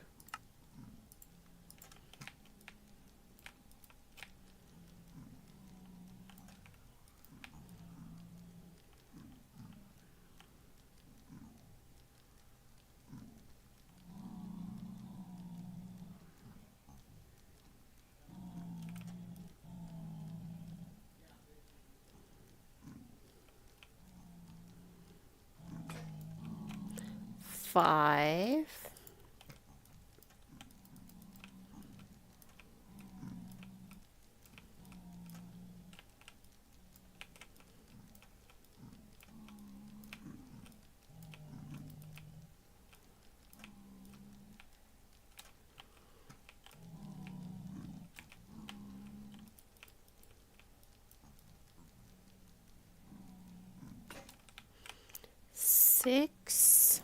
Five. Six.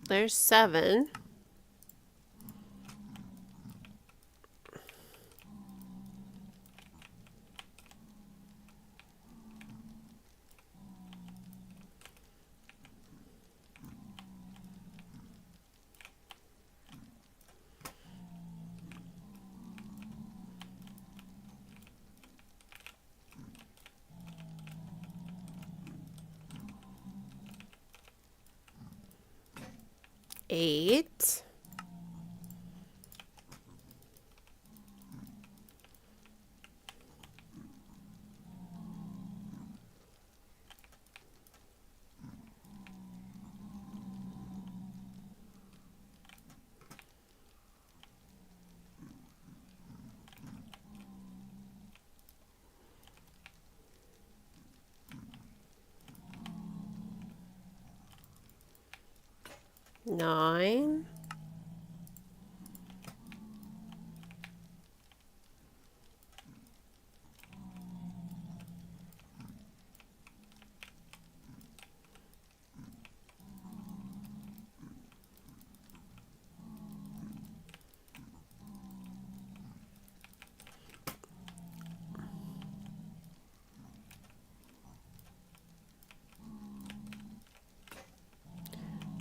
There's 7. Eight. Nine.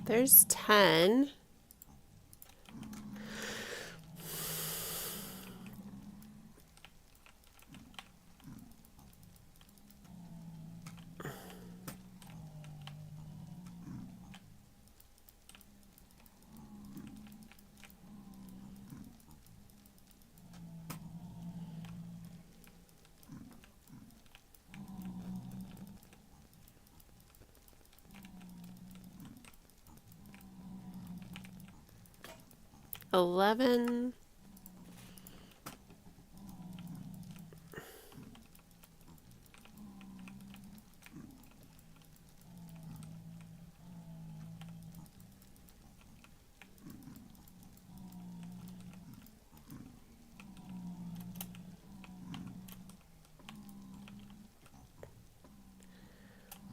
There's 10. $11.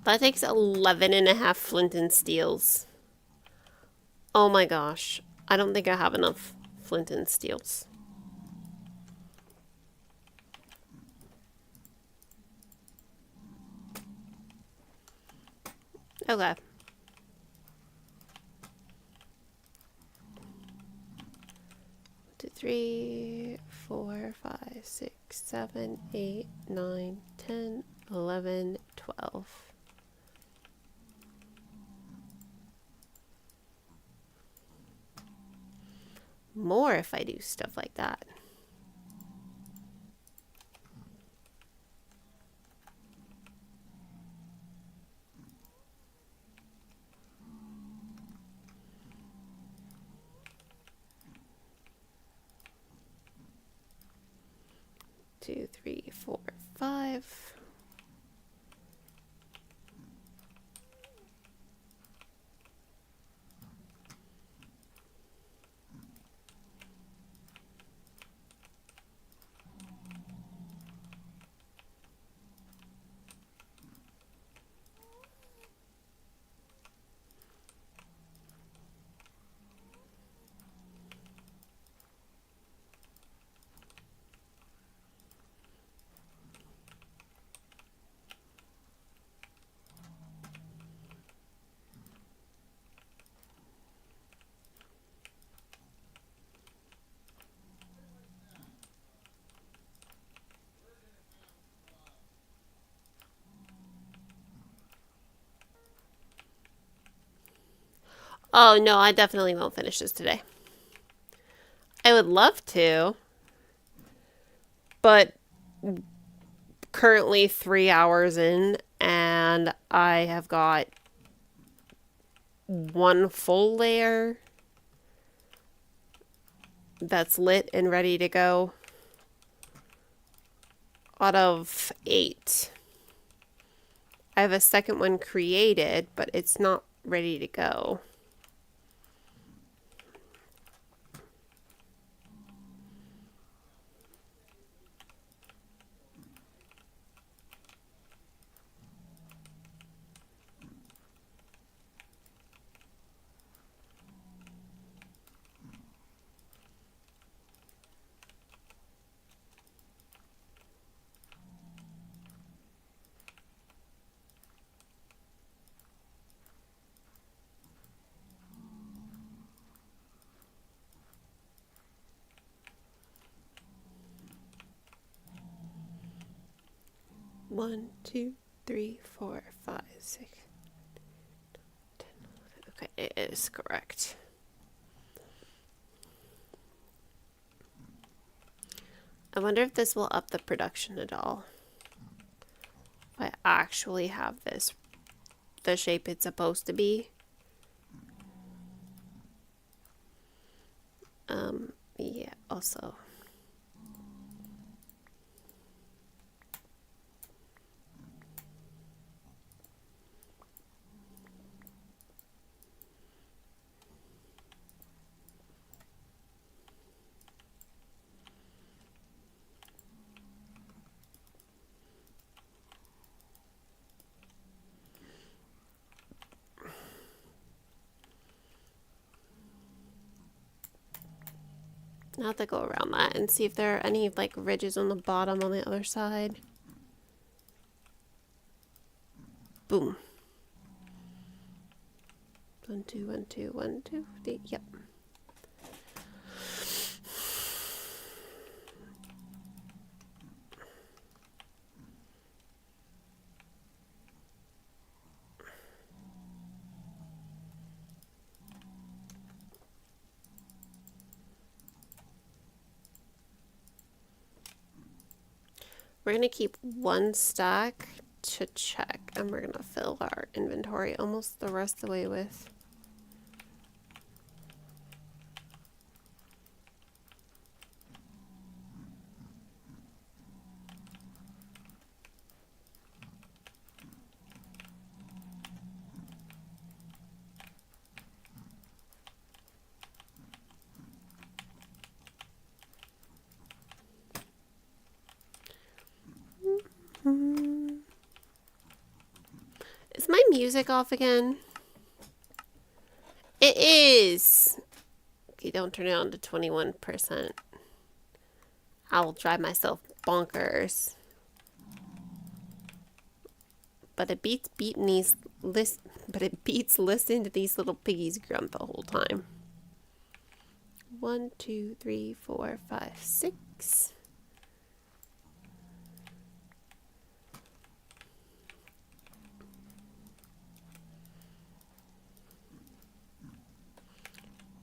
That takes 11.5 flint and steels. Oh my gosh. I don't think I have enough flint and steels. Okay. Two, 3, 4, 5, 6, 7, 8, 9, 10, 11, 12. more if I do stuff like that. Two, three, four, five. Oh no, I definitely won't finish this today. I would love to, but currently 3 hours in and I have got one full layer that's lit and ready to go out of 8. I have a second one created, but it's not ready to go. One, two, three, four, five, 6, 10, 11. Okay, it is correct. I wonder if this will up the production at all. If I actually have this the shape it's supposed to be. Yeah, also. I'll have to go around that and see if there are any like ridges on the bottom on the other side. Boom. 1, 2, 1, 2, 1, 2, 3. Yep. We're going to keep one stack to check, and we're going to fill our inventory almost the rest of the way with. Is my music off again? It is. Okay, don't turn it on to 21%. I'll drive myself bonkers. But it beats listening to these little piggies grunt the whole time. 1, 2, 3, 4, 5, 6.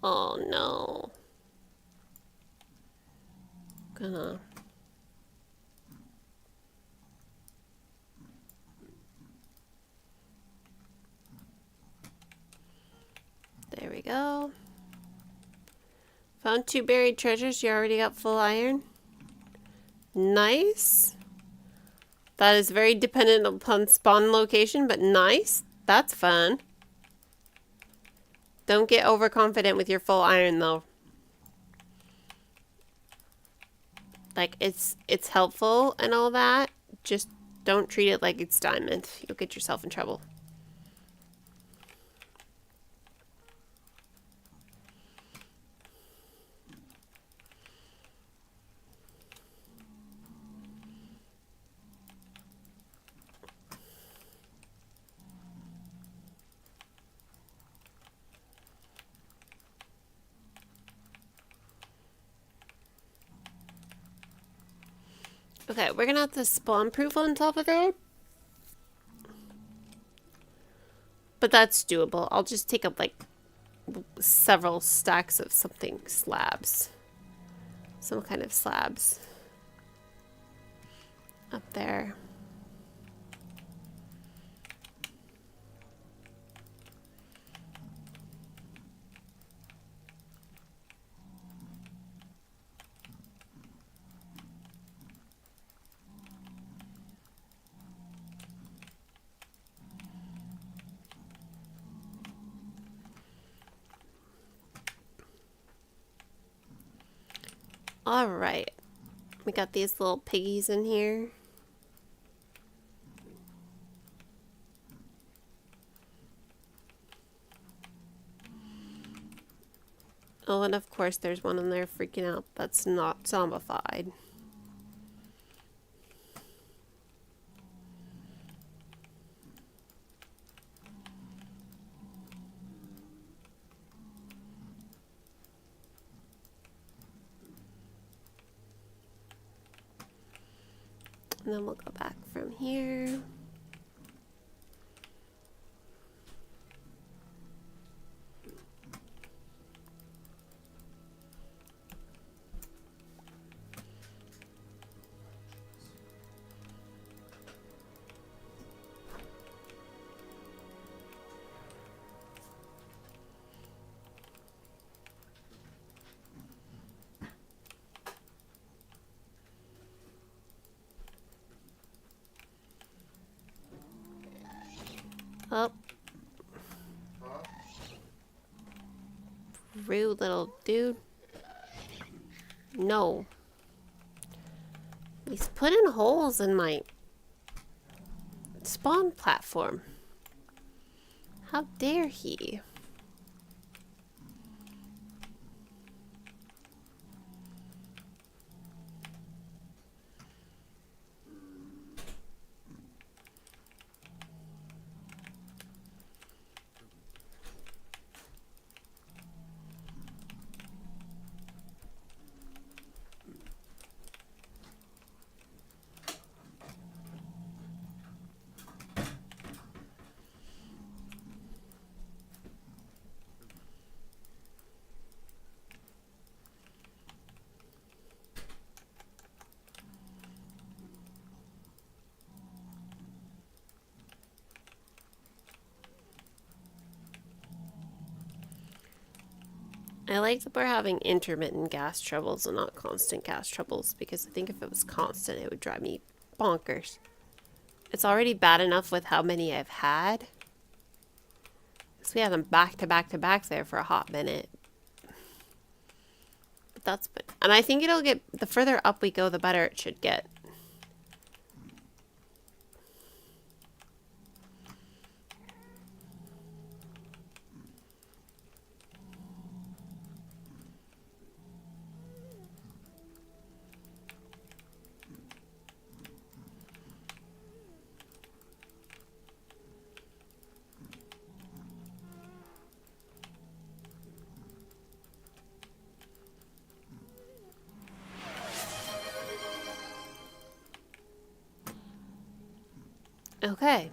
Oh no. gonna... There we go. Found 2 buried treasures. You already got full iron. Nice. That is very dependent upon spawn location, but nice. That's fun. Don't get overconfident with your full iron though. Like it's helpful and all that. Just don't treat it like it's diamond. You'll get yourself in trouble. Okay, we're gonna have to spawn proof on top of it. But that's doable. I'll just take up like several stacks of something slabs. Some kind of slabs. Up there. Alright, we got these little piggies in here. Oh, and of course there's one in there freaking out that's not zombified. And then we'll go back from here. Oh. Rude little dude. No. He's putting holes in my spawn platform. How dare he? I like that we're having intermittent gas troubles and not constant gas troubles, because I think if it was constant, it would drive me bonkers. It's already bad enough with how many I've had. Because we had them back to back to back there for a hot minute. But that's been, and I think it'll get, the further up we go, the better it should get. Okay.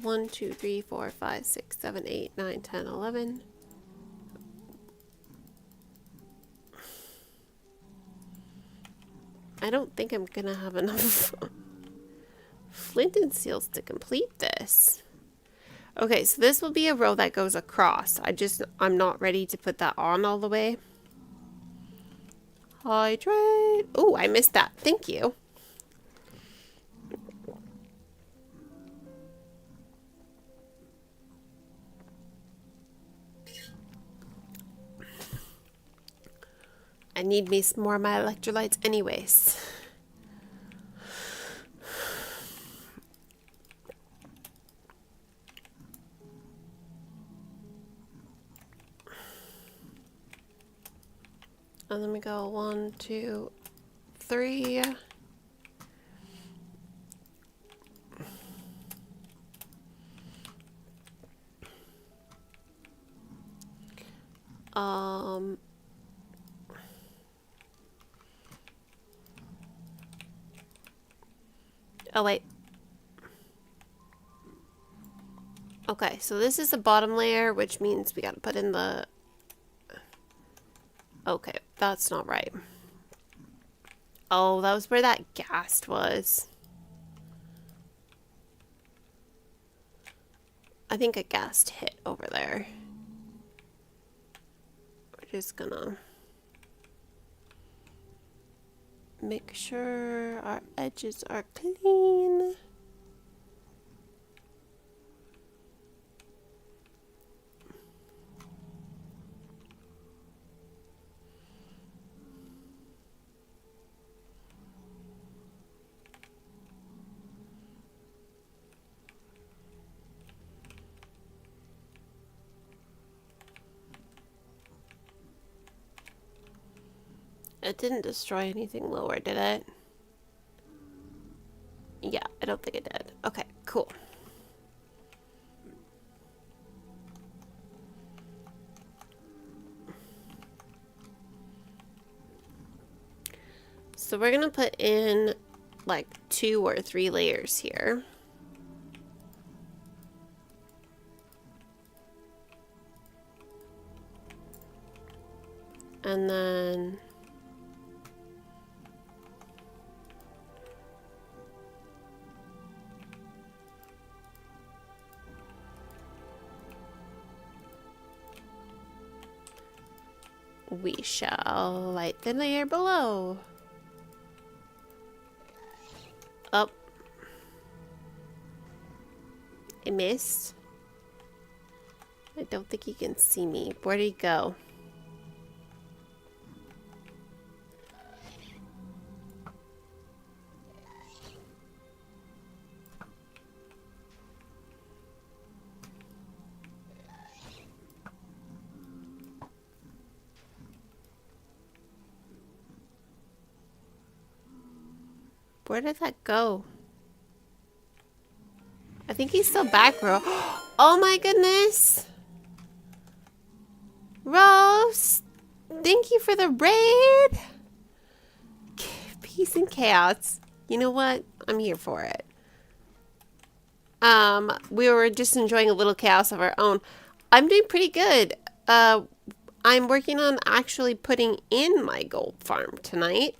1, 2, 3, 4, 5, 6, 7, 8, 9, 10, 11. I don't think I'm gonna have enough flint and seals to complete this. Okay, so this will be a row that goes across. I'm not ready to put that on all the way. Hydrate. Oh, I missed that. Thank you. I need me some more of my electrolytes anyways. And then we go 1, 2, 3. Oh wait. Okay, so this is the bottom layer, which means we gotta put in the... Okay, that's not right. Oh, that was where that ghast was. I think a ghast hit over there. We're just gonna make sure our edges are clean. It didn't destroy anything lower, did it? Yeah, I don't think it did. Okay, cool. So we're gonna put in like 2 or 3 layers here. And then we shall light the layer below. Up. I missed. I don't think he can see me. Where'd he go? Where did that go? I think he's still back row. Oh my goodness! Rose! Thank you for the raid! Peace and chaos. You know what? I'm here for it. We were just enjoying a little chaos of our own. I'm doing pretty good. I'm working on actually putting in my gold farm tonight.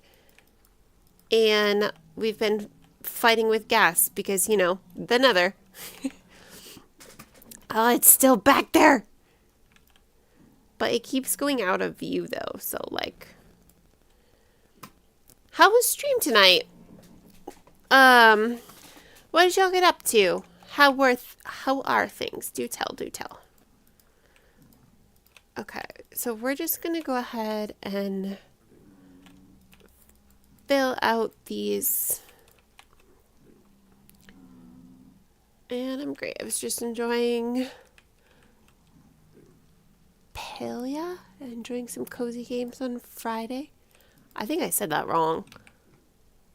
And we've been fighting with gas because, you know, the nether. Oh, it's still back there. But it keeps going out of view though. So like, how was stream tonight? What did y'all get up to? How are things? Do tell, do tell. Okay, so we're just gonna go ahead and fill out these. And I'm great. I was just enjoying Palia, enjoying some cozy games on Friday. I think I said that wrong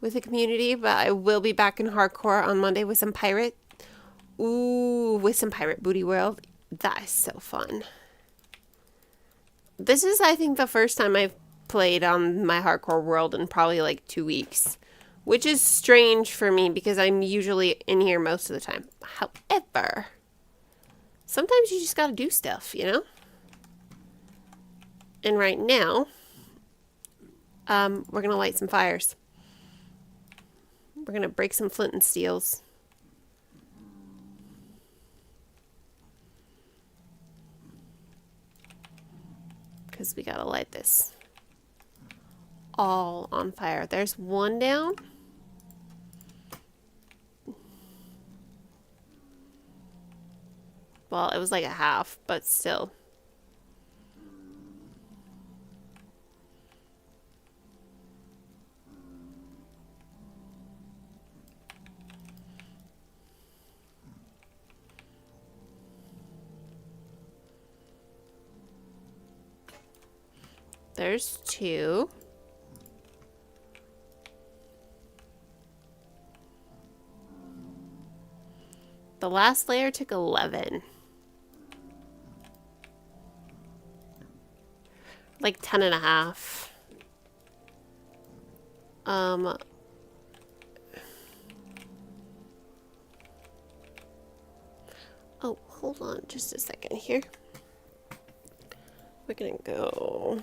with the community, but I will be back in hardcore on Monday with some pirate. Ooh, with some pirate booty world. That is so fun. This is, I think, the first time I've played on my hardcore world in probably like 2 weeks, which is strange for me because I'm usually in here most of the time. However, sometimes you just gotta do stuff, you know? And right now, we're gonna light some fires. We're gonna break some flint and steels. Because we gotta light this all on fire. There's one down. Well, it was like a half, but still. There's two. The last layer took 11. Like 10 and a half. Oh, hold on just a second here. We're gonna go.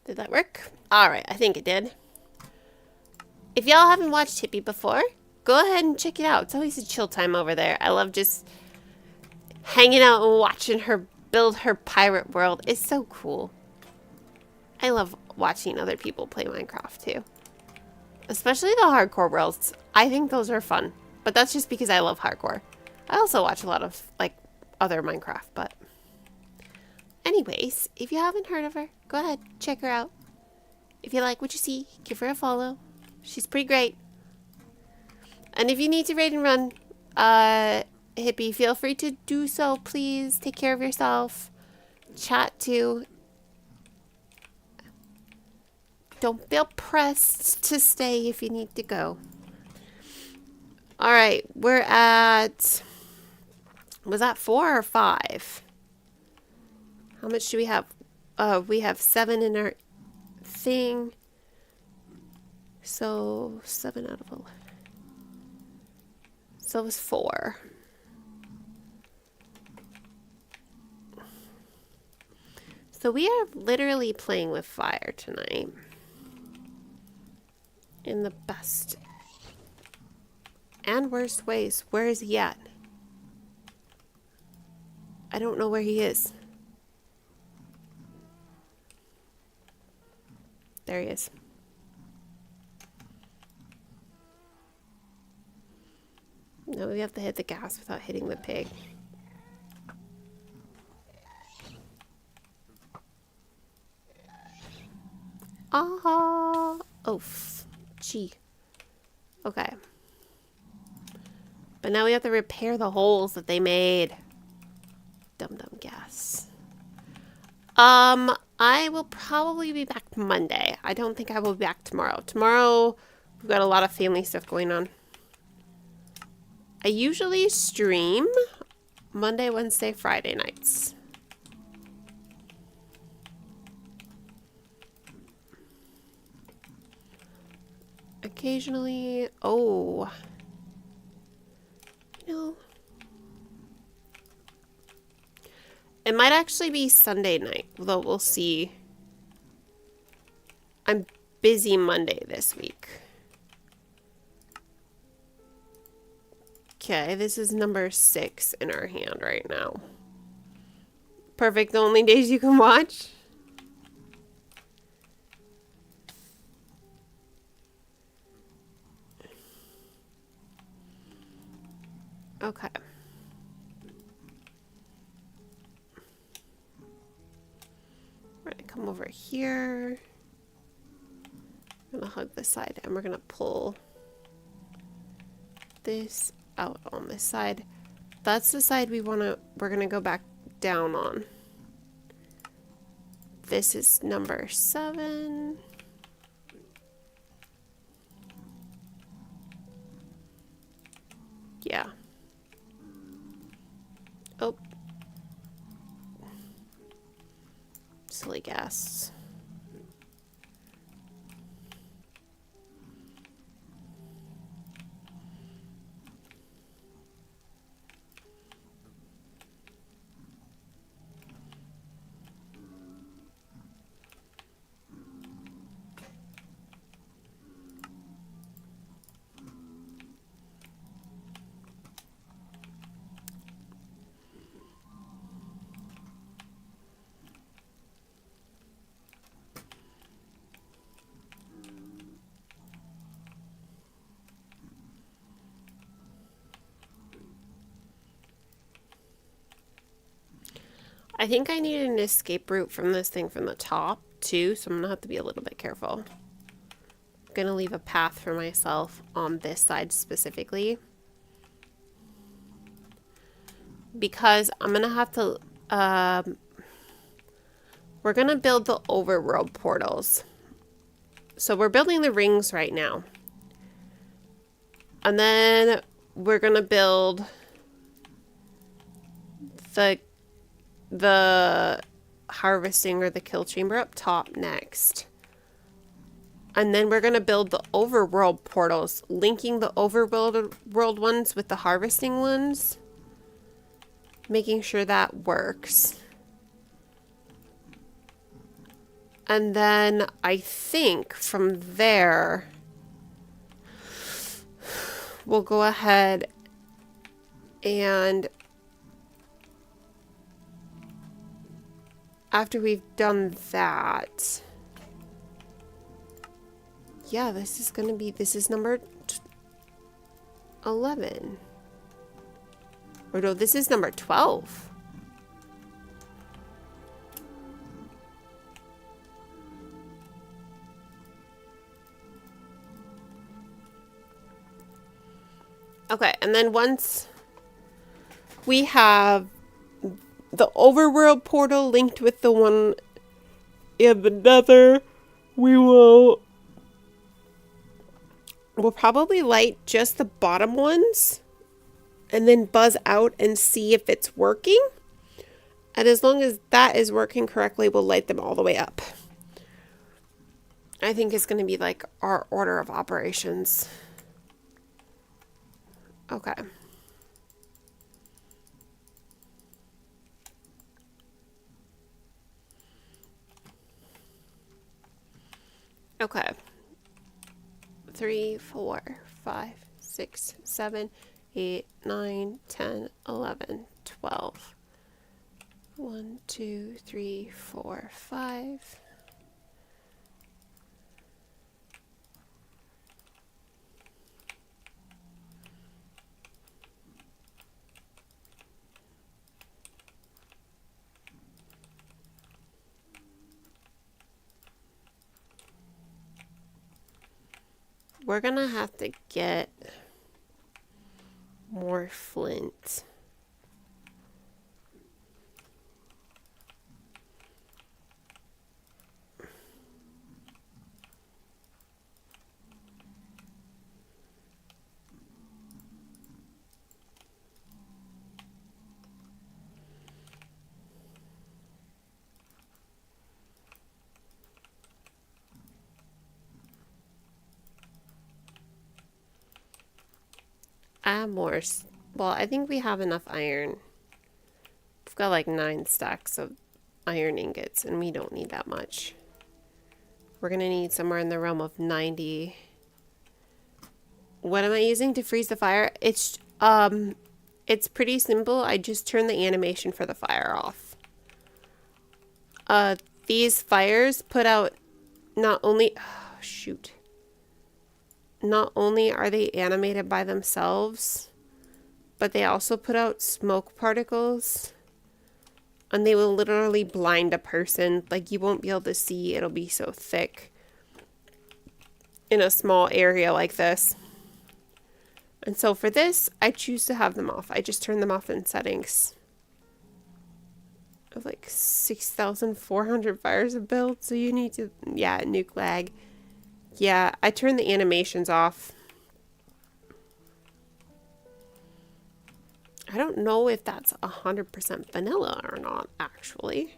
Did that work? Alright, I think it did. If y'all haven't watched Hippie before, go ahead and check it out. It's always a chill time over there. I love just hanging out and watching her build her pirate world. It's so cool. I love watching other people play Minecraft too. Especially the hardcore worlds. I think those are fun. But that's just because I love hardcore. I also watch a lot of like other Minecraft, but anyways, if you haven't heard of her, go ahead, check her out. If you like what you see, give her a follow. She's pretty great. And if you need to raid and run, Hippie, feel free to do so, please. Take care of yourself. Chat too. Don't feel pressed to stay if you need to go. Alright, we're at... Was that 4 or 5? How much do we have? We have 7 in our thing. So 7 out of 11. So it was 4. So we are literally playing with fire tonight. In the best and worst ways. Where is he at? I don't know where he is. There he is. No, we have to hit the gas without hitting the pig. Ah! Oh, gee. Okay. But now we have to repair the holes that they made. Dum-dum gas. I will probably be back Monday. I don't think I will be back tomorrow. Tomorrow, we've got a lot of family stuff going on. I usually stream Monday, Wednesday, Friday nights. Occasionally, oh, you know, it might actually be Sunday night, though we'll see. I'm busy Monday this week. Okay, this is number 6 in our hand right now. Perfect, the only days you can watch. Okay. We're gonna come over here. I'm gonna hug this side and we're gonna pull this out on this side. That's the side we're gonna go back down on. this is number 7. Yeah. Oh. Silly gas. I think I need an escape route from this thing from the top too, so I'm gonna have to be a little bit careful. I'm gonna leave a path for myself on this side specifically, because I'm gonna have to we're gonna build the overworld portals. So we're building the rings right now, and then we're gonna build the harvesting or the kill chamber up top next. And then we're going to build the overworld portals, linking the overworld ones with the harvesting ones. Making sure that works. And then I think from there, we'll go ahead and after we've done that, yeah, this is number 11. Or no, this is number 12. Okay, and then once we have the overworld portal linked with the one in the nether, we'll probably light just the bottom ones and then buzz out and see if it's working. And as long as that is working correctly, we'll light them all the way up. I think it's going to be like our order of operations. Okay. Okay. 3, 4, 5, 6, 7, 8, 9, 10, 11, 12. 1, 2, 3, 4, 5. We're gonna have to get more flint. Add more. Well, I think we have enough iron. We've got like 9 stacks of iron ingots, and we don't need that much. We're gonna need somewhere in the realm of 90. What am I using to freeze the fire? It's pretty simple. I just turn the animation for the fire off. These fires put out not only not only are they animated by themselves, but they also put out smoke particles, and they will literally blind a person. Like, you won't be able to see. It'll be so thick in a small area like this. And so for this, I choose to have them off. I just turn them off in settings. of like 6,400 fires of build, so you need to, yeah, nuke lag. Yeah, I turned the animations off. I don't know if that's 100% vanilla or not, actually.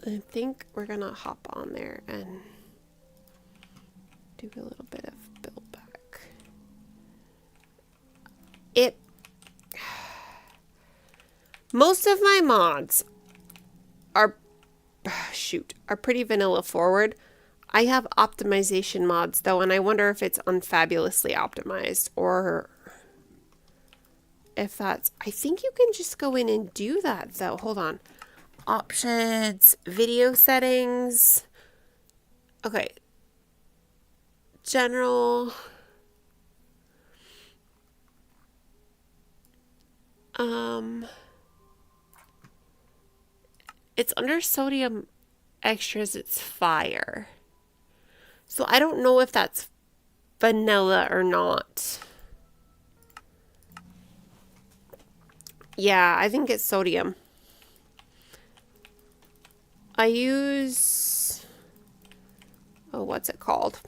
I think we're gonna hop on there and do a little bit of build back. Most of my mods are, are pretty vanilla forward. I have optimization mods though, and I wonder if it's unfabulously optimized or if that's, I think you can just go in and do that though. Hold on. Options, video settings. Okay. General. It's under sodium extras, it's fire. So I don't know if that's vanilla or not. Yeah, I think it's sodium. I use, oh, what's it called?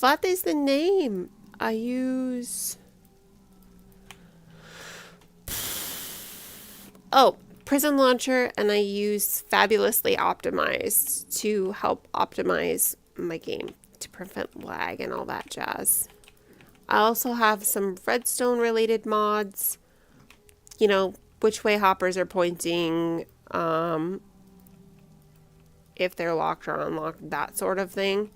What is the name? I use, oh, Prism Launcher, and I use Fabulously Optimized to help optimize my game to prevent lag and all that jazz. I also have some redstone related mods, you know, which way hoppers are pointing, if they're locked or unlocked, that sort of thing.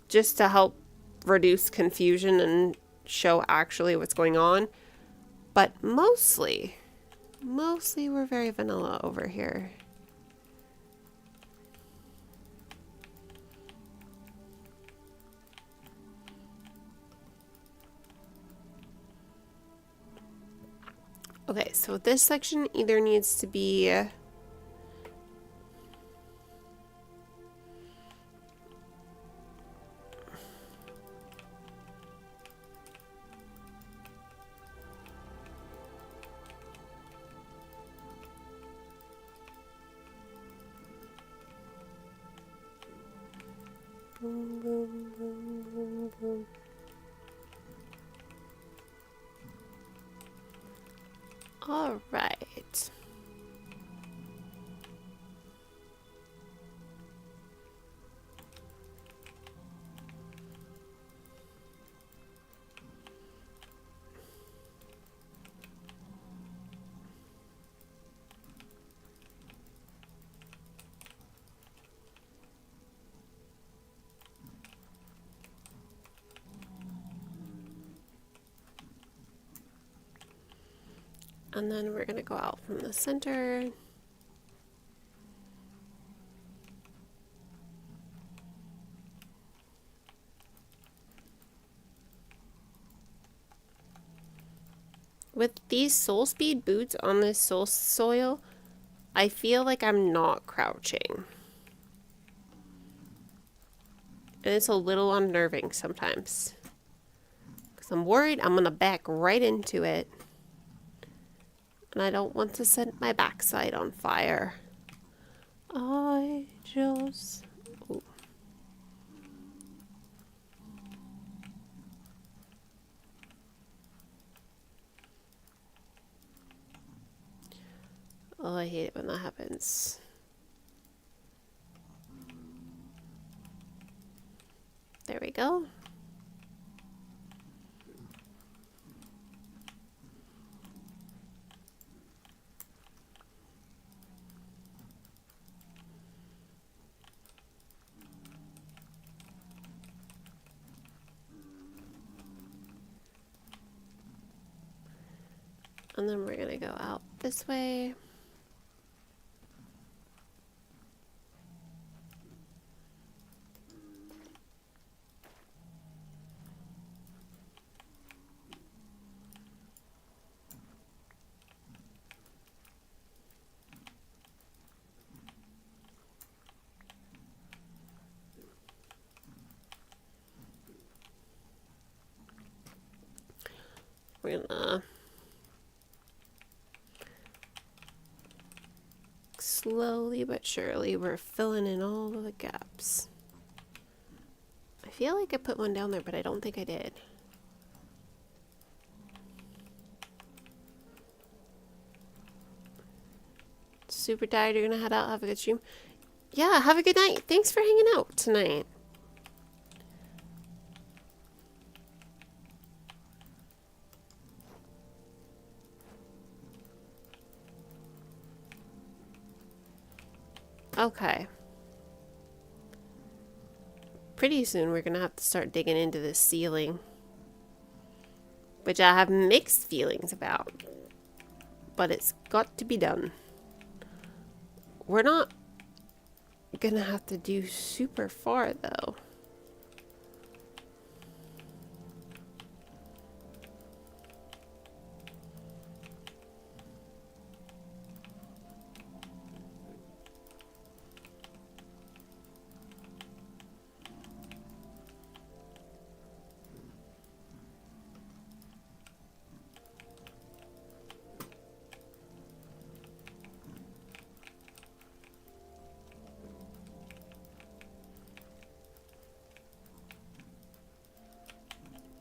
Just to help reduce confusion and show actually what's going on. But mostly we're very vanilla over here. Okay, so this section either needs to be boom, boom, boom, boom, boom. All right. And then we're going to go out from the center. With these soul speed boots on this soul soil, I feel like I'm not crouching. And it's a little unnerving sometimes. Because I'm worried I'm going to back right into it. And I don't want to set my backside on fire. I just... Ooh. Oh, I hate it when that happens. There we go. And then we're gonna go out this way. We're gonna slowly but surely, we're filling in all of the gaps. I feel like I put one down there, but I don't think I did. Super tired. You're gonna head out. Have a good stream. Yeah, have a good night. Thanks for hanging out tonight. Okay. Pretty soon we're gonna have to start digging into this ceiling, which I have mixed feelings about, but it's got to be done. We're not gonna have to do super far though.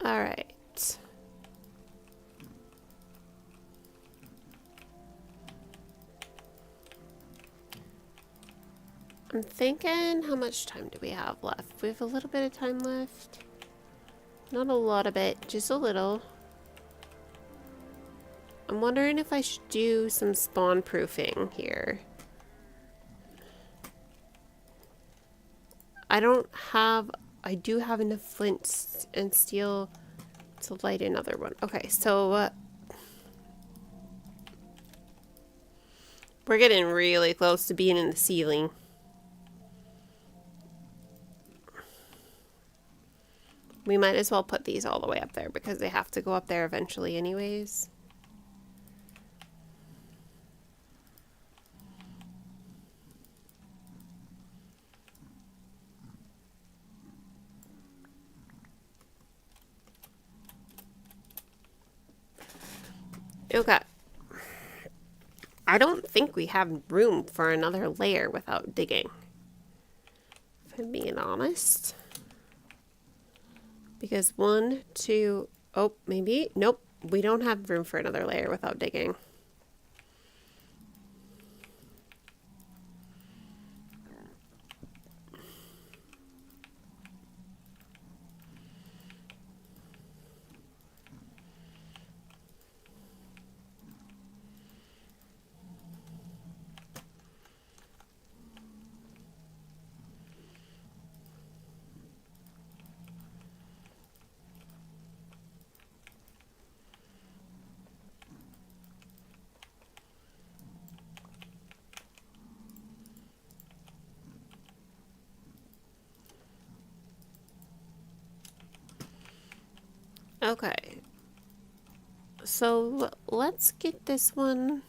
All right. I'm thinking, how much time do we have left? We have a little bit of time left. Not a lot of it, just a little. I'm wondering if I should do some spawn proofing here. I do have enough flint and steel to light another one. Okay, so we're getting really close to being in the ceiling. We might as well put these all the way up there because they have to go up there eventually anyways. Okay. I don't think we have room for another layer without digging, if I'm being honest. Because one, two, oh, maybe, nope, we don't have room for another layer without digging. Okay, so let's get this one.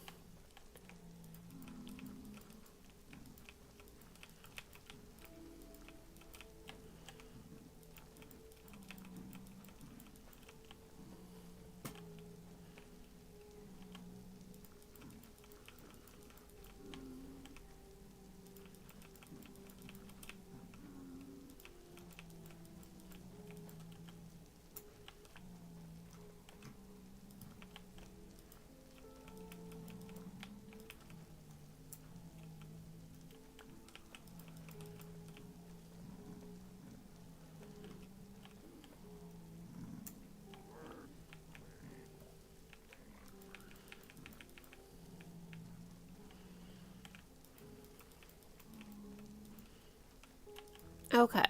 Okay.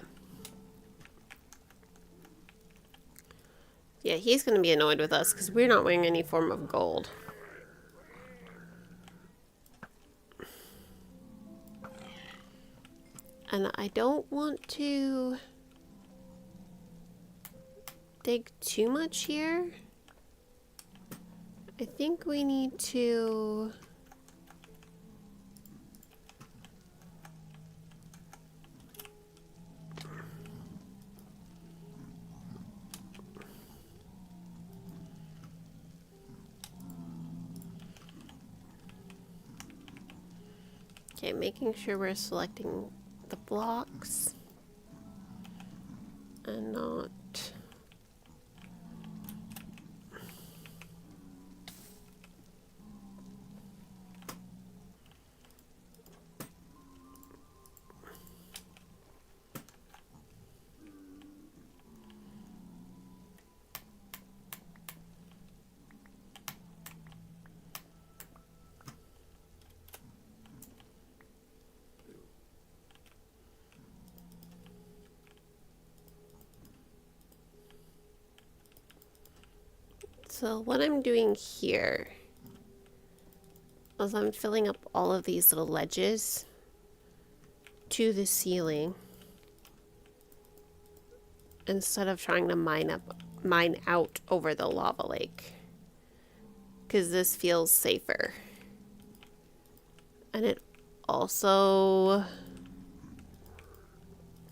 Yeah, he's going to be annoyed with us because we're not wearing any form of gold. And I don't want to dig too much here. I think we need to... Okay, making sure we're selecting the blocks and not... So what I'm doing here is I'm filling up all of these little ledges to the ceiling instead of trying to mine out over the lava lake, because this feels safer. And it also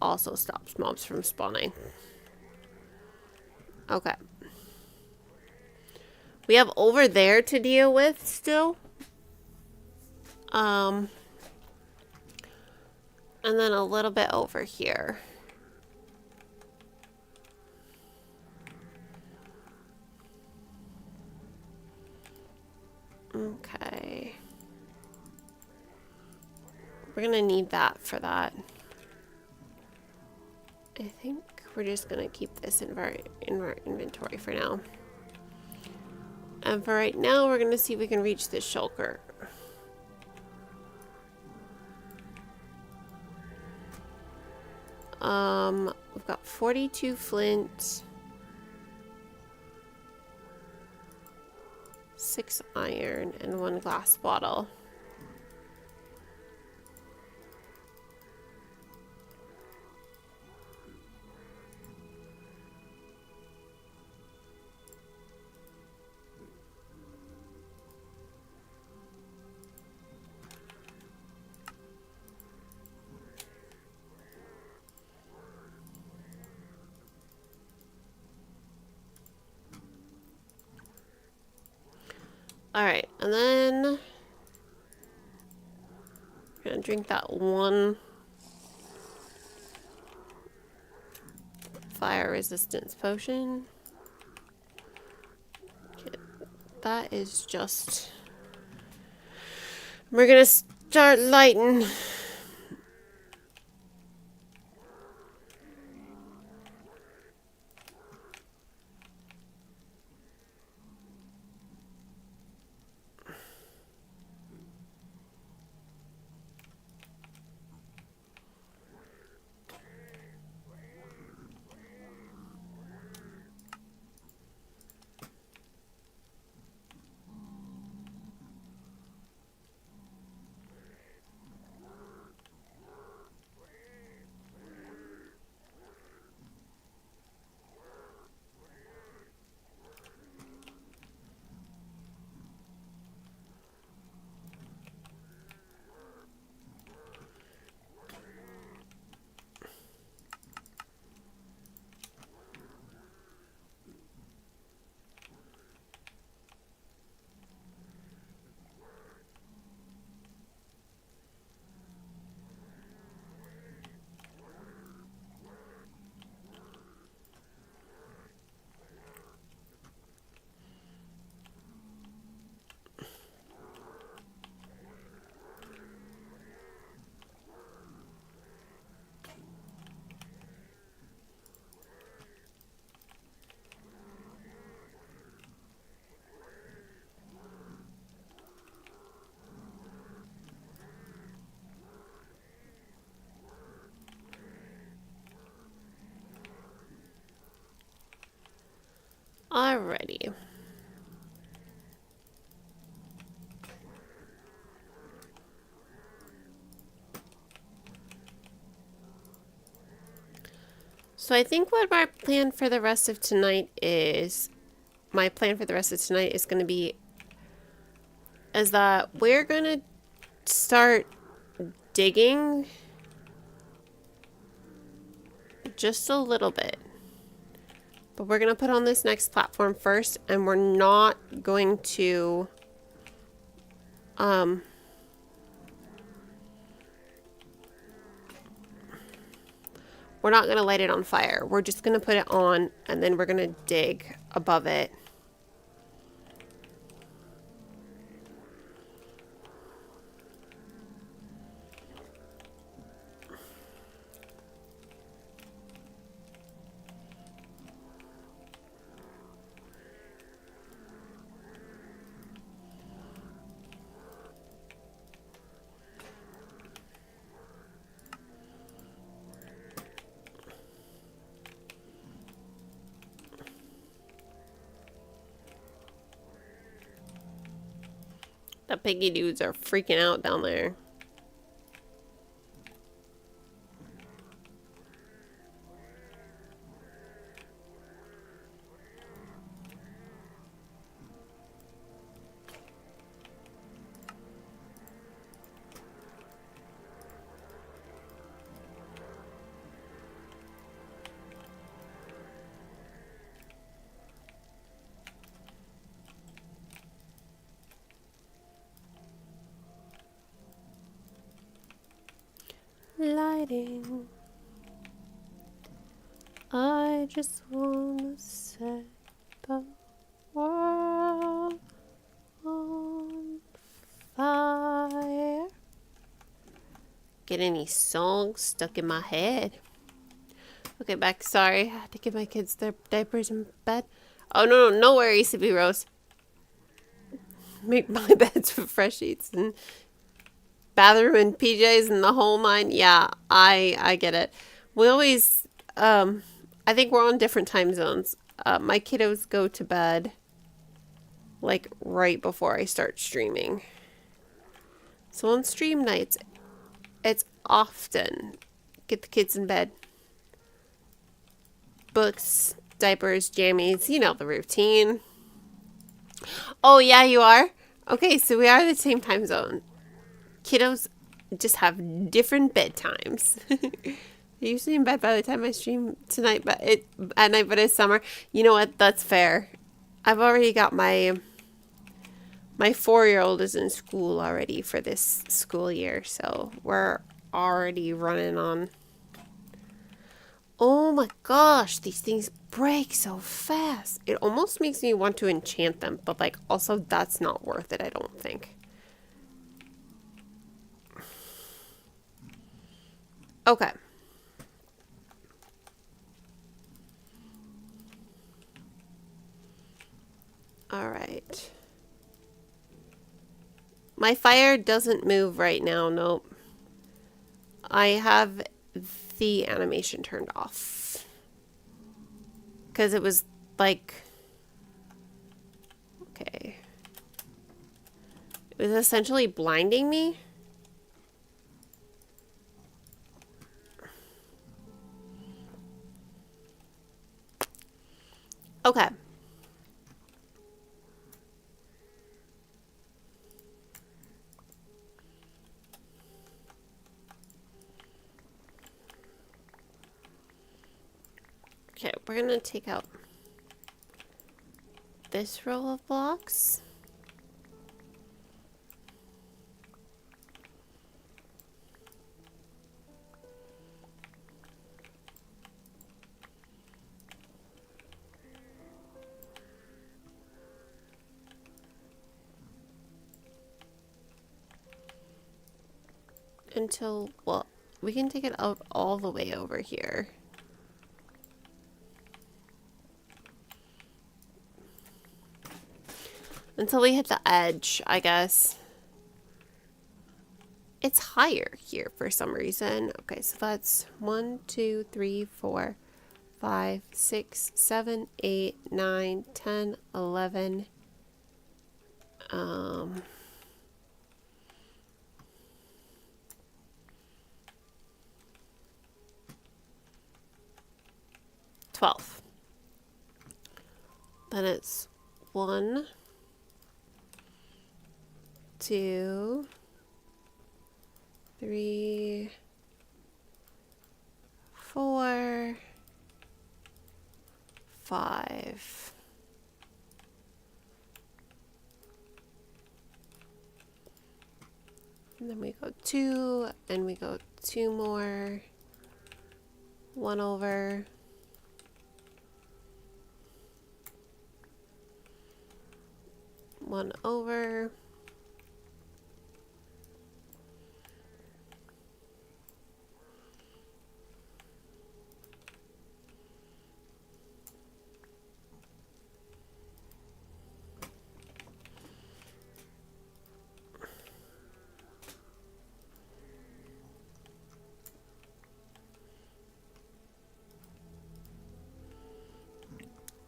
stops mobs from spawning. Okay. We have over there to deal with still. And then a little bit over here. Okay. We're gonna need that for that. I think we're just gonna keep this in our inventory for now. And for right now, we're gonna see if we can reach this shulker. We've got 42 flint, 6 iron, and 1 glass bottle. Alright, and then I'm gonna drink that 1 fire resistance potion. Okay, that is just... We're gonna start lighting. Alrighty. So I think what my plan for the rest of tonight is, going to be is that we're going to start digging just a little bit. But we're going to put on this next platform first, and we're not going to we're not going to light it on fire. We're just going to put it on and then we're going to dig above it. The piggy dudes are freaking out down there. Lighting. I just wanna set the world on fire. Get any songs stuck in my head. Okay, back. Sorry, I had to give my kids their diapers in bed. Oh no worries, CB Rose. Make my beds with fresh sheets and bathroom and PJs and the whole nine. Yeah, I get it. We always, I think we're on different time zones. My kiddos go to bed like right before I start streaming. So on stream nights, it's often get the kids in bed. Books, diapers, jammies, you know the routine. Oh yeah, you are? Okay, so we are the same time zone. Kiddos just have different bedtimes. They're usually in bed by the time I stream tonight, but at night, but it's summer. You know what? That's fair. I've already got my 4-year-old is in school already for this school year, so we're already running on. Oh my gosh, these things break so fast. It almost makes me want to enchant them, but like also that's not worth it, I don't think. Okay. All right. My fire doesn't move right now. Nope. I have the animation turned off. Because it was like... Okay. It was essentially blinding me. Okay. Okay, we're gonna take out this row of blocks. Until, well, we can take it out all the way over here. Until we hit the edge, I guess. It's higher here for some reason. Okay, so that's 1, 2, 3, 4, 5, 6, 7, 8, 9, 10, 11. 12. Then it's 1, 2, 3, 4, 5. And then we go 2, and we go 2 more. 1 over. One over.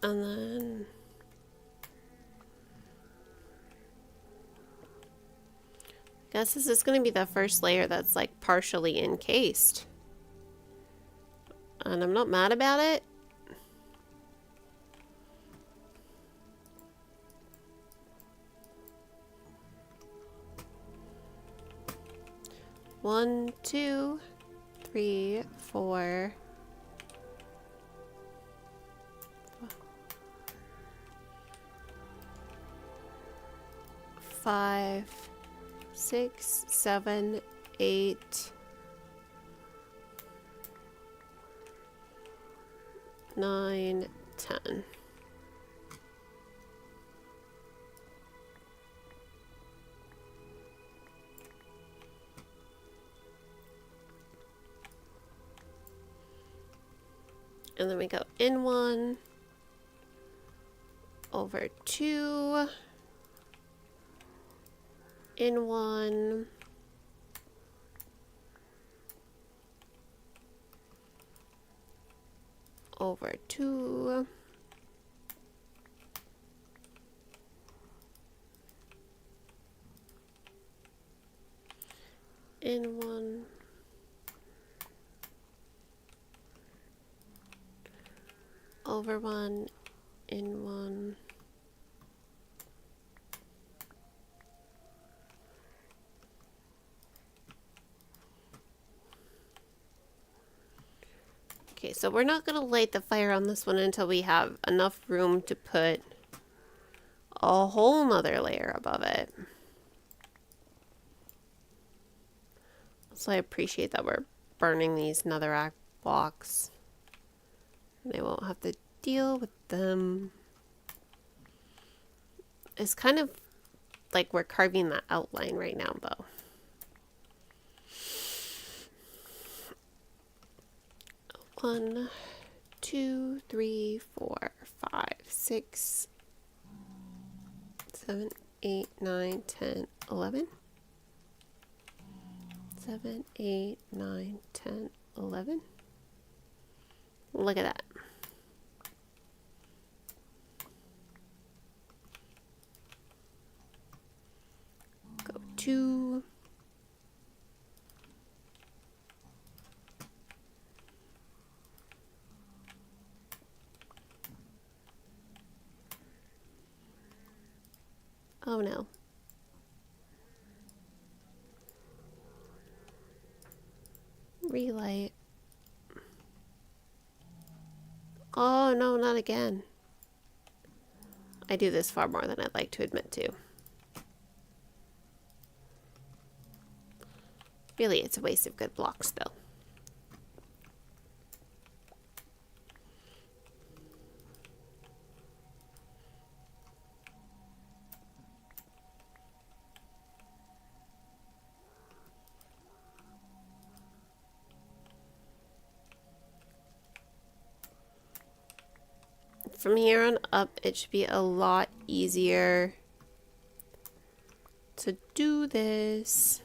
And then I guess this is going to be the first layer that's like partially encased. And I'm not mad about it. One, two, three, four. 5, 6, 7, 8, 9, 10. And then we go in 1, over 2, in 1, over 2, in 1, over 1, in 1, okay, so we're not going to light the fire on this one until we have enough room to put a whole nother layer above it. So I appreciate that we're burning these netherrack blocks. And I won't have to deal with them. It's kind of like we're carving that outline right now, though. One, 2, 3, 4, 5, 6, 7, 8, 9, 10, 11. 7, 8, 9, 10, 11. Look at that. Go 2. Oh no. Relight. Oh no, not again. I do this far more than I'd like to admit to. Really, it's a waste of good blocks though. From here on up, it should be a lot easier to do this.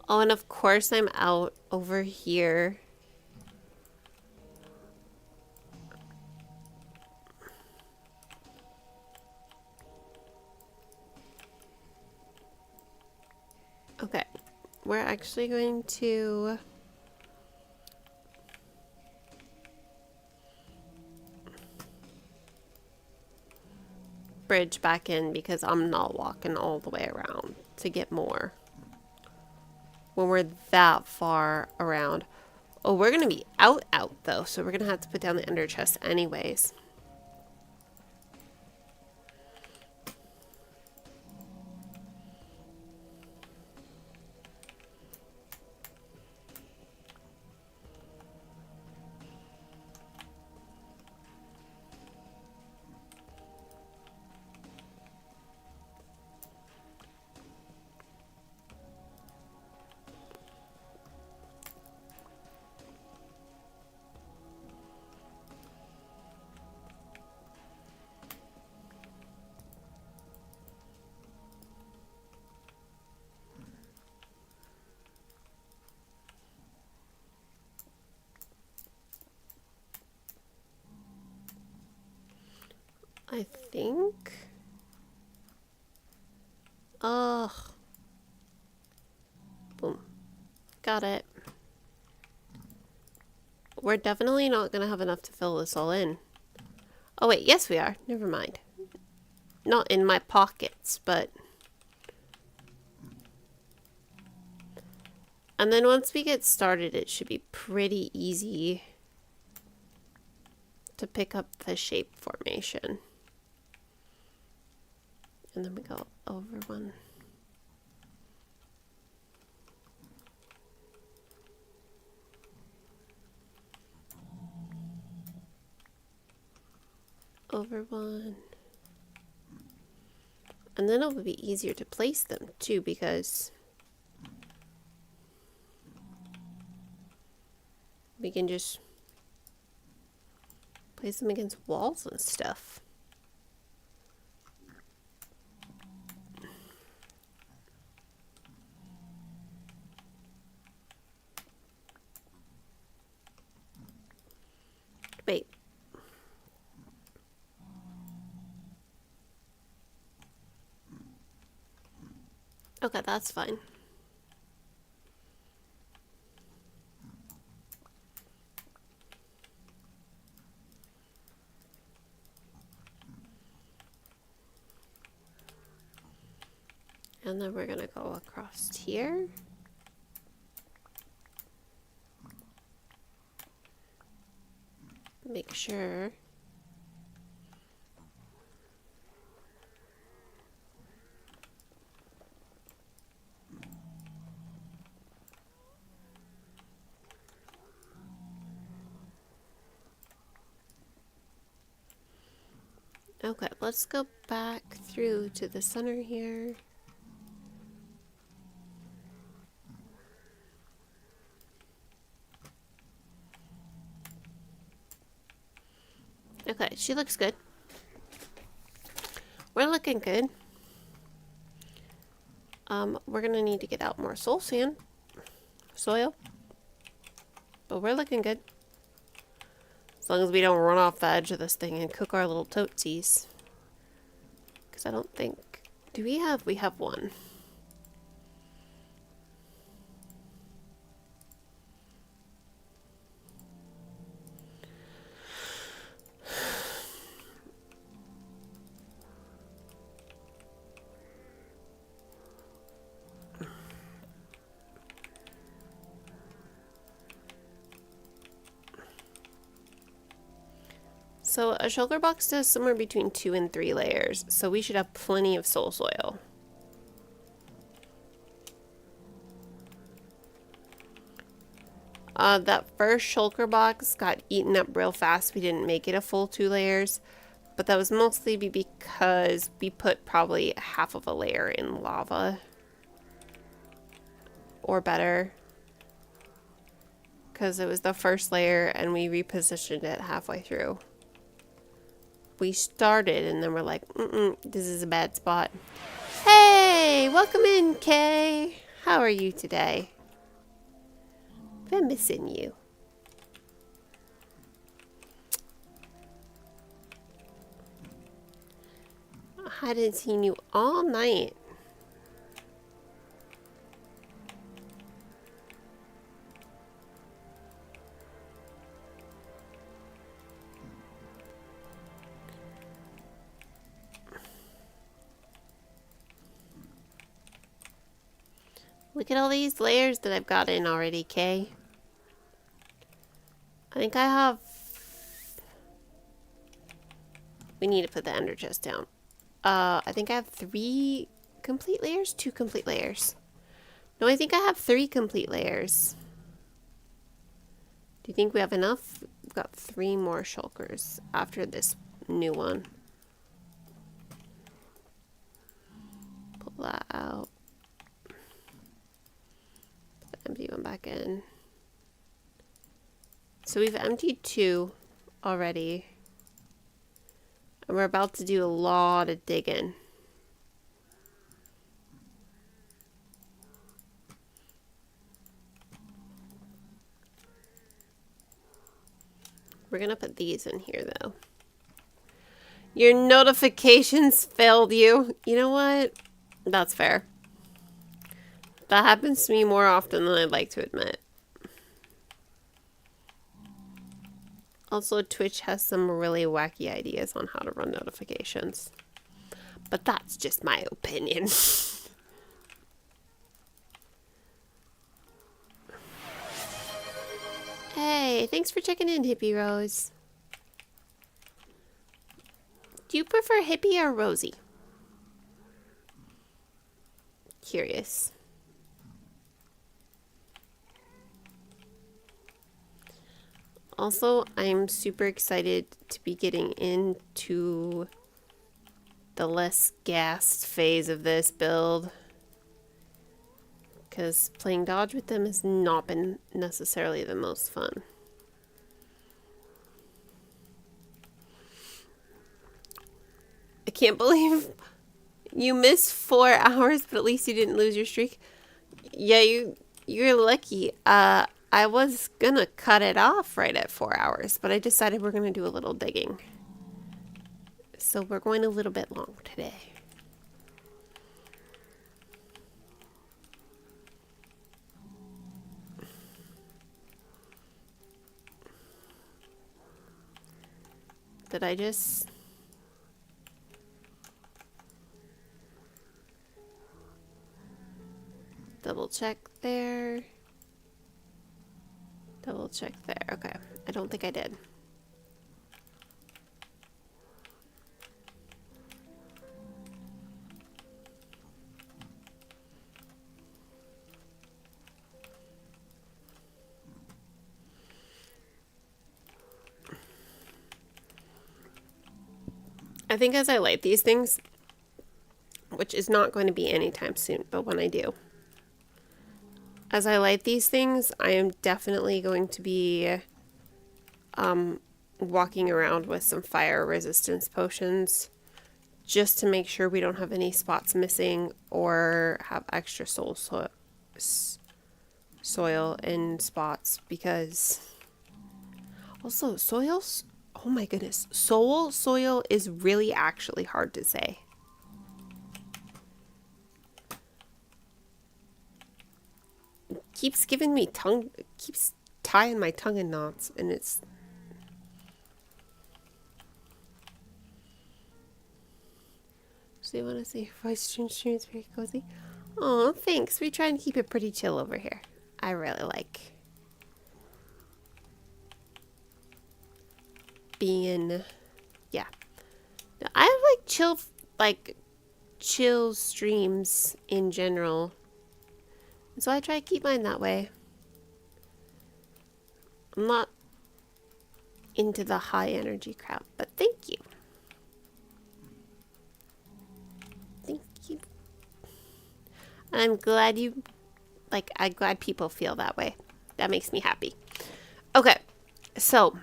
Oh, and of course I'm out over here. Okay, we're actually going to bridge back in because I'm not walking all the way around to get more when we're that far around. Oh, we're going to be out though, so we're going to have to put down the ender chest anyways. I think. Ugh. Boom. Got it. We're definitely not going to have enough to fill this all in. Oh wait, yes we are. Never mind. Not in my pockets, but... And then once we get started, it should be pretty easy to pick up the shape formation. And then we go over one. Over one. And then it will be easier to place them too, because we can just place them against walls and stuff. Wait. Okay, that's fine. And then we're going to go across here. Make sure. Okay, let's go back through to the center here. Okay, she looks good. We're looking good. We're gonna need to get out more soil. But we're looking good. As long as we don't run off the edge of this thing and cook our little toatsies. Because I don't think... Do we have... We have one. So a shulker box does somewhere between 2 and 3 layers, so we should have plenty of soul soil. That first shulker box got eaten up real fast. We didn't make it a full 2 layers, but that was mostly because we put probably half of a layer in lava. Or better. Because it was the first layer and we repositioned it halfway through. We started and then we're like, this is a bad spot. Hey, welcome in, Kay. How are you today? Been missing you. I hadn't seen you all night. Look at all these layers that I've got in already, Kay. I think I have... We need to put the ender chest down. I think I have 3 complete layers, 2 complete layers. No, I think I have 3 complete layers. Do you think we have enough? We've got 3 more shulkers after this new one. Pull that out. Put the empty one back in. So we've emptied 2 already. And we're about to do a lot of digging. We're gonna put these in here though. Your notifications failed you. You know what? That's fair. That happens to me more often than I'd like to admit. Also, Twitch has some really wacky ideas on how to run notifications. But that's just my opinion. Hey, thanks for checking in, Hippie Rose. Do you prefer Hippie or Rosie? Curious. Also, I'm super excited to be getting into the less gassed phase of this build. Because playing dodge with them has not been necessarily the most fun. I can't believe you missed 4 hours, but at least you didn't lose your streak. Yeah, you're lucky. I was gonna cut it off right at 4 hours, but I decided we're gonna do a little digging. So we're going a little bit long today. Did I just... double check there? Double check there. Okay. I don't think I did. I think as I light these things, which is not going to be anytime soon, but when I do, as I light these things, I am definitely going to be walking around with some fire resistance potions just to make sure we don't have any spots missing or have extra soil in spots, because also soils, oh my goodness, soil is really actually hard to say. Keeps giving me keeps tying my tongue in knots, and it's... So you want to say your voice stream is very cozy? Oh, thanks. We try and keep it pretty chill over here. I really like being, yeah. I have chill streams in general. So I try to keep mine that way. I'm not into the high energy crap, but thank you. Thank you. I'm glad you, I'm glad people feel that way. That makes me happy. Okay, so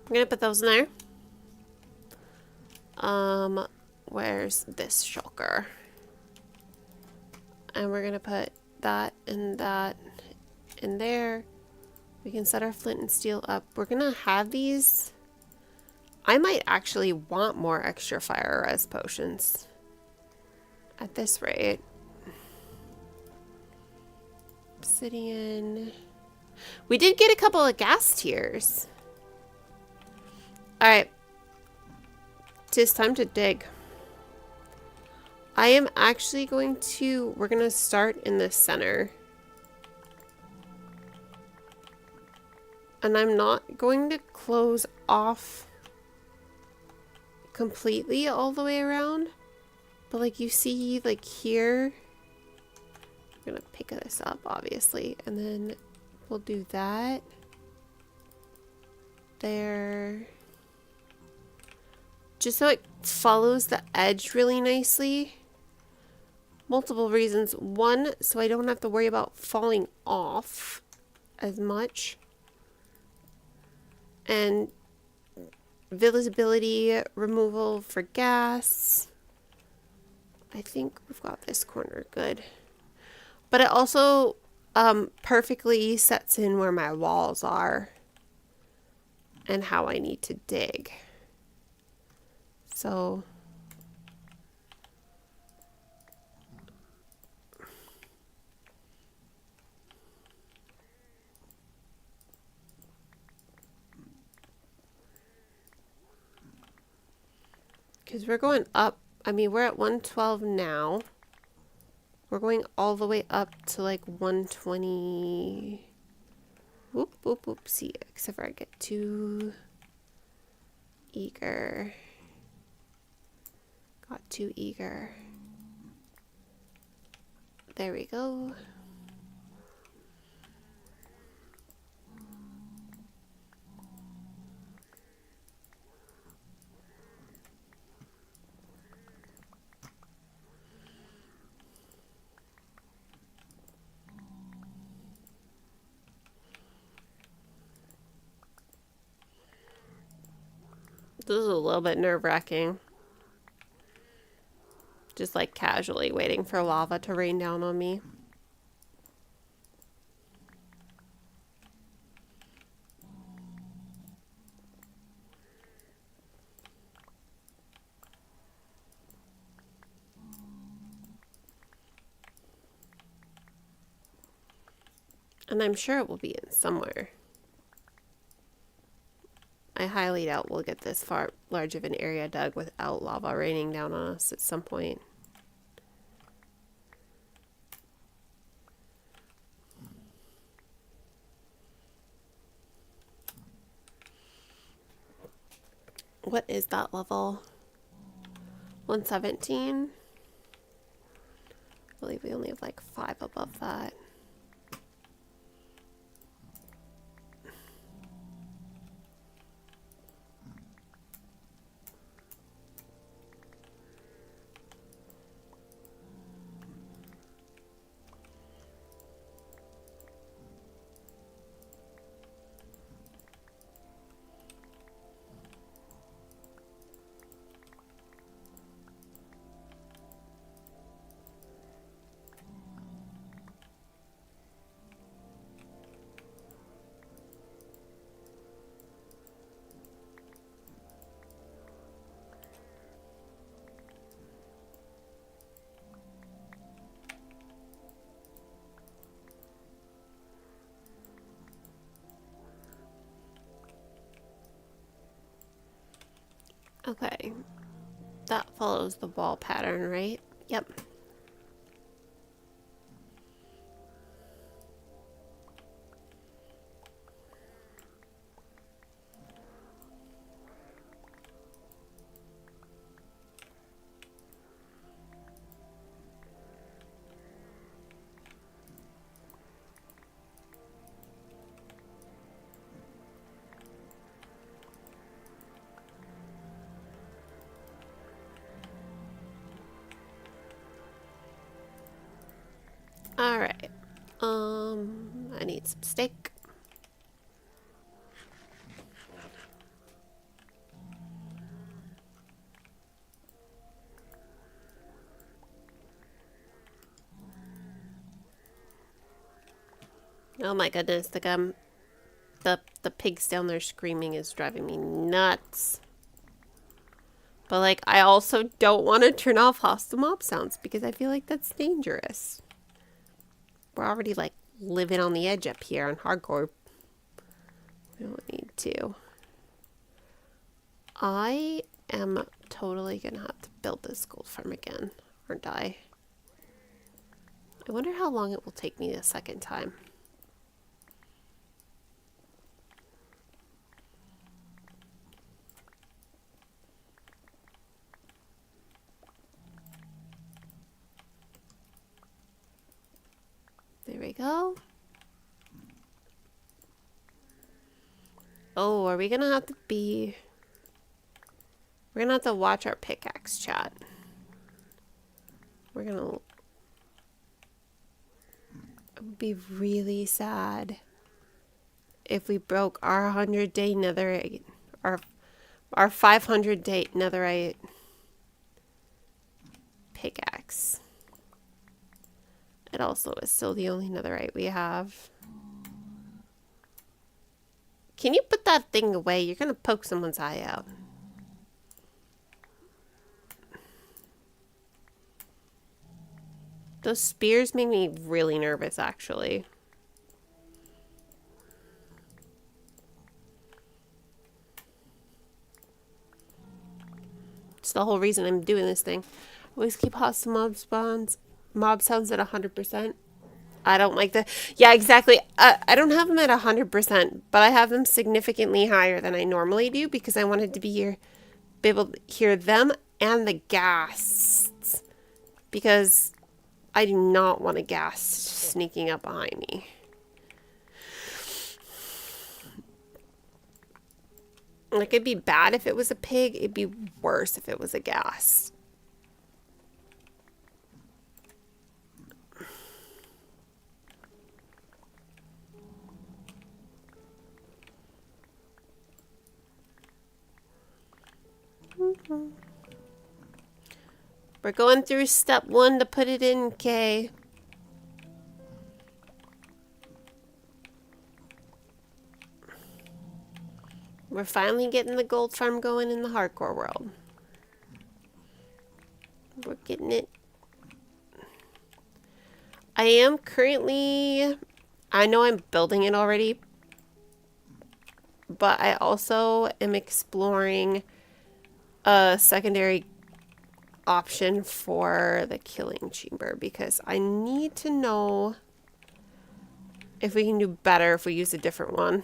I'm gonna put those in there. Where's this shulker? And we're gonna put that and that in there. We can set our flint and steel up. We're gonna have these. I might actually want more extra fire res potions at this rate. Obsidian. We did get a couple of gas tiers. Alright. Tis time to dig. I am actually going to, we're going to start in the center. And I'm not going to close off completely all the way around. But like you see, like here, I'm gonna pick this up obviously, and then we'll do that. There. Just so it follows the edge really nicely. Multiple reasons. One, so I don't have to worry about falling off as much. And visibility removal for gas. I think we've got this corner good. But it also perfectly sets in where my walls are and how I need to dig. So because we're going up, I mean, we're at 112 now. We're going all the way up to like 120. Whoop, whoop, whoop. See, except for I get too eager. Got too eager. There we go. This is a little bit nerve-wracking. Just like casually waiting for lava to rain down on me. And I'm sure it will be in somewhere. I highly doubt we'll get this far large of an area dug without lava raining down on us at some point. What is that level? 117? I believe we only have like 5 above that. Okay, that follows the wall pattern, right? Yep. Alright. I need some steak. Oh my goodness, the pigs down there screaming is driving me nuts. But like, I also don't want to turn off hostile mob sounds because I feel like that's dangerous. We're already like living on the edge up here on hardcore. We don't need to. I am totally gonna have to build this gold farm again, aren't I? I wonder how long it will take me the second time. go. Oh, are we gonna have to be... We're gonna have to watch our pickaxe, chat. We're gonna... It would be really sad if we broke our 100-day netherite, our 500-day netherite pickaxe. It also is still the only netherite we have. Can you put that thing away? You're gonna poke someone's eye out. Those spears make me really nervous, actually. It's the whole reason I'm doing this thing. Always keep hostile mob sounds at 100%. I don't like the... Yeah, exactly. I don't have them at 100%, but I have them significantly higher than I normally do because I wanted to be able to hear them and the ghasts. Because I do not want a ghast sneaking up behind me. Like, it'd be bad if it was a pig. It'd be worse if it was a ghast. We're going through step 1 to put it in, okay? We're finally getting the gold farm going in the hardcore world. We're getting it. I am currently... I know I'm building it already, but I also am exploring a secondary option for the killing chamber because I need to know if we can do better if we use a different one.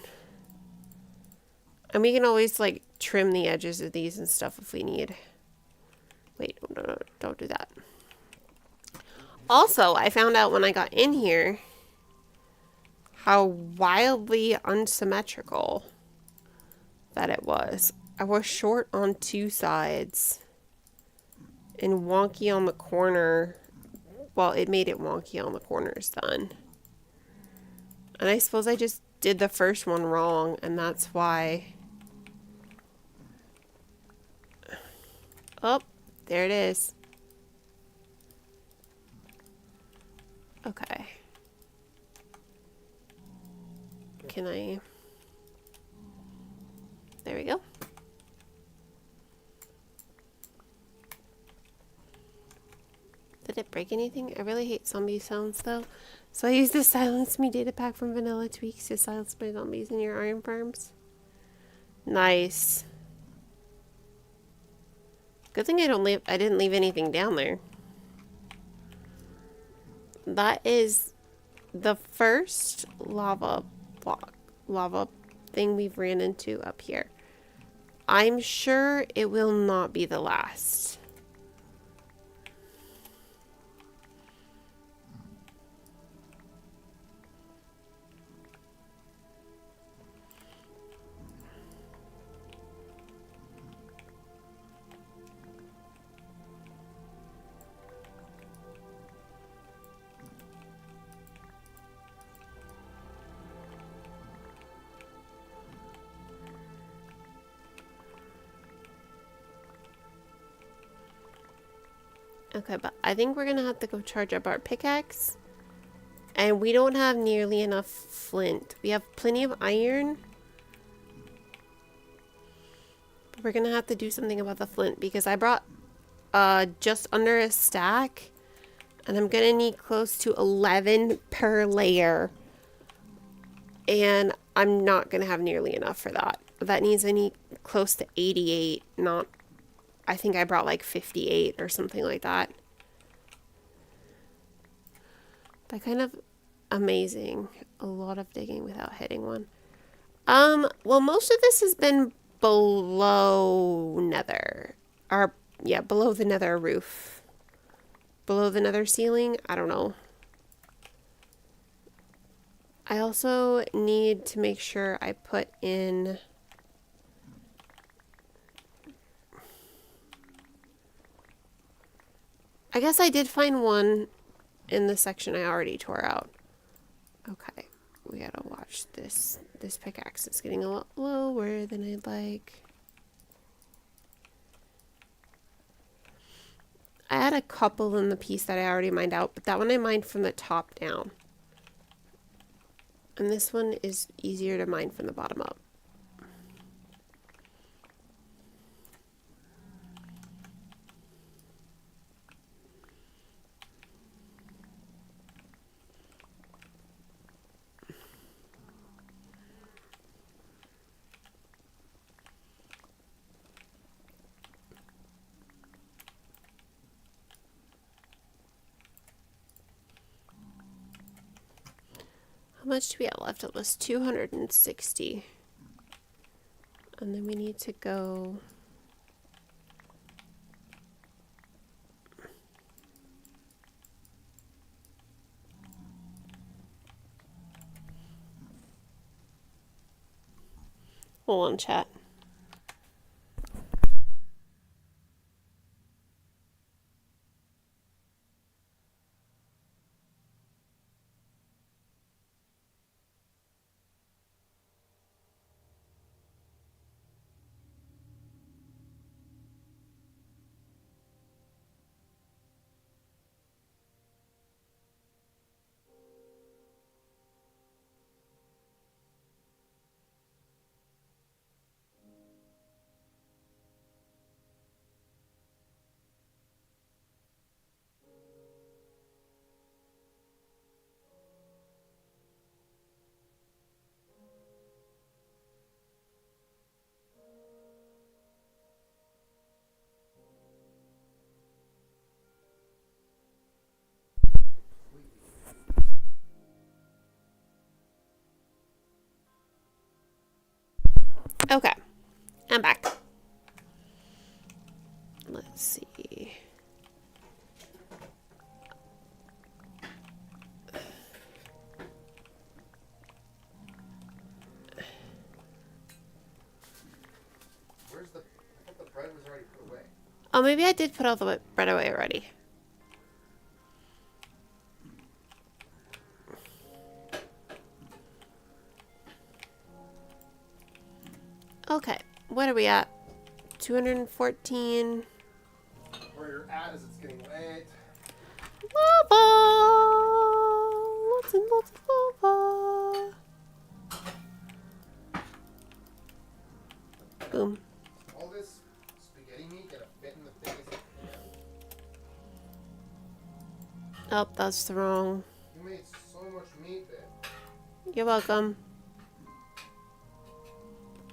And we can always like trim the edges of these and stuff if we need. Wait, no, don't do that. Also, I found out when I got in here how wildly unsymmetrical that it was. I was short on 2 sides and wonky on the corner. Well, it made it wonky on the corners then. And I suppose I just did the first one wrong, and that's why. Oh, there it is. Okay. Can I... There we go. Did it break anything? I really hate zombie sounds though. So I use the Silence Me data pack from Vanilla Tweaks to silence my zombies in your iron farms. Nice. Good thing I didn't leave anything down there. That is the first lava thing we've ran into up here. I'm sure it will not be the last. Okay, but I think we're gonna have to go charge up our pickaxe. And we don't have nearly enough flint. We have plenty of iron. But we're gonna have to do something about the flint because I brought just under a stack. And I'm gonna need close to 11 per layer. And I'm not gonna have nearly enough for that. That means I need close to 88, not... I think I brought like 58 or something like that. That kind of amazing. A lot of digging without hitting one. Well, most of this has been below nether. Or, yeah, below the nether roof. Below the nether ceiling? I don't know. I also need to make sure I put in I guess I did find one in the section I already tore out. Okay, we gotta watch this. This pickaxe is getting a lot lower than I'd like. I had a couple in the piece that I already mined out, but that one I mined from the top down. And this one is easier to mine from the bottom up. How much do we have left? It was 260. And then we need to go... Hold on, chat. Okay, I'm back. Let's see. Where's the... I thought the bread was already put away. Oh, maybe I did put all the bread away already. Okay, what are we at? 214. Where you're at is it's getting late. Lava! Lots and lots of lava. Boom. All this spaghetti meat gotta fit in the biggest pan. Oh, that's the wrong. You made so much meat, babe. You're welcome.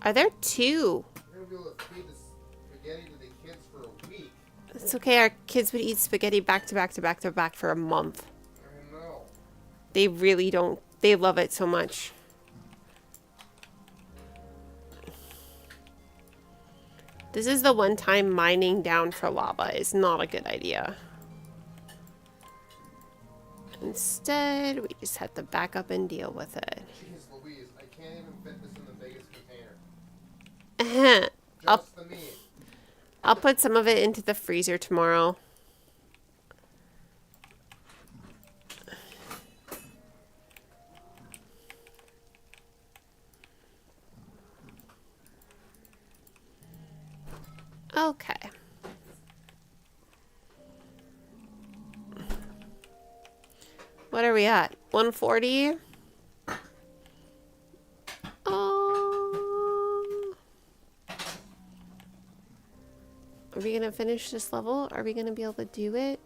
Are there two? We're gonna be able to feed this spaghetti to the kids for a week. It's okay, our kids would eat spaghetti back to back to back to back for a month. I know. They really don't. They love it so much. This is the one time mining down for lava is not a good idea. Instead, we just have to back up and deal with it. Jeez Louise, I can't even fit this in the biggest container. I'll Just the meat. I'll put some of it into the freezer tomorrow. Okay. What are we at? 140? Are we gonna finish this level? Are we gonna be able to do it?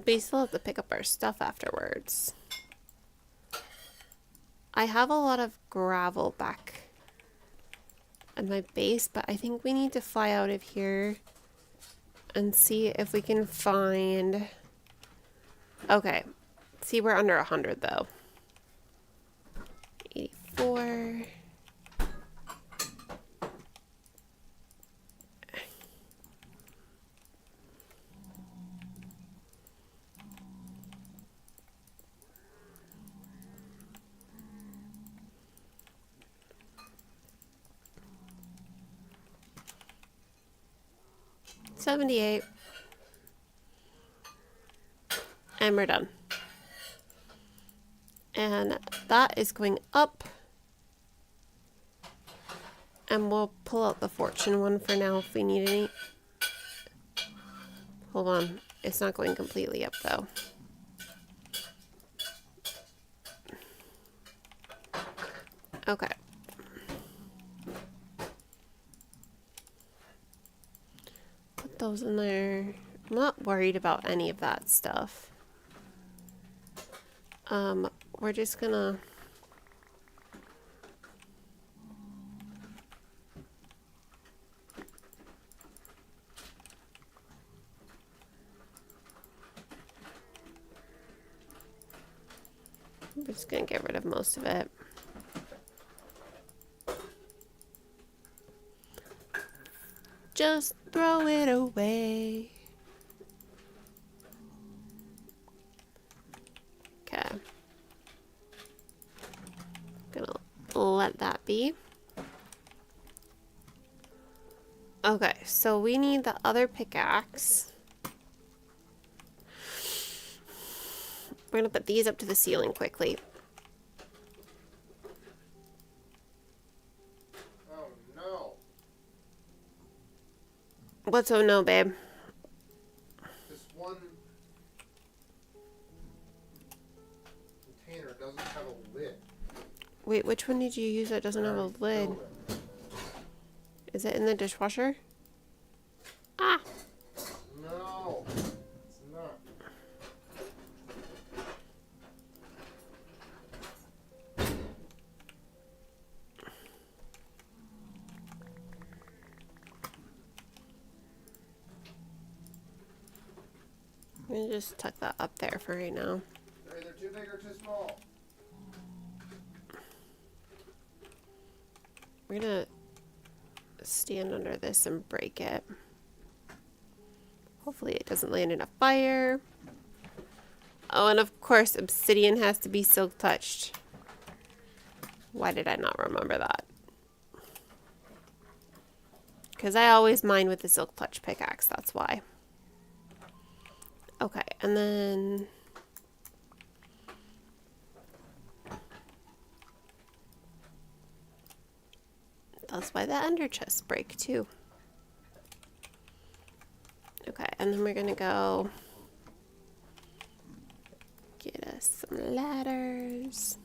We still have to pick up our stuff afterwards. I have a lot of gravel back at my base, but I think we need to fly out of here and see if we can find... Okay. See, we're under 100 though. 4. $78. And we're done. And that is going up. And we'll pull out the fortune one for now if we need any. Hold on. It's not going completely up though. Okay. Put those in there. I'm not worried about any of that stuff. We're just gonna get rid of most of it. Just throw it away. Okay. Gonna let that be. Okay, so we need the other pickaxe. We're gonna put these up to the ceiling quickly. Oh no. What's oh no, babe? This one container doesn't have a lid. Wait, which one did you use that doesn't have a lid? Filled it. Is it in the dishwasher? Ah! No, it's not. I'm gonna just tuck that up there for right now. They're either too big or too small. We're gonna stand under this and break it. Hopefully it doesn't land in a fire. Oh, and of course obsidian has to be silk touched. Why did I not remember that? Because I always mine with the silk touch pickaxe, that's why. Okay, and then that's why the ender chests break too. Okay, and then we're gonna go get us some ladders.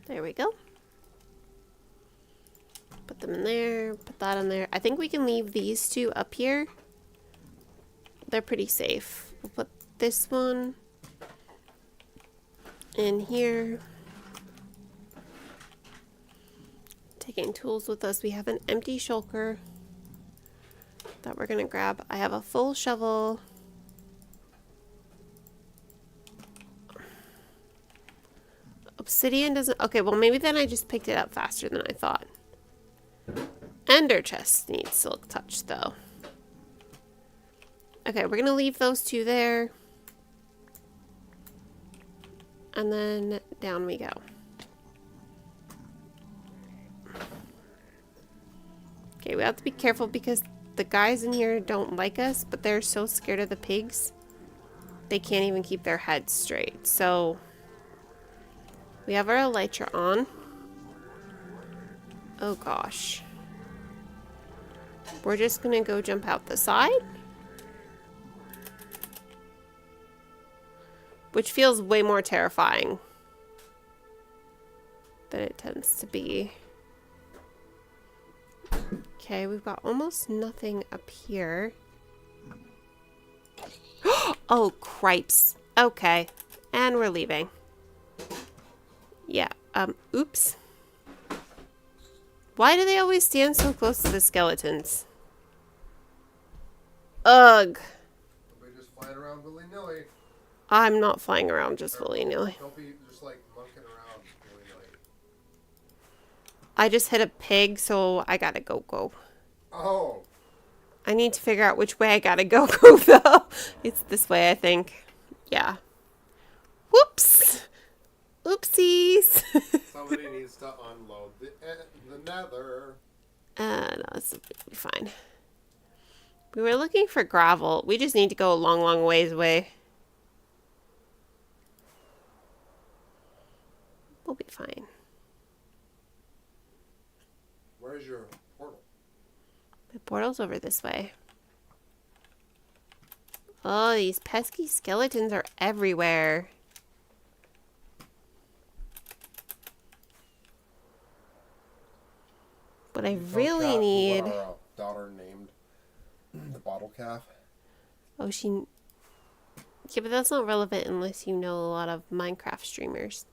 There we go. Put them in there, put that in there. I think we can leave these two up here. They're pretty safe. We'll put this one in here. Taking tools with us. We have an empty shulker that we're gonna grab. I have a full shovel. Obsidian doesn't, okay, well maybe then I just picked it up faster than I thought. Ender chest needs silk touch though. Okay, we're gonna leave those two there. And then down we go. Okay, we have to be careful because the guys in here don't like us, but they're so scared of the pigs. They can't even keep their heads straight. So we have our elytra on. Oh gosh. We're just gonna go jump out the side. Which feels way more terrifying than it tends to be. Okay, we've got almost nothing up here. Oh, cripes. Okay, and we're leaving. Yeah, oops. Why do they always stand so close to the skeletons? Ugh. Somebody just fire flying around willy-nilly. I'm not flying around just willy-nilly. Don't be just like monkeying around willy-nilly. I just hit a pig, so I gotta go. Oh. I need to figure out which way I gotta go though. It's this way, I think. Yeah. Whoops. Oopsies. Somebody needs to unload the nether. No, this will be fine. We were looking for gravel. We just need to go a long ways away. We'll be fine. Where's your portal? The portal's over this way. Oh, these pesky skeletons are everywhere. What I really need... What our daughter named the bottle calf. Oh, she... Yeah, but that's not relevant unless you know a lot of Minecraft streamers.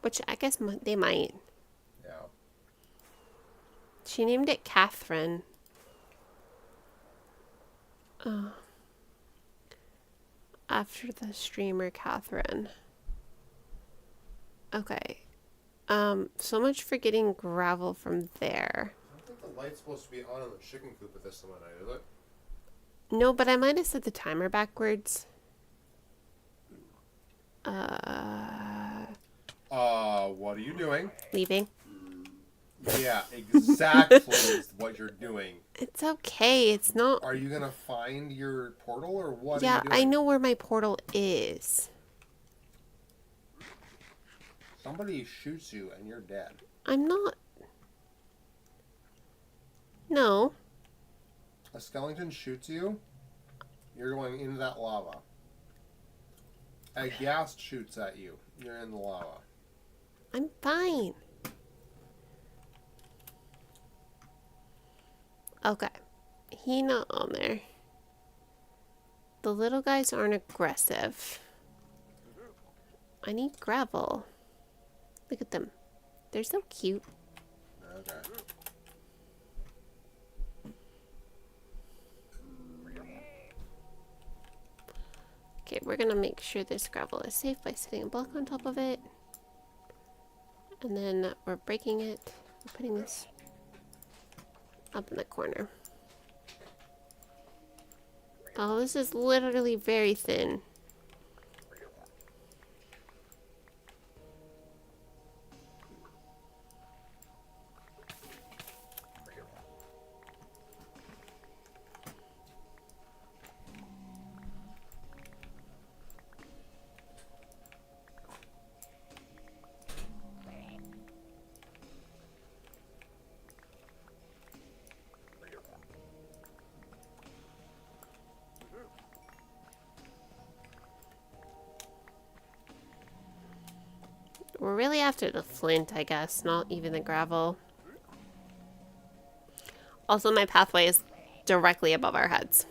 Which I guess they might. Yeah. She named it Catherine. Oh. After the streamer Catherine. Okay. So much for getting gravel from there. I don't think the light's supposed to be on in the chicken coop at this time of night, is it? No, but I might have set the timer backwards. What are you doing? Leaving. Yeah, exactly is what you're doing. It's okay. It's not... Are you gonna find your portal or what Yeah, are you doing? I know where my portal is. Somebody shoots you and you're dead. I'm not... No. A skeleton shoots you, you're going into that lava. A ghast shoots at you, you're in the lava. I'm fine. Okay. He not on there. The little guys aren't aggressive. I need gravel. Look at them. They're so cute. Okay. Okay, we're gonna make sure this gravel is safe by setting a block on top of it. And then we're breaking it. We're putting this up in the corner. Oh, this is literally very thin. We're really after the flint, I guess, not even the gravel. Also, my pathway is directly above our heads.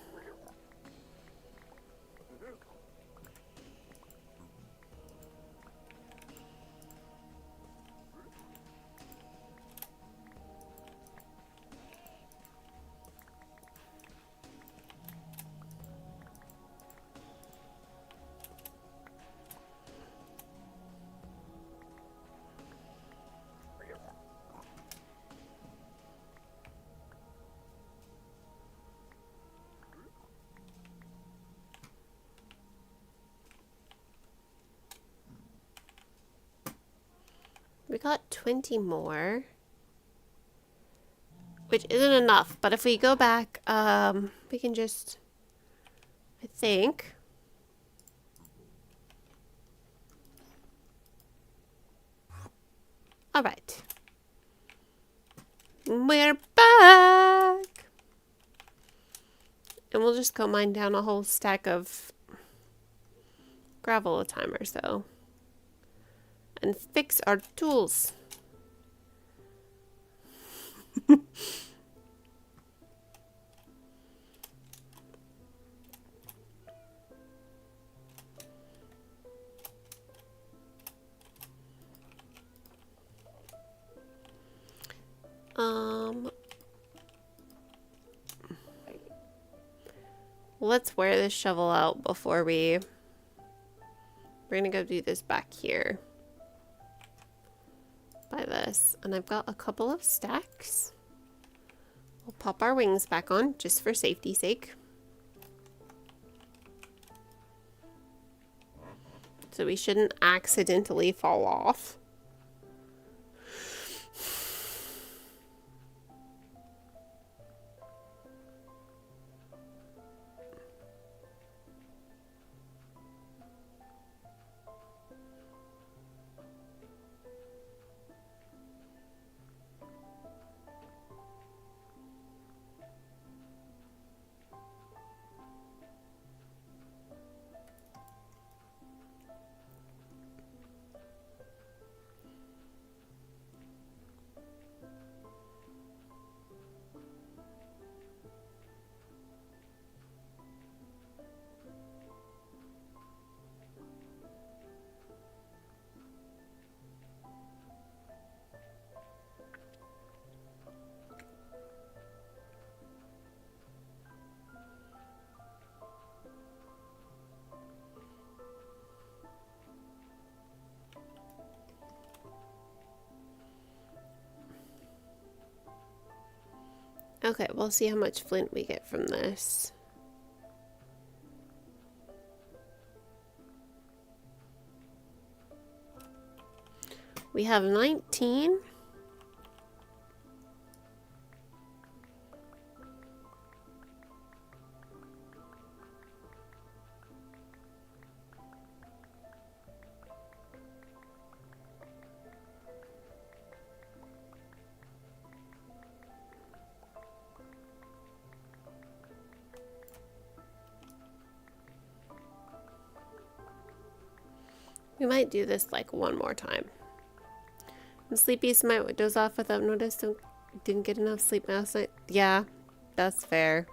We got 20 more, which isn't enough, but if we go back, we can just, I think. All right. We're back. And we'll just go mine down a whole stack of gravel a time or so. And fix our tools. Let's wear this shovel out before we're gonna go do this back here. By this. And I've got a couple of stacks. We'll pop our wings back on just for safety's sake. So we shouldn't accidentally fall off. Okay, we'll see how much flint we get from this. We have 19. We might do this like one more time. I'm sleepy, so might doze off without notice. Didn't get enough sleep last night. Yeah, that's fair.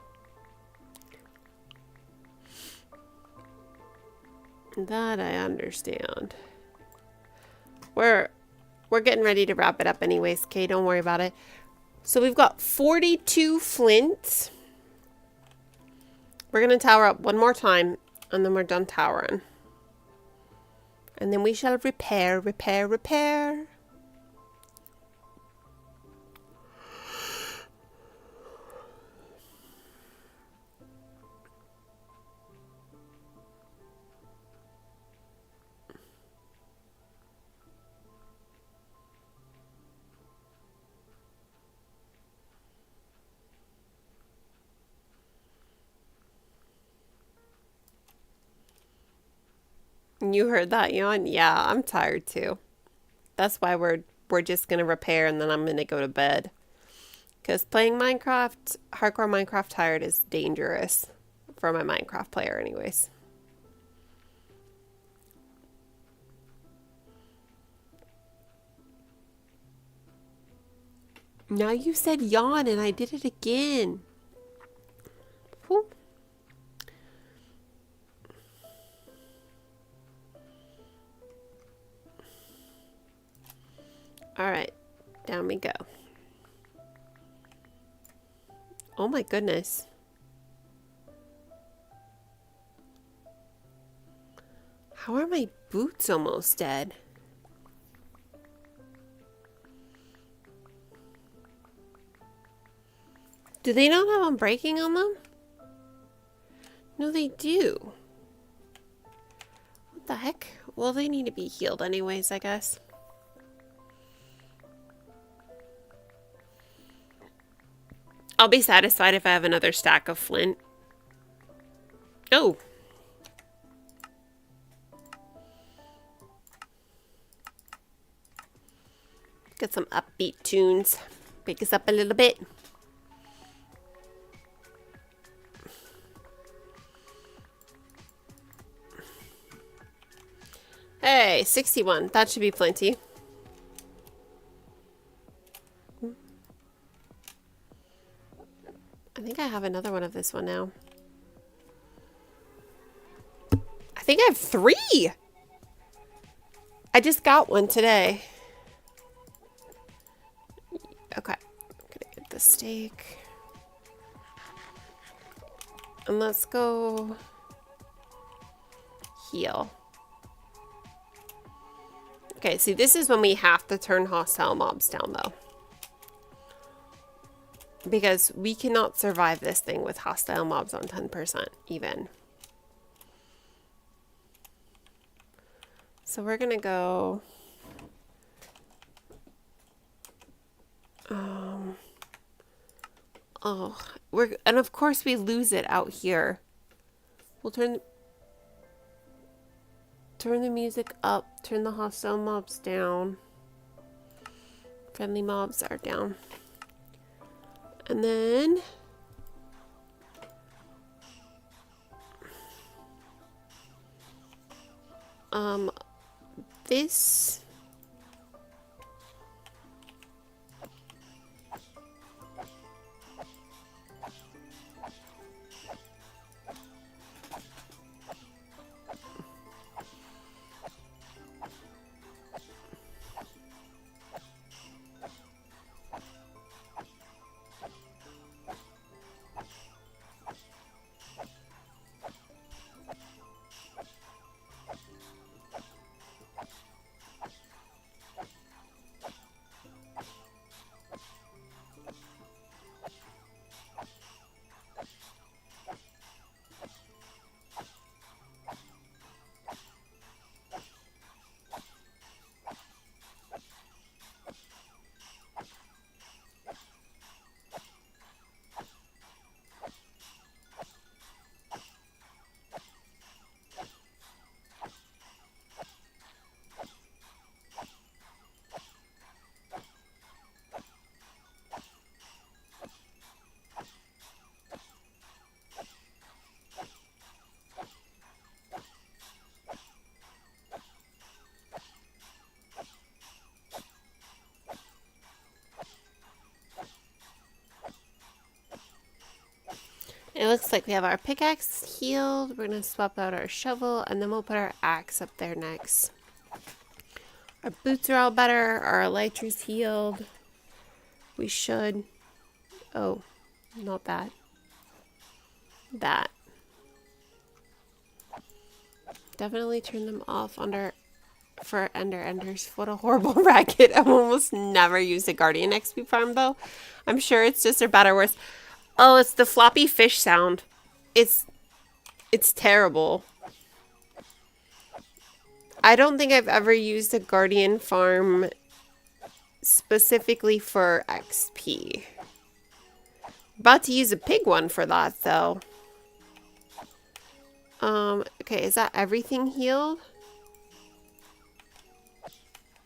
That I understand. We're getting ready to wrap it up anyways, okay? Don't worry about it. So we've got 42 flint. We're gonna tower up one more time, and then we're done towering. And then we shall repair, repair, repair. You heard that yawn? Yeah, I'm tired too. That's why we're just gonna repair and then I'm gonna go to bed. Because playing Minecraft, hardcore Minecraft tired is dangerous for my Minecraft player anyways. Now you said yawn and I did it again. Whew. Alright, down we go. Oh my goodness. How are my boots almost dead? Do they not have unbreaking on them? No, they do. What the heck? Well, they need to be healed anyways, I guess. I'll be satisfied if I have another stack of flint. Oh. Get some upbeat tunes. Wake us up a little bit. Hey, 61. That should be plenty. I think I have another one of this one now. I think I have 3! I just got one today. Okay. I'm gonna get the steak. And let's go heal. Okay, see, this is when we have to turn hostile mobs down, though. Because we cannot survive this thing with hostile mobs on 10% even. So we're gonna go... and of course we lose it out here. We'll turn the music up, turn the hostile mobs down. Friendly mobs are down. And then this it looks like we have our pickaxe healed. We're going to swap out our shovel, and then we'll put our axe up there next. Our boots are all better. Our elytra's healed. We should... Oh, not that. That. Definitely turn them off for enders. What a horrible racket. I've almost never used a Guardian XP farm, though. I'm sure it's just a better worse. Oh, it's the floppy fish sound. It's terrible. I don't think I've ever used a Guardian farm specifically for XP. About to use a pig one for that, though. Okay, is that everything healed?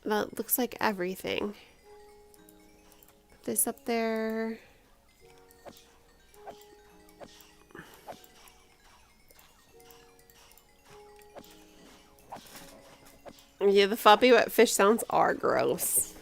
That looks like everything. Put this up there. Yeah, the floppy wet fish sounds are gross.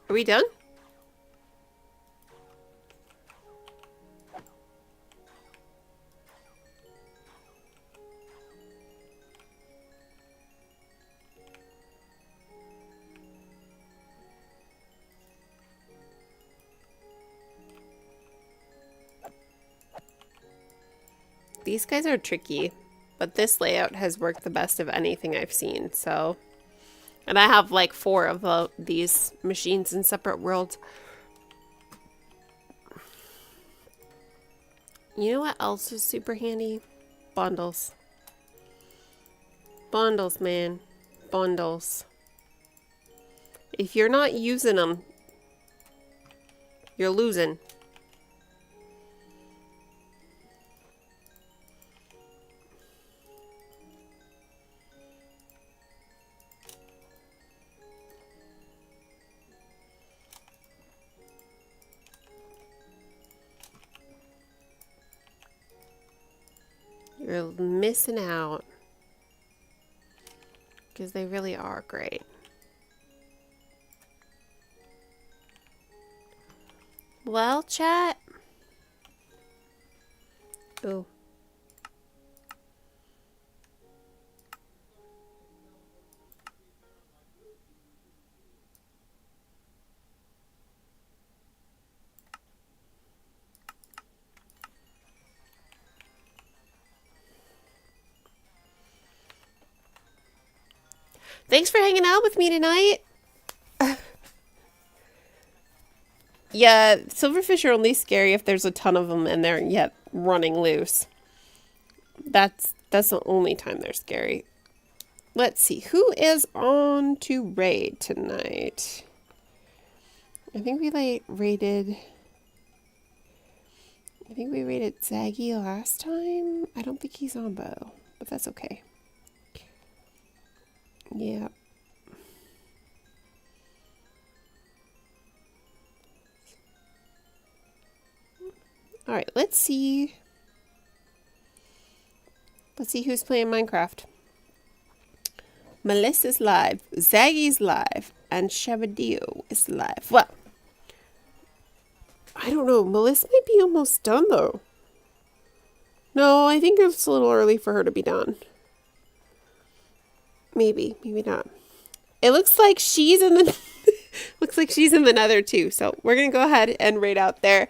Are we done? These guys are tricky, but this layout has worked the best of anything I've seen, so... And I have like 4 of these machines in separate worlds. You know what else is super handy? Bundles. Bundles, man. Bundles. If you're not using them, you're losing. You're missing out. Because they really are great. Well, chat. Ooh. Thanks for hanging out with me tonight. Yeah, silverfish are only scary if there's a ton of them and they're yet running loose. That's the only time they're scary. Let's see, who is on to raid tonight? I think we raided Zaggy last time. I don't think he's on Bo, but that's okay. Yeah. All right, let's see. Let's see who's playing Minecraft. Melissa's live, Zaggy's live, and Shabadeo is live. Well, I don't know. Melissa might be almost done, though. No, I think it's a little early for her to be done. Maybe, maybe not. It looks like she's in the looks like she's in the nether too. So we're gonna go ahead and raid out there.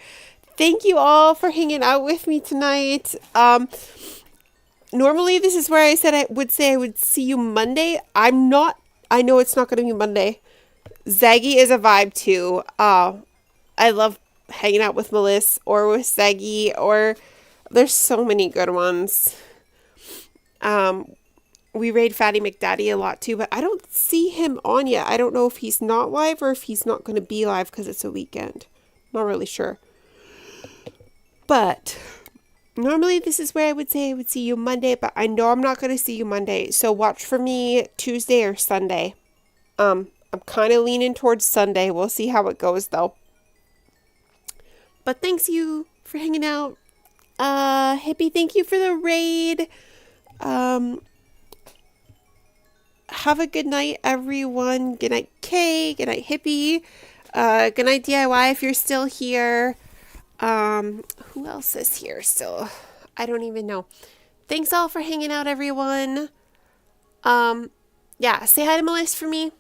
Thank you all for hanging out with me tonight. Normally this is where I said I would see you Monday. I know it's not gonna be Monday. Zaggy is a vibe too. I love hanging out with Melissa or with Zaggy, or there's so many good ones. We raid Fatty McDaddy a lot too, but I don't see him on yet. I don't know if he's not live or if he's not going to be live because it's a weekend. Not really sure. But normally this is where I would say I would see you Monday, but I know I'm not going to see you Monday. So watch for me Tuesday or Sunday. I'm kind of leaning towards Sunday. We'll see how it goes though. But thanks you for hanging out. Hippie, thank you for the raid. Have a good night, everyone. Good night, Kay. Good night, Hippie. Good night, DIY, if you're still here. Who else is here still? I don't even know. Thanks all for hanging out, everyone. Yeah, say hi to Melissa for me.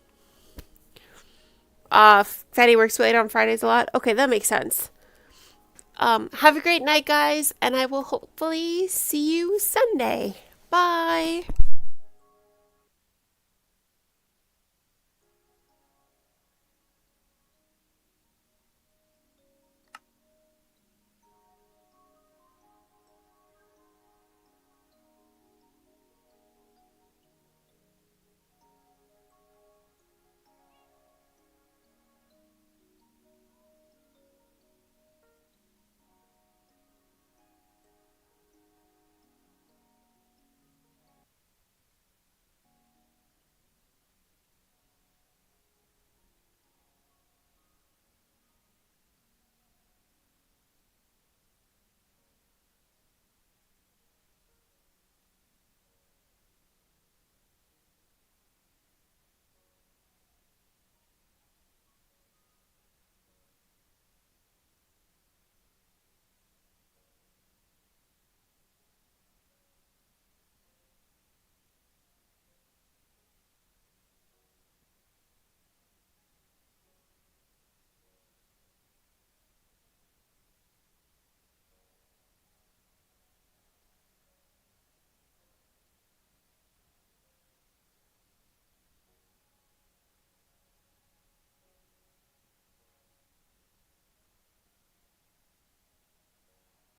Fatty works late on Fridays a lot. Okay, that makes sense. Have a great night, guys, and I will hopefully see you Sunday. Bye.